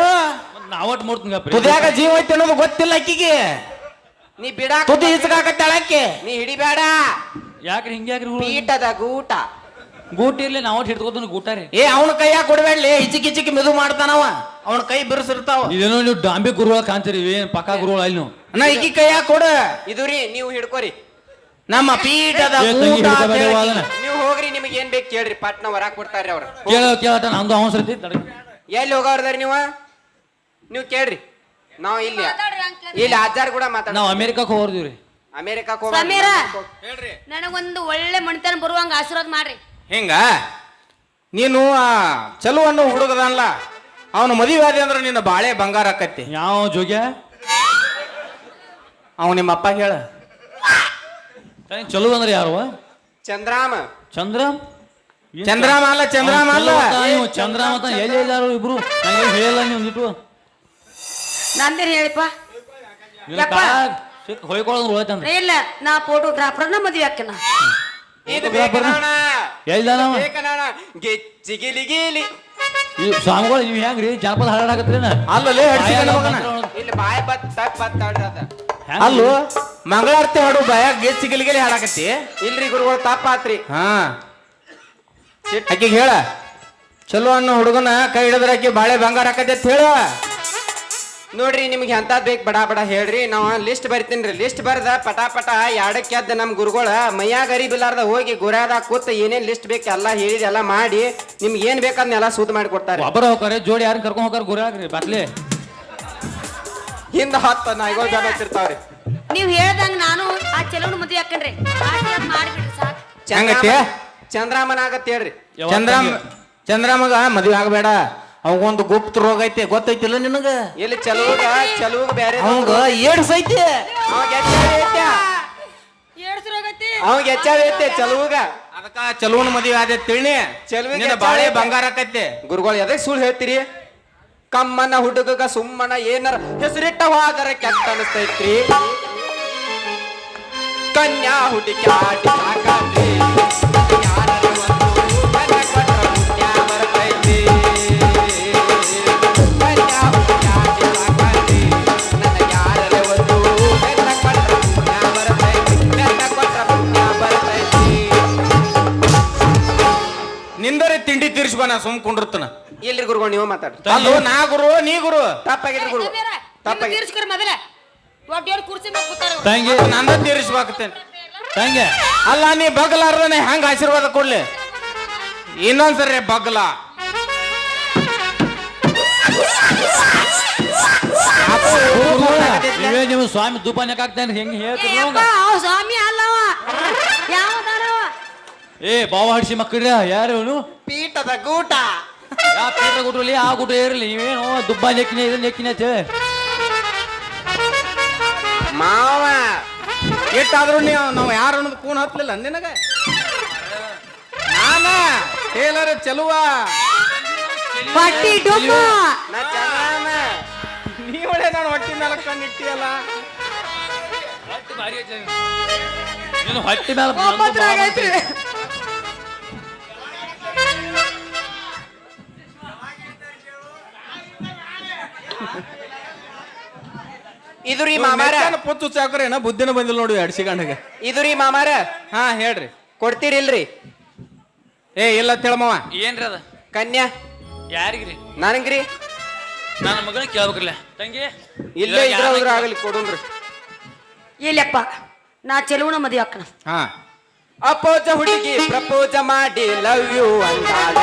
ಮತ್ತ್ ನಾವಟ್ ಮಾಡ್ತೀನಿ ತುದಿಯಾಗ ಜೀವ ಐತಿ ಅನ್ನೋದು ಗೊತ್ತಿಲ್ಲ ಅಕ್ಕಿಗೆ ನೀ ಬಿಡಾಕ ತುದಿ ಹಿಚ್ಚಕಾಕತ್ತಾಳ ಅಕ್ಕಿ ನೀ ಹಿಡಿಬೇಡ ಯಾಕ್ರಿ ಹಿಂಗ್ಯಾಕ್ರಿ ಪೀಠದ ಗೂಟ ಗೂಟ ಇರ್ಲಿ ನಾವಟ್ ಹಿಡ್ಕೋತಾನ ಗೂಟ ರೀ ಏ ಅವನ ಕೈಯಾಗ ಕೊಡ್ಬೇಡ್ಲಿ ಹಿಚಿಕ್ ಹಿಚಿಕ್ ಮೆದು ಮಾಡ್ತಾನವ ಅವನ ಕೈ ಬಿರುಸಿರ್ತಾವ ಇದೇನೋ ನೀವು ಡಾಂಬೆ ಗುರುಗಳ ಕಾಣ್ತೀರಿ ಏನ್ ಪಕ್ಕಾ ಗುರುಗಳ ಅಲ್ಲಿ ನೀವು ನಾ ಈಕಿ ಕೈಯಾಗ ಕೊಡ ಇದು ರೀ ನೀವು ಹಿಡ್ಕೋರಿ ನಮ್ಮ ಪೀಠದ ಏ, ತಂಗಿ ಊಟ ಹಿಡ್ಕೊ ಅಂತ ಹೇಳಿ. ಬೇಡ ವಾದನ. ನೀವು ಹೋಗ್ರಿ ನಿಮಗೆ ಏನ್ ಬೇಕು ಕೇಳ್ರಿ ಪಟ್ನ ಹೊರಗ್ ಕೊಡ್ತಾರ್ರಿ ಅವ್ರ ಕೇಳಟ ನಮ್ದು ಅವಸರ ಐತಿ ತಡಿ. ಎಲ್ಲಿ ಹೋಗೋರ್ದಾರಿ ನೀವು ಕೇಳ್ರಿ ನಾವ್ ಇಲ್ಲಿ ಅಜ್ಜಾರ್ ಕೂಡ ಮಾತಾಡ ನಾವ್ ಅಮೇರಿಕಕ್ಕೆ ಹೋಗ್ತೀವ್ರಿ ಅಮೇರಿಕಾಕ್ ಸಮೀರ ಹೇಳ್ರಿ ನನಗೊಂದು ಒಳ್ಳೆ ಮಣಿತನ ಬರುವಂಗ ಆಶೀರ್ವಾದ ಮಾಡ್ರಿ ಹಿಂಗ ನೀನು ಆ ಚಲೋ ಅನ್ನೋ ಹುಡುಗದಲ್ಲ ಅವನ ಮದುವೆ ಆದಿ ಅಂದ್ರೆ ನಿನ್ನ ಬಾಳೆ ಬಂಗಾರ ಆಕತ್ತಿ ಯಾವ ಜೋಗ್ಯ ಅವ ನಿಮ್ಮ ಅಪ್ಪ ಹೇಳ ಚಲೋ ಅಂದ್ರೆ ಯಾರು ಚಂದ್ರಾಮ ಚಂದ್ರ ಚಂದ್ರಾಮ ಅಲ್ಲ ಚಂದ್ರಾಮ ಅಲ್ಲ ಚಂದ್ರಾಮ ಅಂತ ಎಲ್ಲಿ ಎಲ್ಲಾರು ಇಬ್ರು ನಂಗೆ ಹೇಳಿಲ್ಲ ನೀವು ಒಂದಿಟ್ಟು ನಂದೇನ್ ಹೇಳಿಪ್ಪ ಯಪ್ಪ. ಹೊಯ್ಕೊಳ್ಳೋದು ಹೋಯ್ತಂದ್ರೆ ಇಲ್ಲ ನಾ ಫೋಟೋಗ್ರಾಫರ್ನ ಮದ್ವೆ ಹಾಕಿನ ಇದು ಬೇಕನೋಣ ಎಲ್ಲಿದಾನವ ಬೇಕನೋಣ ಗೆಚ್ಚಿ ಗಿಲಿ ಗಿಲಿ ಈ ಸ್ವಾಮಿಗಳು ನೀವು ಹೆಂಗ್ರಿ ಜಾನಪದ ಹಾಡಾಕತ್ರಿನ ಅಲ್ಲಲೇ ಹಡ್ಸಿಕೊಂಡ್ ಮಗನ. ಇಲ್ಲಿ ಬಾಯ್ ಬತ್ತಾಡ್ರದ ಅಲ್ಲೋ ಮಂಗಳಾರತಿ ಹಾಡು ಬಾಯಾಗ ಗೆಚ್ಚಿ ಗಿಲಿಗಿಲಿ ಹಾಡಾಕತ್ತಿ ಇಲ್ರಿ ಗುರುಗಳು ತಪ್ಪಾತ್ರಿ ಹಾ ಆಕಿಗೆ ಹೇಳ ಚಲೋ ಅನ್ನೋ ಹುಡುಗನ ಕೈ ಹಿಡಿದ್ರ ಆಕಿ ಬಾಳೆ ಬಂಗಾರ ಆಕತಿ ಅಂತ ಹೇಳ ನೋಡ್ರಿ ನಿಮ್ಗೆ ಎಂತದ್ ಬೇಕು ಬಡ ಬಡ ಹೇಳ್ರಿ ನಾವ್ ಲಿಸ್ಟ್ ಬರಿತೀನ್ರಿ ಲಿಸ್ಟ್ ಬರ್ದ ಪಟ ಪಟ ಎರಡಕ್ಕೆ ಎದ್ದ ನಮ್ ಗುರುಗಳ ಮೈಯಾಗ ಅರಿಬಿಲ್ಲಾರ್ದ ಹೋಗಿ ಗುರಾದಾಗ ಕೂತ ಏನೇನ್ ಲಿಸ್ಟ್ ಬೇಕು ಎಲ್ಲ ಹೇಳಿದ ಎಲ್ಲ ಮಾಡಿ ನಿಮ್ಗೆ ಏನ್ ಬೇಕದ್ನೆಲ್ಲ ಸುದ್ದ ಮಾಡಿ ಕೊಡ್ತಾರೆ ಒಬ್ಬರ ಹೋಗ್ತಾರೆ ಜೋಡಿ ಯಾರನ್ನ ಕರ್ಕೊಂಡ್ ಹೋಗಾರ ಗುರಾಗ್ರಿ ಬಾಟ್ಲಿ ಹಿಂದ 10 ನಾಯಿಗಳು ಜನ ಹಚ್ಚಿರ್ತಾವ್ರಿ ನೀವ್ ಹೇಳ್ದಂಗ ನಾನು ಆ ಚೆಲುವನ ಮದ್ವೆ ಹಾಕನ್ರಿ ಆಶೀರ್ವಾದ ಮಾಡ್ಬಿಡ್ರಿ ಸಾಕು ಹೆಂಗತ್ತಿ? ಚಂದ್ರಾಮನ ಆಗತ್ತೆ ಹೇಳ್ರಿ ಚಂದ್ರಾಮಗ ಮದ್ವೆ ಆಗಬೇಡ ಅವಂಗೊಂದು ಗುಪ್ತ ರೋಗ ಐತಿ ಗೊತ್ತೈತಿಲ್ಲ ನಿನಗ ಎಲ್ಲಿ ಚಲುವಗ ಬ್ಯಾರೆ ಅವಂಗ ಏಡ್ಸ್ ಐತಿ ಅವಾಗ ಹೆಚ್ಚಾಗೈತೆ ಚಲುವಗ ಅದಕ್ಕ ಚಲೋನ ಮದ್ವೆ ಆದ ತಿಳಿ ಚಲುವಿಗೆ ನಿನ್ನ ಬಾಳೆ ಬಂಗಾರ ಆಕೈತಿ ಗುರುಗಳು ಎದಕ್ ಸುಳ್ಳು ಹೇಳ್ತೀರಿ ಕಮ್ಮನ ಹುಡುಗಗ ಸುಮ್ಮನ ಏನಾರ ಹೆಸರಿಟ್ಟ ಹೋದರ ಕೆಟ್ಟ ಅನಿಸ್ತೈತ್ರಿ ಕನ್ಯಾ ಹುಡುಕ್ಯಾಡಿ ಸಾಕಾದ್ರಿ ಯಾರರ ಒಂದು ಮನೆ ಕೊಟ್ರ ಪುಣ್ಯ ಬರ್ತೈತಿ ಕನ್ಯಾ ಹುಡುಕ್ಯಾಡಿ ಸಾಕಾದ್ರಿ ನನ್ನ ಯಾರರ ಒಂದು ಮನೆ ಕೊಟ್ರ ಪುಣ್ಯ ಬರ್ತೈತಿ ಮನೆ ಕೊಟ್ರ ಪುಣ್ಯ ಬರ್ತೈತಿ ನಿಂದರೇ ತಿಂಡಿ ತೀರ್ಸ್ಕೊ ನಾ ಸುಮ್ ಕುಂಡಿರ್ತನ ಇಲ್ರಿ ಗುರುಗಳು ನೀವು ಮಾತಾಡ್ರಿ ಅಲ್ಲೋ ನಾ ಗುರು ನೀ ಗುರು ತಪ್ಪಾಗಿದ್ರಿ ಗುರು ತಪ್ಪಾಗಿ ತೀರ್ಸ್ಕೊರಿ ಮೊದಲ ದೊಡ್ಡ ಕುರ್ಚಿ ಮೇಲೆ ಕೂತಾರ ಇವ್ರು. ತಂಗಿ ನನ್ನ ತೀರಿಸ್ಬೇಕತ್ತೇನೆ ತಂಗಿ ಅಲ್ಲ ನೀ ಬಗ್ಲಾರ್ದನೆ ಹೆಂಗ ಆಶೀರ್ವಾದ ಕೊಡ್ಲಿ ಇನ್ನೊಂದ್ಸರಿ ಬಗ್ಲ ನೀವೇ ನಿಮ್ಮ ಸ್ವಾಮಿ ದುಪಾನ್ಯಾಕ ಆಗ್ತಾನೆ ಹೆಂಗೆ ಹೇಳ್ತೀರಿ ಏಪ್ಪ, ಅವ ಸ್ವಾಮಿ ಅಲ್ಲವ ಯಾವದಾನವ ಏ ಬಾವ ಹಡಿಸಿ ಮಕ್ಕಳ್ರಿ ಯಾರು ಇವನು ಪೀಠದ ಗೂಟ ಯಾವ ಪೀಠ ಗುಟ್ರಲ್ಲಿ ಆ ಗುಟ ಇರಲಿ ನೀವೇನು ದುಬ್ಬ ನೆಕ್ಕಿನ ಇದನ್ನ ನೆಕ್ಕಿನ ಮಾವ ಎಷ್ಟಾದ್ರೂ ನಾವು ಯಾರು ಅನ್ನೋದು ಕೂನ್ ಹತ್ಲಿಲ್ಲ ನಿನಗ ನಾನ ಟೇಲರ್ ಚಲುವ ಪಟ್ಟಿ ಡುಮ್ಮ ನಾ ಚಂದ್ರಮ್ಮ. ನೀವಳೆ ನಾನು ಹೊಟ್ಟಿ ಮೇಲೆ ಕಣ್ಣಿಟ್ಟಿಯಲ್ಲ ನೀನು ಹೊಟ್ಟೆ ಮೇಲೆ ಒಂಬತ್ತರ ಆಗೈತ್ರಿ. ಇದು ರೀ ಮಾಮಾರ ಪುಚ್ಚು ಚಾಕ್ರೇನ ಬುದ್ಧಿನ ಬಂದಿಲ್ಲ ನೋಡಿ ಅಡ್ಸಿಗಂಡಗೆ ಇದು ರೀ ಮಾಮಾರ ಹಾ ಹೇಳ್ರಿ ಕೊಡ್ತೀರಿಲ್ರಿ ಏ ಇಲ್ಲ ತಿಳಮವ ಏನ್ರಿ ಅದ ಕನ್ಯಾ ಯಾರಿಗ್ರಿ ನನಗ್ರಿ ನನ್ನ ಮಗನ ಕೇಳ್ಬೇಕ್ರಲ್ಲ ತಂಗಿ ಇಲ್ಲೇ ಇದ್ರ ಆಗಲಿ ಕೊಡುನ್ರಿ ಇಲ್ಲಪ್ಪ ನಾ ಚೆಲುವನ ಮದುವೆ ಅಕ್ಕನ ಹಾ ಅಪೋಜ ಹುಡುಗಿ ಪ್ರಪೋಜ ಮಾಡಿ ಲವ್ ಯು ಅಂದಾಳ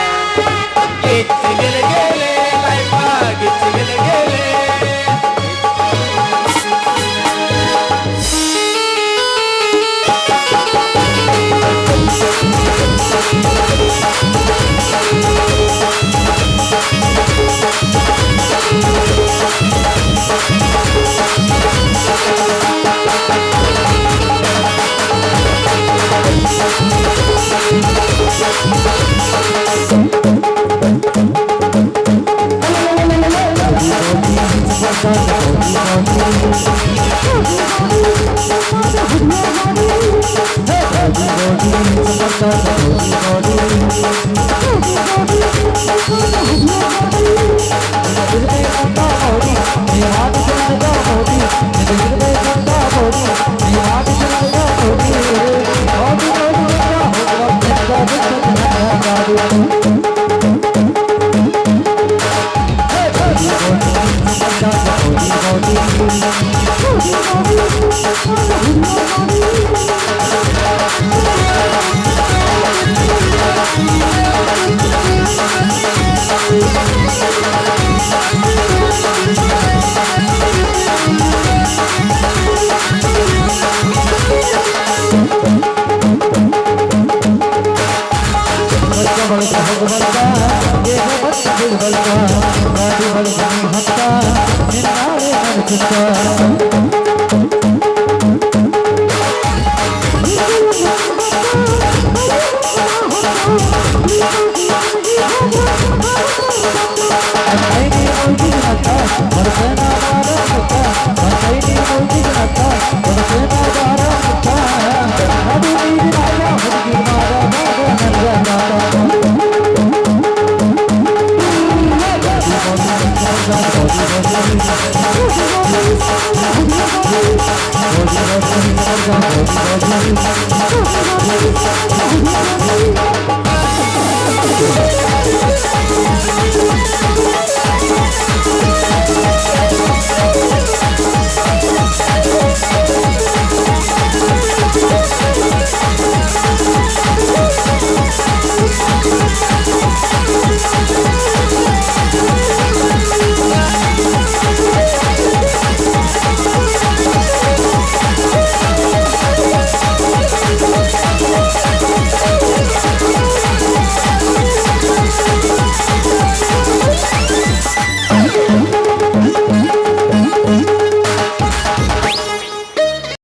Thank you.